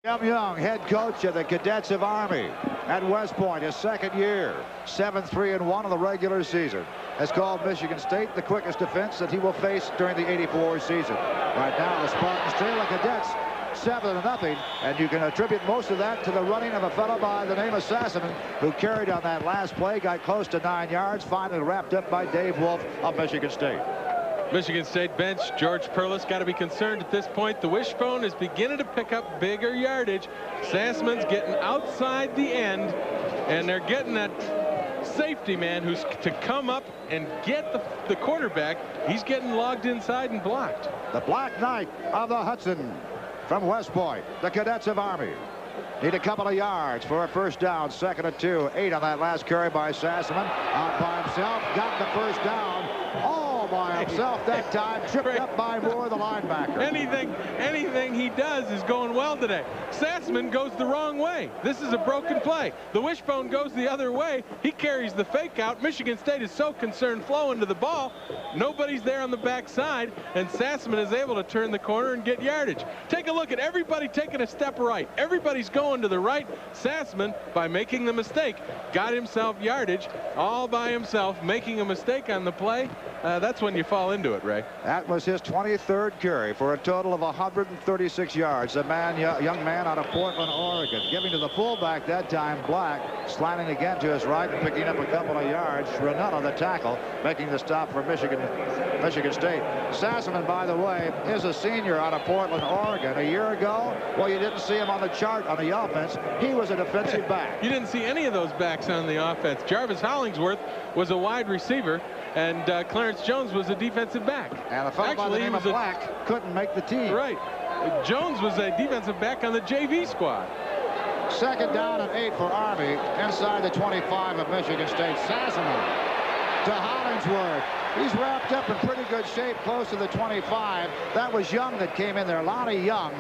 Jim Young, head coach of the Cadets of Army at West Point, his 2nd year, 7-3-1 in the regular season, has called Michigan State the quickest defense that he will face during the 84 season. Right now, the Spartans trail the Cadets 7-0, and you can attribute most of that to the running of a fellow by the name of Sassman, who carried on that last play, got close to 9 yards, finally wrapped up by Dave Wolf of Michigan State. Michigan State bench, George Perlis got to be concerned at this point. The wishbone is beginning to pick up bigger yardage. Sassman's getting outside the end, and they're getting that safety man who's to come up and get the quarterback. He's getting logged inside and blocked. The Black Knight of the Hudson from West Point, the Cadets of Army. Need a couple of yards for a first down. 2nd and 2. 8 on that last carry by Sassman. Out by himself. Got the first down. All by himself that time. Tripped up by Moore, the linebacker. Anything he does is going well today. Sassman goes the wrong way. This is a broken play. The wishbone goes the other way. He carries the fake out. Michigan State is so concerned flowing to the ball. Nobody's there on the backside, and Sassman is able to turn the corner and get yardage. Take a look at everybody taking a step right. Everybody's going to the right. Sassman, by making the mistake, got himself yardage all by himself, making a mistake on the play. That's when you fall into it, Ray. That was his 23rd carry for a total of 136 yards. The young man out of Portland, Oregon, giving to the fullback that time, Black, sliding again to his right and picking up a couple of yards. Renata, the tackle, making the stop for Michigan State. Sassman, by the way, is a senior out of Portland, Oregon. A year ago, well, you didn't see him on the chart on the offense. He was a defensive back. You didn't see any of those backs on the offense. Jarvis Hollingsworth was a wide receiver, and Clarence Jones was a defensive back. And a fellow by the name of Black couldn't make the team. Right. Jones was a defensive back on the JV squad. Second down and 8 for Army inside the 25 of Michigan State. Sassaman to Hollingsworth. He's wrapped up in pretty good shape close to the 25. That was Young that came in there. Lonnie Young,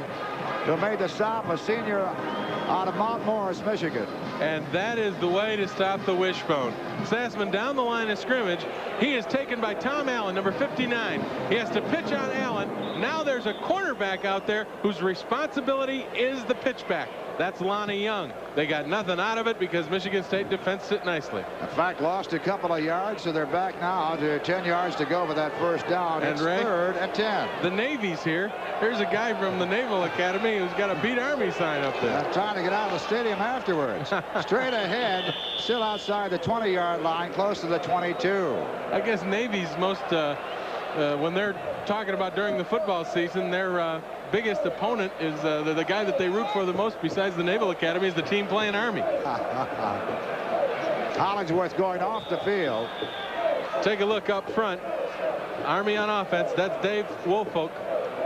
who made the stop, a senior out of Mount Morris, Michigan. And that is the way to stop the wishbone. Sassaman down the line of scrimmage. He is taken by Tom Allen, number 59. He has to pitch on Allen. Now there's a cornerback out there whose responsibility is the pitchback. That's Lonnie Young. They got nothing out of it because Michigan State defensed it nicely. In fact, lost a couple of yards, so they're back now to 10 yards to go for that first down. And it's Ray, 3rd and 10. The Navy's here. There's a guy from the Naval Academy who's got a Beat Army sign up there. I'm trying to get out of the stadium afterwards. Straight ahead, still outside the 20-yard line, close to the 22. I guess Navy's most, when they're talking about during the football season, their biggest opponent is the guy that they root for the most besides the Naval Academy is the team playing Army. Hollingsworth going off the field. Take a look up front. Army on offense. That's Dave Woolfolk.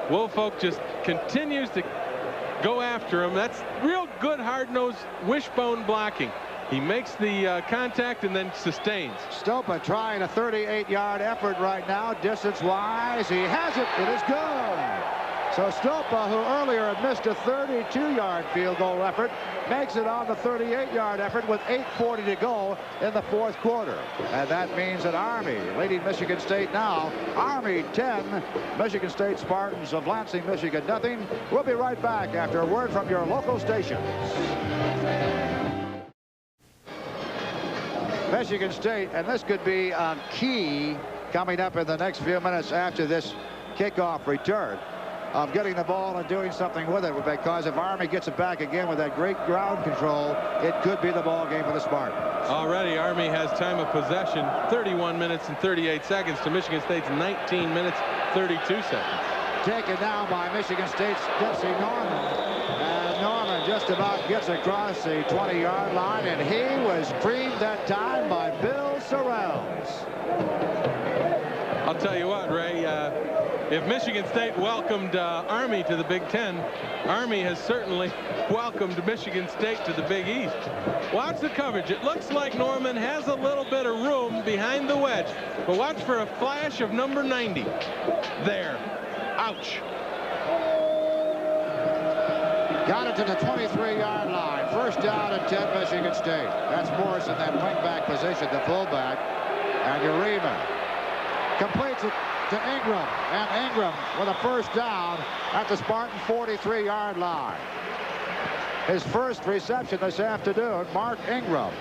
Woolfolk just continues to go after him. That's real good hard-nosed wishbone blocking. He makes the contact and then sustains. Stopa trying a 38-yard effort right now, distance-wise. He has it. It is good. So Stopa, who earlier had missed a 32-yard field goal effort, makes it on the 38-yard effort with 8:40 to go in the 4th quarter. And that means that Army leading Michigan State now. Army 10, Michigan State Spartans of Lansing, Michigan nothing. We'll be right back after a word from your local stations. Michigan State, and this could be key coming up in the next few minutes after this kickoff return, of getting the ball and doing something with it, because if Army gets it back again with that great ground control, it could be the ball game for the Spartans. Already Army has time of possession 31 minutes and 38 seconds to Michigan State's 19 minutes 32 seconds. Taken now by Michigan State's Dempsey Norman. And Norman just about gets across the 20-yard line, and he was creamed that time by Bill Sorrells. I'll tell you what, Ray, if Michigan State welcomed Army to the Big Ten, Army has certainly welcomed Michigan State to the Big East. Watch the coverage. It looks like Norman has a little bit of room behind the wedge, but watch for a flash of number 90. There. Ouch. Got it to the 23-yard line. First down and 10, Michigan State. That's Morris in that wingback position, the fullback. And Urema completes it to Ingram, and Ingram with a first down at the Spartan 43-yard line. His first reception this afternoon, Mark Ingram.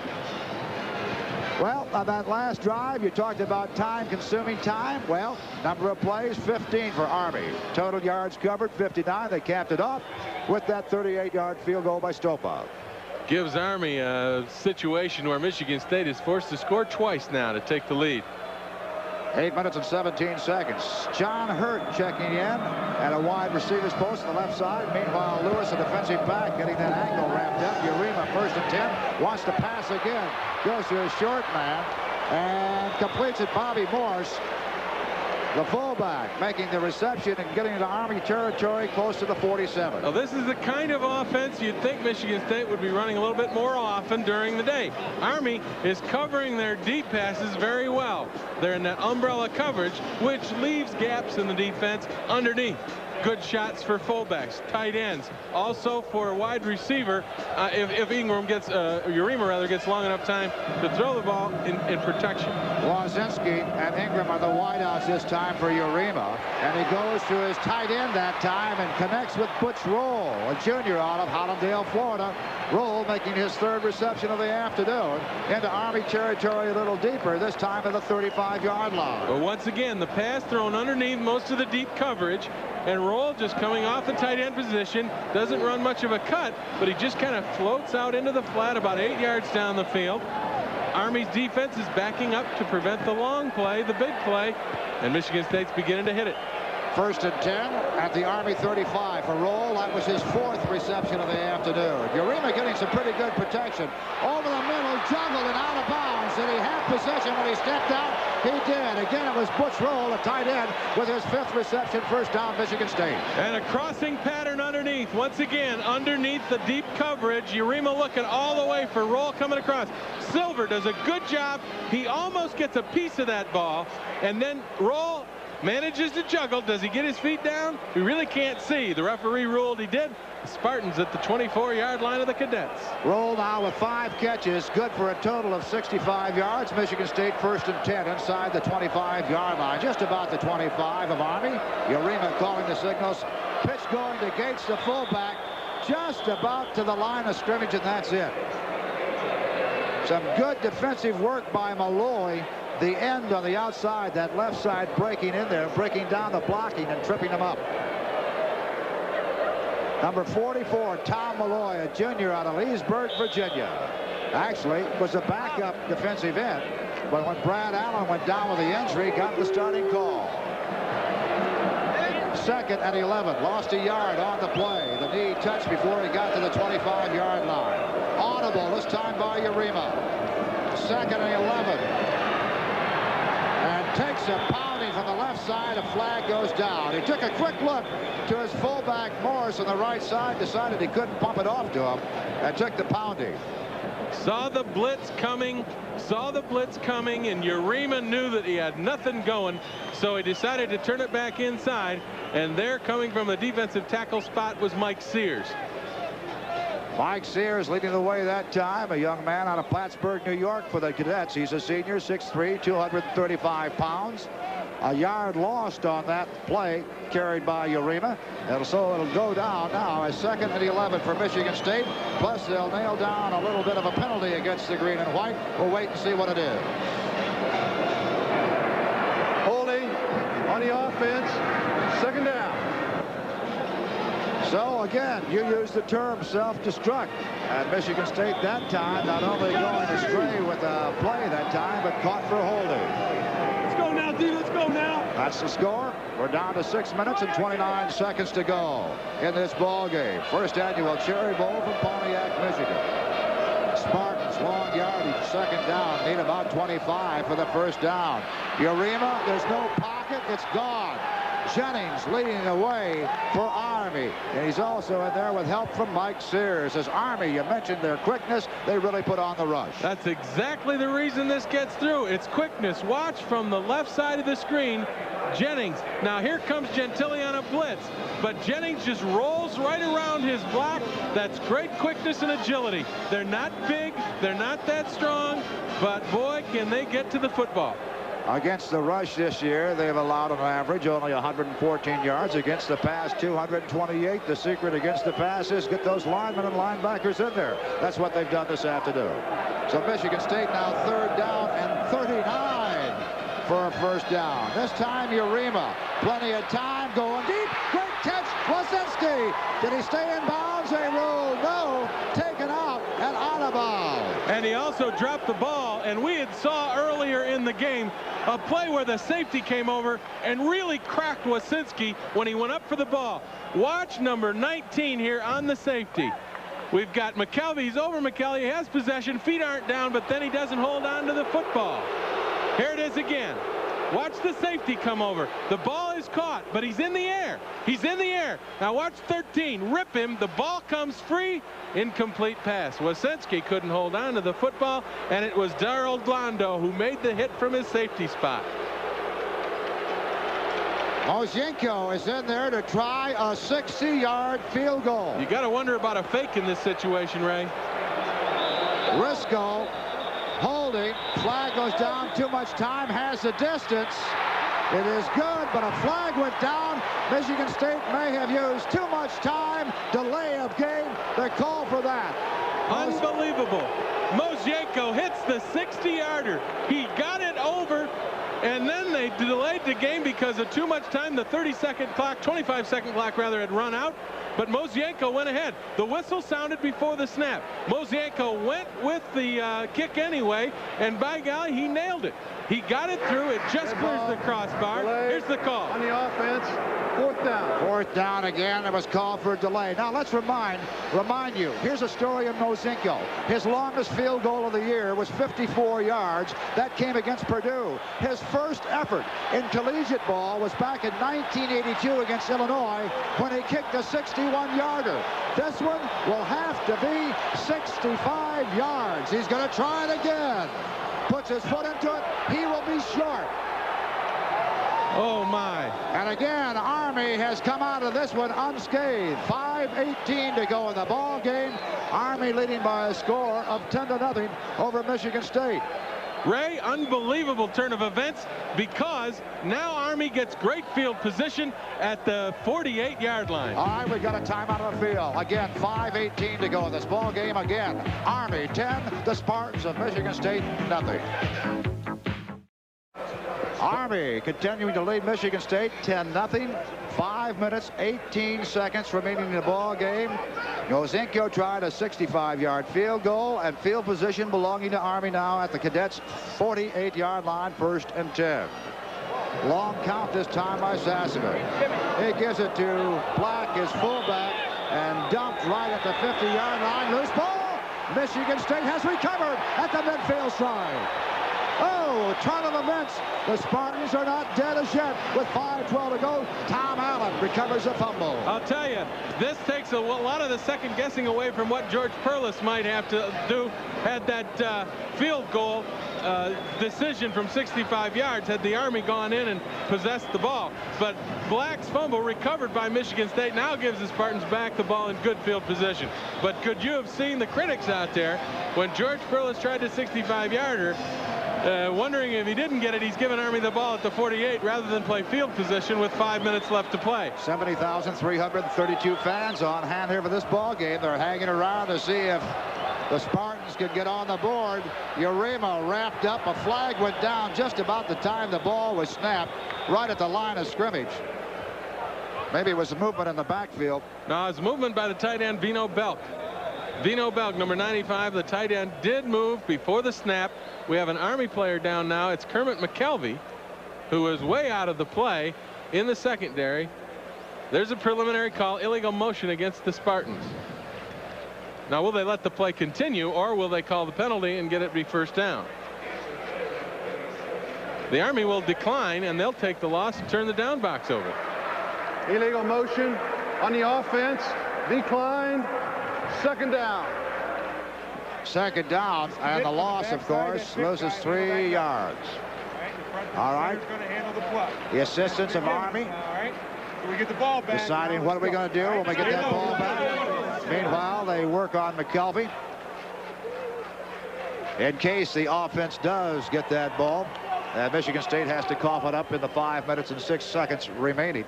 Well, on that last drive, you talked about time-consuming time. Well, number of plays, 15 for Army. Total yards covered, 59. They capped it off with that 38-yard field goal by Stopa. Gives Army a situation where Michigan State is forced to score twice now to take the lead. 8 minutes and 17 seconds. John Hurt checking in at a wide receiver's post on the left side. Meanwhile, Lewis, a defensive back, getting that angle wrapped up. Urema, 1st and 10, wants to pass again. Goes to a short man and completes it. Bobby Morse, the fullback, making the reception and getting into Army territory close to the 47. Well, this is the kind of offense you'd think Michigan State would be running a little bit more often during the day. Army is covering their deep passes very well. They're in that umbrella coverage, which leaves gaps in the defense underneath. Good shots for fullbacks, tight ends, also for a wide receiver. If Ingram gets, Urema rather, gets long enough time to throw the ball in protection. Wazinski and Ingram are the wideouts this time for Urema, and he goes to his tight end that time and connects with Butch Roll, a junior out of Hollandale, Florida. Roll making his 3rd reception of the afternoon into Army territory a little deeper, this time at the 35-yard line. But once again, the pass thrown underneath most of the deep coverage, and Roll just coming off the tight end position, doesn't run much of a cut, but he just kind of floats out into the flat about 8 yards down the field. Army's defense is backing up to prevent the long play, the big play, and Michigan State's beginning to hit it. First and 10 at the Army 35 for Roll. That was his 4th reception of the afternoon. Urema getting some pretty good protection. Over the middle, juggled and out of bounds. Did he have possession when he stepped out? He did. Again, it was Butch Roll, a tight end, with his 5th reception. First down, Michigan State. And a crossing pattern underneath. Once again, underneath the deep coverage. Urema looking all the way for Roll coming across. Silver does a good job. He almost gets a piece of that ball. And then Roll manages to juggle. Does he get his feet down? We really can't see. The referee ruled he did. The Spartans at the 24-yard line of the Cadets. Roll now with 5 catches, good for a total of 65 yards. Michigan State first and 10 inside the 25-yard line, just about the 25 of Army. Urema calling the signals. Pitch going to Gates, the fullback, just about to the line of scrimmage, and that's it. Some good defensive work by Malloy. The end on the outside, that left side breaking in there, breaking down the blocking and tripping them up. Number 44, Tom Malloy, a junior out of Leesburg, Virginia. Actually, was a backup defensive end, but when Brad Allen went down with the injury, got the starting call. Second and 11, lost a yard on the play. The knee touched before he got to the 25-yard line. Audible this time by Urema. Second and 11. And takes a pounding from the left side. A flag goes down. He took a quick look to his fullback Morris on the right side, decided he couldn't pump it off to him, and took the pounding. Saw the blitz coming, and Urema knew that he had nothing going, so he decided to turn it back inside, and there coming from the defensive tackle spot was Mike Sears. Mike Sears leading the way that time, a young man out of Plattsburgh, New York for the Cadets. He's a senior, 6'3", 235 pounds. A yard lost on that play carried by Urema. So it'll go down now as second and 11 for Michigan State. Plus they'll nail down a little bit of a penalty against the green and white. We'll wait and see what it is. Holding on the offense. Second down. So again, you use the term self-destruct. And Michigan State that time not only going astray with a play that time, but caught for holding. Let's go now, D. Let's go now. That's the score. We're down to 6 minutes and 29 seconds to go in this ball game. First annual Cherry Bowl from Pontiac, Michigan. Spartans, long yardage, second down. Need about 25 for the first down. Urema, there's no pocket. It's gone. Jennings leading the way for Army. And he's also in there with help from Mike Sears. As Army, you mentioned their quickness, they really put on the rush. That's exactly the reason this gets through. It's quickness. Watch from the left side of the screen. Jennings. Now here comes Gentili on a blitz, but Jennings just rolls right around his block. That's great quickness and agility. They're not big, they're not that strong, but boy, can they get to the football. Against the rush this year, they've allowed on average only 114 yards. Against the pass, 228. The secret against the pass is get those linemen and linebackers in there. That's what they've done this afternoon. So Michigan State now third down and 39 for a first down. This time Urema, plenty of time, going deep. Great catch, Wazinski. Did he stay in bounds? A rule, no. Taken out and out of bounds. And he also dropped the ball, and we had saw earlier in the game a play where the safety came over and really cracked Wazinski when he went up for the ball. Watch number 19 here on the safety. We've got McKelvey. He's over McKelvey. He has possession. Feet aren't down, but then he doesn't hold on to the football. Here it is again. Watch the safety come over. The ball is caught, but he's in the air. He's in the air. Now watch 13. Rip him. The ball comes free. Incomplete pass. Wazinski couldn't hold on to the football, and it was Darrell Glondo who made the hit from his safety spot. Mozienko is in there to try a 60-yard field goal. You got to wonder about a fake in this situation, Ray. Risco holding. Flag goes down. Too much time. Has the distance. It is good, but a flag went down. Michigan State may have used too much time. Delay of game. They call for that. Unbelievable. Mozienko hits the 60-yarder. He got it over, and then they delayed the game because of too much time. The 30-second clock, 25-second clock rather, had run out. But Mozienko went ahead. The whistle sounded before the snap. Mozienko went with the kick anyway, and by golly, he nailed it. He got it through. It just clears the crossbar. Here's the call. On the offense, 4th down. 4th down again. It was called for a delay. Now let's remind you, here's a story of Nozinko. His longest field goal of the year was 54 yards. That came against Purdue. His first effort in collegiate ball was back in 1982 against Illinois when he kicked a 61-yarder. This one will have to be 65 yards. He's going to try it again. Puts his foot into it. He will be short. Oh, my. And again, Army has come out of this one unscathed. 5:18 to go in the ball game. Army leading by a score of 10-0 over Michigan State. Ray, unbelievable turn of events, because now Army gets great field position at the 48-yard line. All right, we got a timeout on the field. Again, 5:18 to go in this ball game. Again, Army 10, the Spartans of Michigan State nothing. Army continuing to lead Michigan State 10-0. 5 minutes, 18 seconds remaining in the ball game. Nozinko tried a 65-yard field goal, and field position belonging to Army now at the Cadets' 48-yard line, 1st and 10. Long count this time by Sasevich. He gives it to Black, his fullback, and dumped right at the 50-yard line. Loose ball. Michigan State has recovered at the midfield side. Oh, turn of events. The Spartans are not dead as yet with 5:12 to go. Tom Allen recovers a fumble. I'll tell you, this takes a lot of the second guessing away from what George Perlis might have to do had that field goal decision from 65 yards had the Army gone in and possessed the ball. But Black's fumble, recovered by Michigan State, now gives the Spartans back the ball in good field position. But could you have seen the critics out there when George Perlis tried the 65-yarder, wondering if he didn't get it, he's given Army the ball at the 48 rather than play field position with 5 minutes left to play. 70,332 fans on hand here for this ball game. They're hanging around to see if the Spartans could get on the board. Urema wrapped up. A flag went down just about the time the ball was snapped, right at the line of scrimmage. Maybe it was a movement in the backfield. No, it was movement by the tight end, Vino Belk. Vino Belk, number 95, the tight end, did move before the snap. We have an Army player down now. It's Kermit McKelvey, who is way out of the play in the secondary. There's a preliminary call, illegal motion against the Spartans. Now, will they let the play continue, or will they call the penalty and get it be 1st down? The Army will decline, and they'll take the loss and turn the down box over. Illegal motion on the offense. Declined. 2nd down. 2nd down, and the loss, of course, loses 3 yards. All right. The assistants of Army deciding what are we going to do when we get that ball back. Meanwhile, they work on McKelvey. In case the offense does get that ball, Michigan State has to cough it up in the 5 minutes and 6 seconds remaining.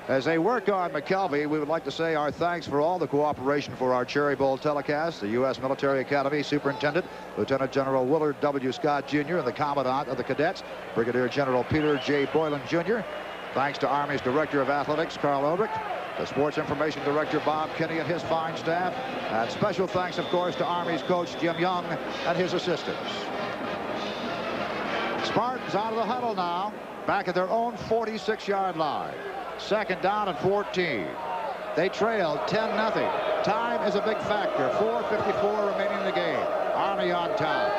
As they work on McKelvey, we would like to say our thanks for all the cooperation for our Cherry Bowl telecast. The U.S. Military Academy Superintendent, Lieutenant General Willard W. Scott, Jr., and the Commandant of the Cadets, Brigadier General Peter J. Boylan, Jr. Thanks to Army's Director of Athletics, Carl Ulrich, the Sports Information Director, Bob Kinney, and his fine staff. And special thanks, of course, to Army's coach, Jim Young, and his assistants. Spartans out of the huddle now, back at their own 46-yard line. 2nd down and 14. They trailed 10-0. Time is a big factor. 4:54 remaining in the game. Army on top.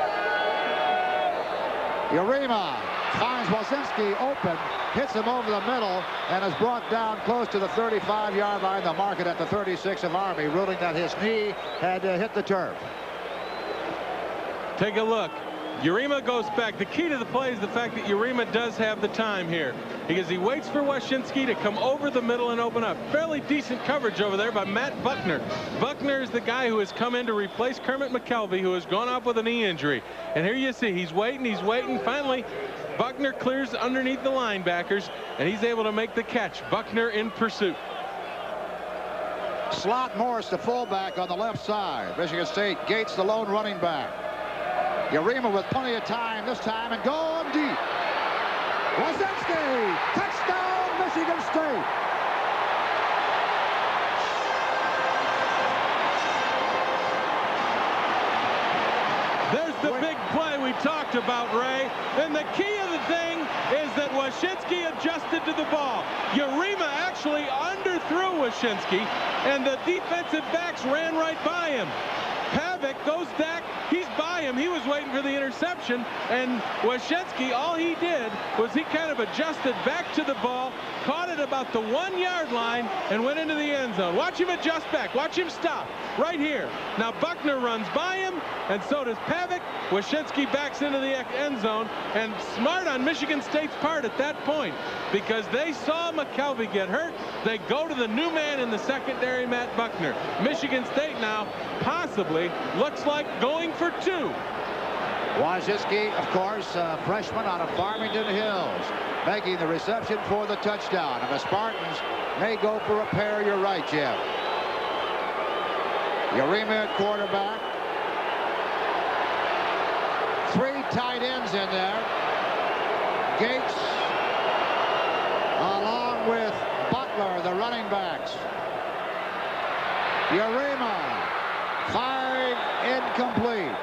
Urema finds Wazinski open, hits him over the middle, and is brought down close to the 35-yard line. They'll mark it at the 36 of Army, ruling that his knee had hit the turf. Take a look. Urema goes back. The key to the play is the fact that Urema does have the time here, because he waits for Wazinski to come over the middle and open up. Fairly decent coverage over there by Matt Buckner. Buckner is the guy who has come in to replace Kermit McKelvey, who has gone off with a knee injury. And here you see he's waiting. Finally, Buckner clears underneath the linebackers, and he's able to make the catch. Buckner in pursuit. Slot Morris, the fullback on the left side. Michigan State, Gates, the lone running back. Urema with plenty of time this time, and going deep. Wazinski, touchdown, Michigan State. There's the big play we talked about, Ray. And the key of the thing is that Wyshynski adjusted to the ball. Urema actually underthrew Wyshynski, and the defensive backs ran right by him. Pavic goes back. He's by him. He was waiting for the interception, and Wyshynski, all he did was he kind of adjusted back to the ball, caught it about the 1-yard line, and went into the end zone. Watch him adjust back. Watch him stop right here. Now Buckner runs by him, and so does Pavic. Wyshynski backs into the end zone, and smart on Michigan State's part at that point, because they saw McKelvey get hurt. They go to the new man in the secondary, Matt Buckner. Michigan State now possibly looks like going for 2. Wyshynski, of course, a freshman out of Farmington Hills, making the reception for the touchdown. And the Spartans may go for a pair. You're right, Jim. Urema at quarterback. 3 tight ends in there. Gates along with Butler, the running backs. Urema firing incomplete.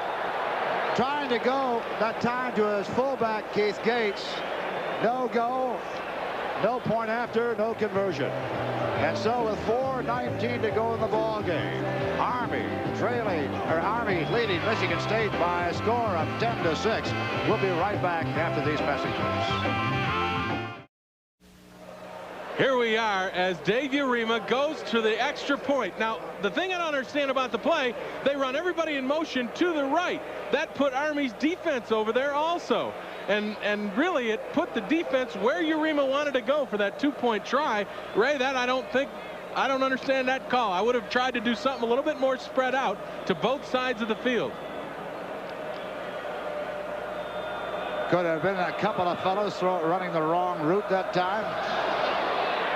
Trying to go that time to his fullback, Keith Gates. No go, no point after, no conversion. And so with 4:19 to go in the ball game, Army leading Michigan State by a score of 10-6. We'll be right back after these messages. Here we are as Dave Urema goes to the extra point. Now, the thing I don't understand about the play, they run everybody in motion to the right. That put Army's defense over there also. And really, it put the defense where Urema wanted to go for that 2-point try. Ray, that I don't understand that call. I would have tried to do something a little bit more spread out to both sides of the field. Could have been a couple of fellows running the wrong route that time.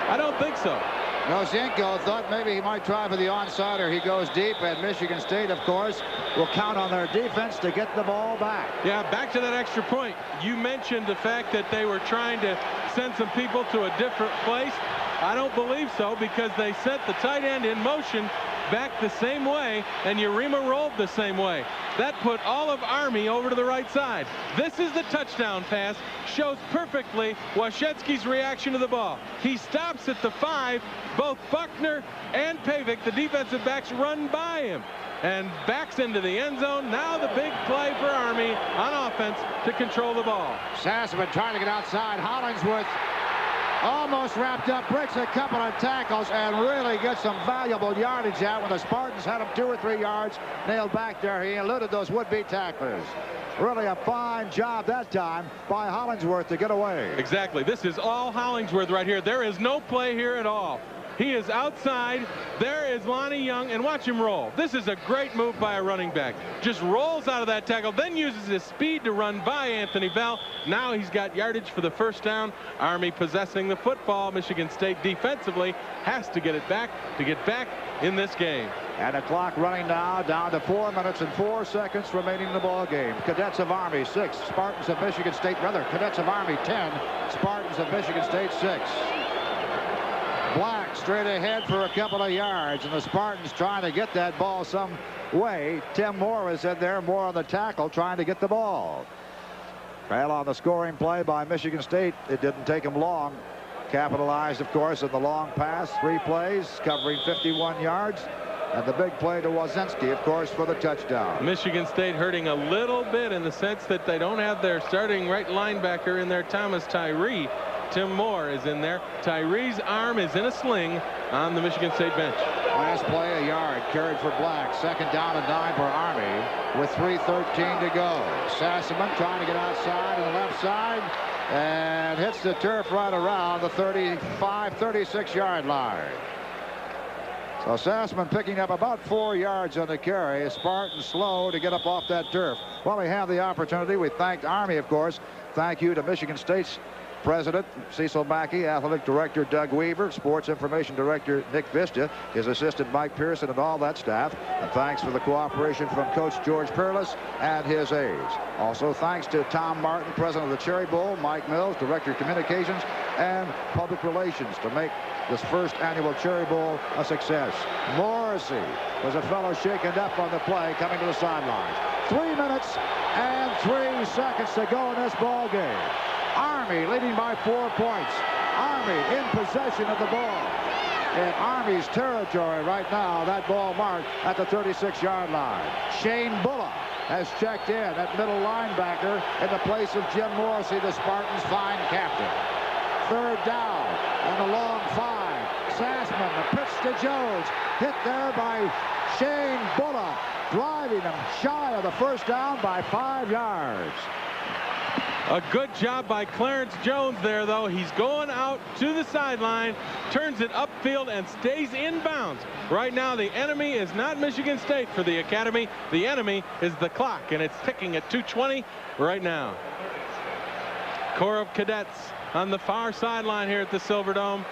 I don't think so. Nosenko thought maybe he might try for the onside, or he goes deep, and Michigan State, of course, will count on their defense to get the ball back. Yeah, back to that extra point. You mentioned the fact that they were trying to send some people to a different place. I don't believe so, because they sent the tight end in motion back the same way, and Urema rolled the same way. That put all of Army over to the right side. This is the touchdown pass. Shows perfectly Wyshynski's reaction to the ball. He stops at the 5. Both Buckner and Pavic, the defensive backs, run by him and backs into the end zone. Now the big play for Army on offense to control the ball. Sassaman trying to get outside. Hollingsworth almost wrapped up, breaks a couple of tackles, and really gets some valuable yardage out when the Spartans had him 2 or 3 yards nailed back there. He eluded those would-be tacklers. Really a fine job that time by Hollingsworth to get away. Exactly. This is all Hollingsworth right here. There is no play here at all. He is outside. There is Lonnie Young, and watch him roll. This is a great move by a running back. Just rolls out of that tackle, then uses his speed to run by Anthony Bell. Now he's got yardage for the first down. Army possessing the football. Michigan State defensively has to get it back to get back in this game. And the clock running now down to 4 minutes and 4 seconds remaining in the ball game. Cadets of Army 6, Spartans of Michigan State, Cadets of Army 10, Spartans of Michigan State 6. Black straight ahead for a couple of yards, and the Spartans trying to get that ball some way. Tim Moore is in there, more on the tackle, trying to get the ball. Trail on the scoring play by Michigan State. It didn't take them long. Capitalized, of course, in the long pass. 3 plays, covering 51 yards. And the big play to Wazinski, of course, for the touchdown. Michigan State hurting a little bit in the sense that they don't have their starting right linebacker in there, Thomas Tyree. Tim Moore is in there. Tyree's arm is in a sling on the Michigan State bench. Last play, a yard carried for Black. 2nd down and 9 for Army with 3:13 to go. Sassaman trying to get outside on the left side and hits the turf right around the 36-yard line. So Sassaman picking up about 4 yards on the carry. Spartan slow to get up off that turf. While we have the opportunity, we thanked Army, of course. Thank you to Michigan State's President Cecil Mackey, Athletic Director Doug Weaver, Sports Information Director Nick Vista, his assistant Mike Pearson, and all that staff. And thanks for the cooperation from Coach George Peerless and his aides. Also thanks to Tom Martin, President of the Cherry Bowl, Mike Mills, Director of Communications and Public Relations, to make this first annual Cherry Bowl a success. Morrissey was a fellow shaken up on the play coming to the sidelines. 3 minutes and 3 seconds to go in this ball game. Army leading by 4 points. Army in possession of the ball. In Army's territory right now, that ball marked at the 36-yard line. Shane Bulla has checked in at middle linebacker in the place of Jim Morrissey, the Spartans' fine captain. Third down and a long 5. Sassman, the pitch to Jones, hit there by Shane Bulla, driving him shy of the first down by 5 yards. A good job by Clarence Jones there, though. He's going out to the sideline, turns it upfield, and stays in bounds. Right now, the enemy is not Michigan State for the Academy. The enemy is the clock, and it's ticking at 2:20 right now. Corps of Cadets on the far sideline here at the Silverdome.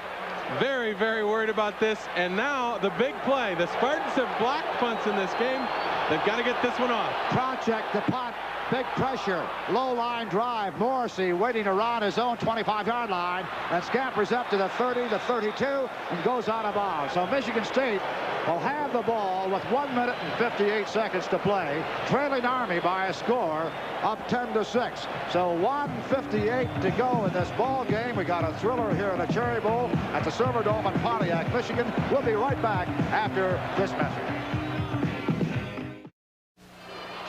Very, very worried about this. And now the big play. The Spartans have blocked punts in this game. They've got to get this one off. Project the punt. Big pressure, low line drive. Morrissey waiting around his own 25-yard line and scampers up to the 30, the 32, and goes out of bounds. So Michigan State will have the ball with 1 minute and 58 seconds to play, trailing Army by a score of 10-6. So 1:58 to go in this ball game. We got a thriller here in the Cherry Bowl at the Silverdome in Pontiac, Michigan. We'll be right back after this message.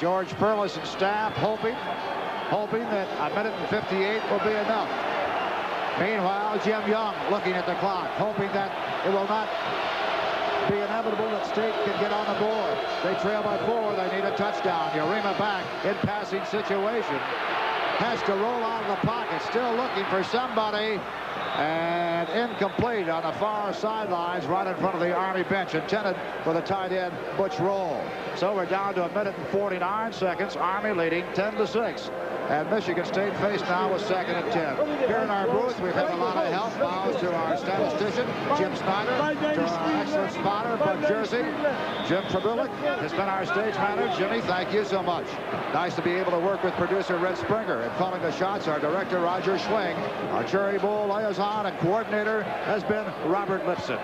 George Perlis and staff hoping that a minute and 58 will be enough. Meanwhile, Jim Young looking at the clock, hoping that it will not be inevitable that State can get on the board. They trail by 4. They need a touchdown. Urema back in passing situation. Has to roll out of the pocket. Still looking for somebody. And incomplete on the far sidelines right in front of the Army bench, intended for the tight end Butch Roll. So we're down to a minute and 49 seconds. Army leading 10-6. And Michigan State faced now with 2nd and 10. Here in our booth, we've had a lot of help. Bows to our statistician, Jim Snyder, to our excellent spotter from Jersey, Jim Trabulik has been our stage manager. Jimmy, thank you so much. Nice to be able to work with producer Red Springer. And calling the shots, our director, Roger Schwing. Our Cherry Bowl liaison and coordinator has been Robert Lipson.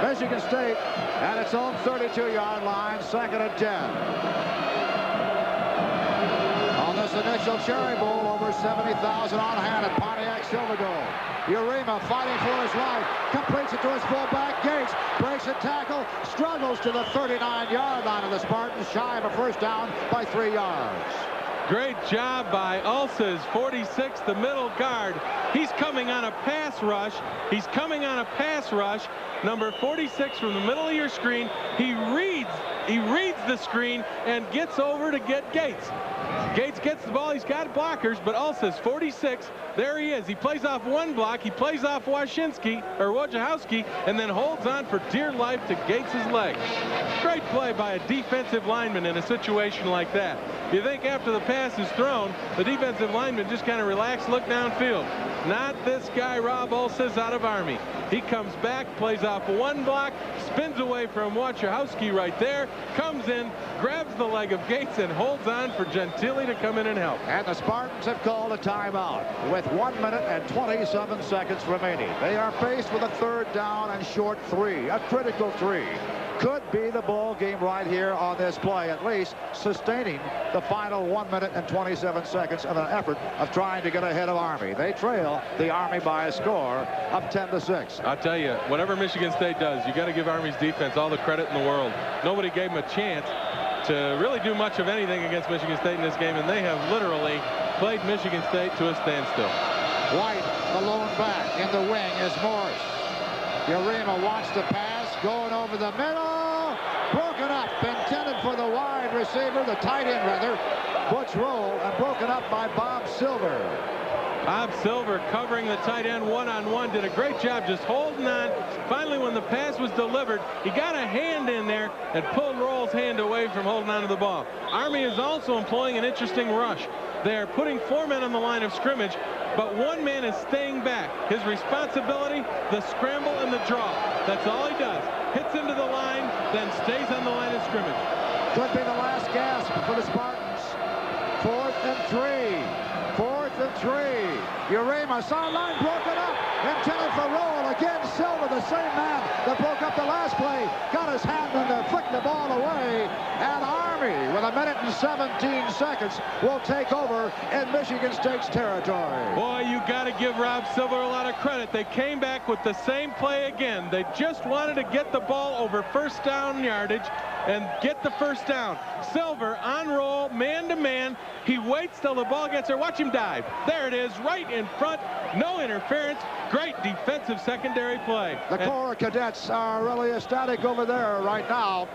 Michigan State at its own 32-yard line, 2nd and 10. On this initial Cherry Bowl, over 70,000 on hand at Pontiac Silverdome. Urema fighting for his life, completes it to his fullback, Gates, breaks a tackle, struggles to the 39-yard line of the Spartans, shy of a first down by 3 yards. Great job by Ulsa's 46, the middle guard. He's coming on a pass rush. He's coming on a pass rush. Number 46 from the middle of your screen. He reads the screen and gets over to get Gates. Gates gets the ball. He's got blockers, but Ulsa's 46. There he is. He plays off one block. He plays off Wojciechowski, and then holds on for dear life to Gates' leg. Great play by a defensive lineman in a situation like that. You think after the pass is thrown, the defensive lineman just kind of relaxed, look downfield. Not this guy, Rob Ulsa's out of Army. He comes back, plays off one block, spins away from Wojciechowski right there, comes in, grabs the leg of Gates, and holds on for Gentile to come in and help. And the Spartans have called a timeout with 1 minute and 27 seconds remaining. They are faced with a 3rd down and short 3, a critical 3. Could be the ball game right here on this play, at least sustaining the final 1 minute and 27 seconds of an effort of trying to get ahead of Army. They trail the Army by a score of 10-6. I'll tell you, whatever Michigan State does, you got to give Army's defense all the credit in the world. Nobody gave them a chance to really do much of anything against Michigan State in this game, and they have literally played Michigan State to a standstill. White, the lone back. In the wing is Morris. Urema wants to pass, going over the middle. Broken up, intended for the wide receiver, the tight end rather. Butch Roll, and broken up by Bob Silver. Bob Silver covering the tight end one-on-one, did a great job just holding on. Finally, when the pass was delivered, he got a hand in there and pulled Roll's hand away from holding on to the ball. Army is also employing an interesting rush. They're putting 4 men on the line of scrimmage, but 1 man is staying back. His responsibility, the scramble and the draw. That's all he does. Hits into the line, then stays on the line of scrimmage. Could be the last gasp for the Spartans. 4th and 3. 4th and 3. Urema sideline broken up. Intended for Roll. Again, Silver, the same man that broke up the last play, got his hand in there, flicked the ball away. And Army Army, with 1 minute and 17 seconds, will take over in Michigan State's territory. Boy, you got to give Rob Silver a lot of credit. They came back with the same play again. They just wanted to get the ball over first down yardage and get the first down. Silver on roll, man-to-man. He waits till the ball gets there. Watch him dive. There it is, right in front. No interference. Great defensive secondary play. The Corps cadets are really ecstatic over there right now.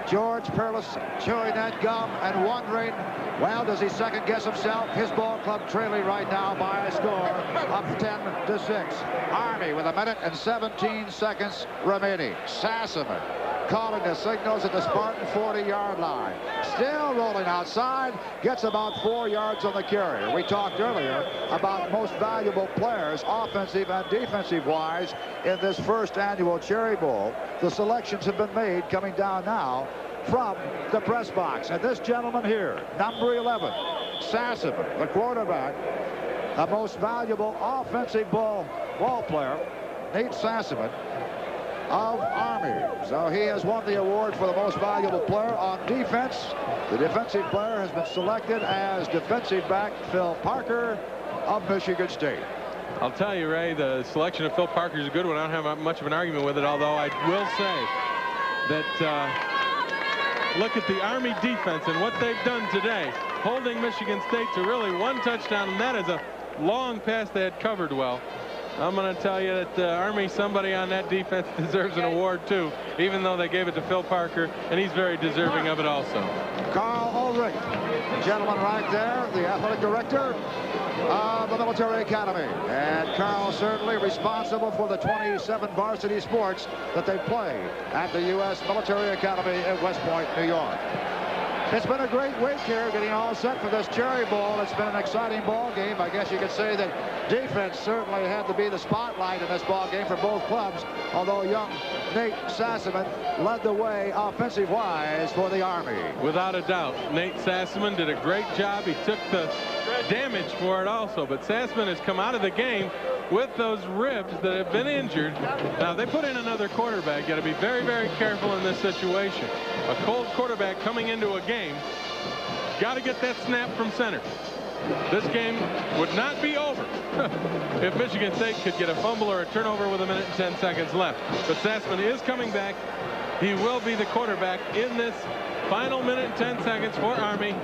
George Perlis chewing that gum and wondering, well, does he second-guess himself? His ball club trailing right now by a score of 10-6. Army with 1 minute and 17 seconds remaining. Sassaman calling the signals at the Spartan 40-yard line. Still rolling outside, gets about 4 yards on the carry. We talked earlier about most valuable players, offensive and defensive-wise, in this first annual Cherry Bowl. The selections have been made coming down now from the press box. And this gentleman here, number 11, Sassaman, the quarterback, the most valuable offensive ball player, Nate Sassaman, of Army. So he has won the award for the most valuable player. On defense, the defensive player has been selected as defensive back Phil Parker of Michigan State. I'll tell you, Ray, the selection of Phil Parker is a good one. I don't have much of an argument with it, although I will say that look at the Army defense and what they've done today, holding Michigan State to really 1 touchdown, and that is a long pass they had covered well. I'm going to tell you that Army, somebody on that defense deserves an award, too, even though they gave it to Phil Parker, and he's very deserving of it also. Carl Ulrich, the gentleman right there, the athletic director of the Military Academy. And Carl certainly responsible for the 27 varsity sports that they play at the U.S. Military Academy in West Point, New York. It's been a great week here getting all set for this Cherry Bowl. It's been an exciting ball game. I guess you could say that defense certainly had to be the spotlight in this ball game for both clubs, although young Nate Sassaman led the way offensive-wise for the Army. Without a doubt, Nate Sassaman did a great job. He took the damage for it also, but Sassaman has come out of the game with those ribs that have been injured. Now, they put in another quarterback. Got to be very, very careful in this situation. A cold quarterback coming into a game, got to get that snap from center. This game would not be over if Michigan State could get a fumble or a turnover with 1 minute and 10 seconds left. But Sassaman is coming back. He will be the quarterback in this final minute and 10 seconds for Army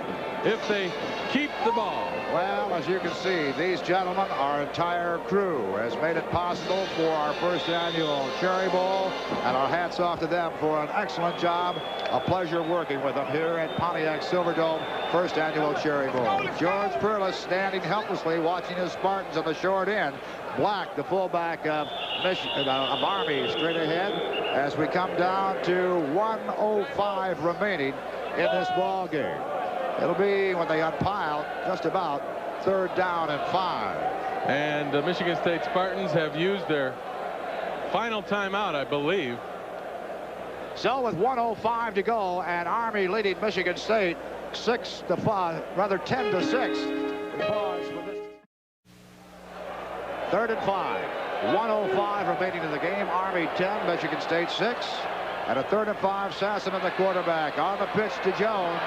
if they keep the ball. Well, as you can see, these gentlemen, our entire crew, has made it possible for our first annual Cherry Bowl, and our hats off to them for an excellent job. A pleasure working with them here at Pontiac Silverdome, first annual Cherry Bowl. George Perlis standing helplessly watching his Spartans on the short end. Black, the fullback of Army, straight ahead as we come down to 1:05 remaining in this ball game. It'll be, when they unpile, just about 3rd down and 5. And the Michigan State Spartans have used their final timeout, I believe. So with 1:05 to go, and Army leading Michigan State 6-5, rather 10-6. We pause for this. 3rd and 5. 1:05 remaining in the game. Army 10, Michigan State 6. And a 3rd and 5, Sassaman, the quarterback, on the pitch to Jones.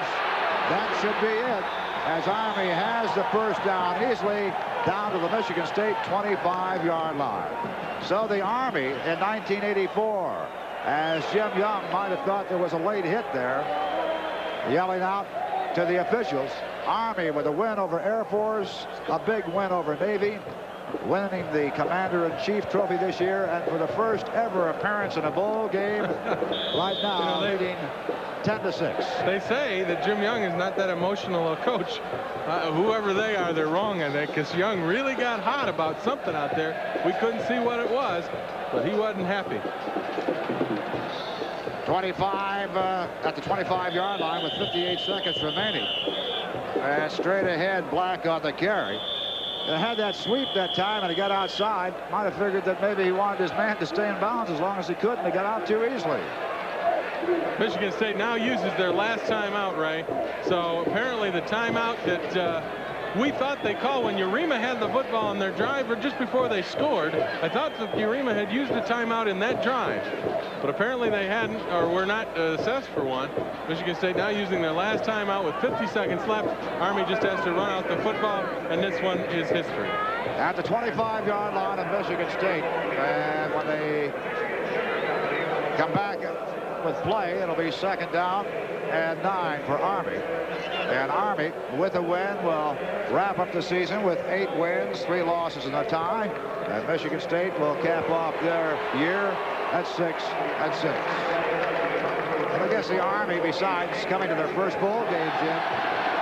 That should be it, as Army has the first down easily down to the Michigan State 25-yard line. So the Army in 1984, as Jim Young might have thought there was a late hit there, yelling out to the officials, Army with a win over Air Force, a big win over Navy, winning the Commander-in-Chief trophy this year, and for the first ever appearance in a bowl game, right now leading 10-6. They say that Jim Young is not that emotional a coach. Whoever they are, they're wrong, I think, because Young really got hot about something out there. We couldn't see what it was, but he wasn't happy. 25 at the 25-yard line with 58 seconds remaining. And straight ahead, Black on the carry. They had that sweep that time, and he got outside. Might have figured that maybe he wanted his man to stay in bounds as long as he could, and he got out too easily. Michigan State now uses their last timeout, Ray. So apparently the timeout that we thought they called when Urema had the football on their drive, or just before they scored. I thought that Urema had used a timeout in that drive, but apparently they hadn't, or were not assessed for one. Michigan State now using their last timeout with 50 seconds left. Army just has to run out the football, and this one is history. At the 25-yard line of Michigan State, and when they come back with play, it'll be 2nd down and 9 for Army. And Army, with a win, will wrap up the season with 8 wins, 3 losses, and a tie. And Michigan State will cap off their year at 6-6. And I guess the Army, besides coming to their first bowl game, Jim,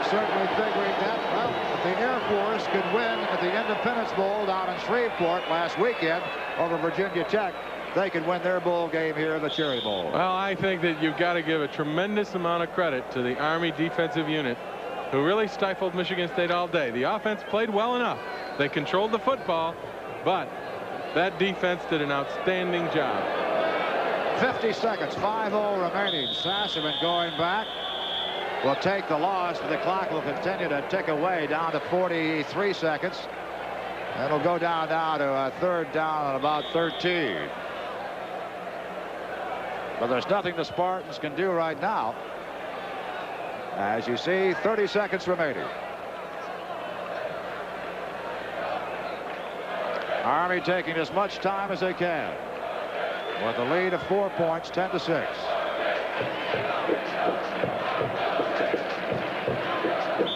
certainly figuring that, well, if the Air Force could win at the Independence Bowl down in Shreveport last weekend over Virginia Tech, they could win their bowl game here in the Cherry Bowl. Well, I think that you've got to give a tremendous amount of credit to the Army defensive unit, who really stifled Michigan State all day. The offense played well enough. They controlled the football, but that defense did an outstanding job. 50 seconds, 5-0 remaining. Sasserman going back will take the loss, but the clock will continue to tick away down to 43 seconds. And it'll go down now to a 3rd down and about 13. But there's nothing the Spartans can do right now. As you see, 30 seconds remaining. Army taking as much time as they can, with a lead of 4 points, 10-6.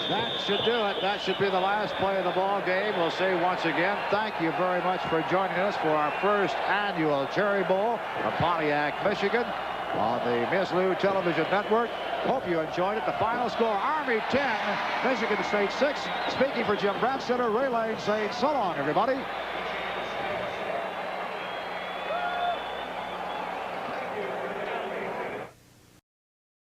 That should do it. That should be the last play of the ball game. We'll say once again, thank you very much for joining us for our first annual Cherry Bowl from Pontiac, Michigan, on the Mizzlou Television Network. Hope you enjoyed it. The final score, Army 10, Michigan State 6. Speaking for Jim Brandstetter, Ray Lane saying so long, everybody.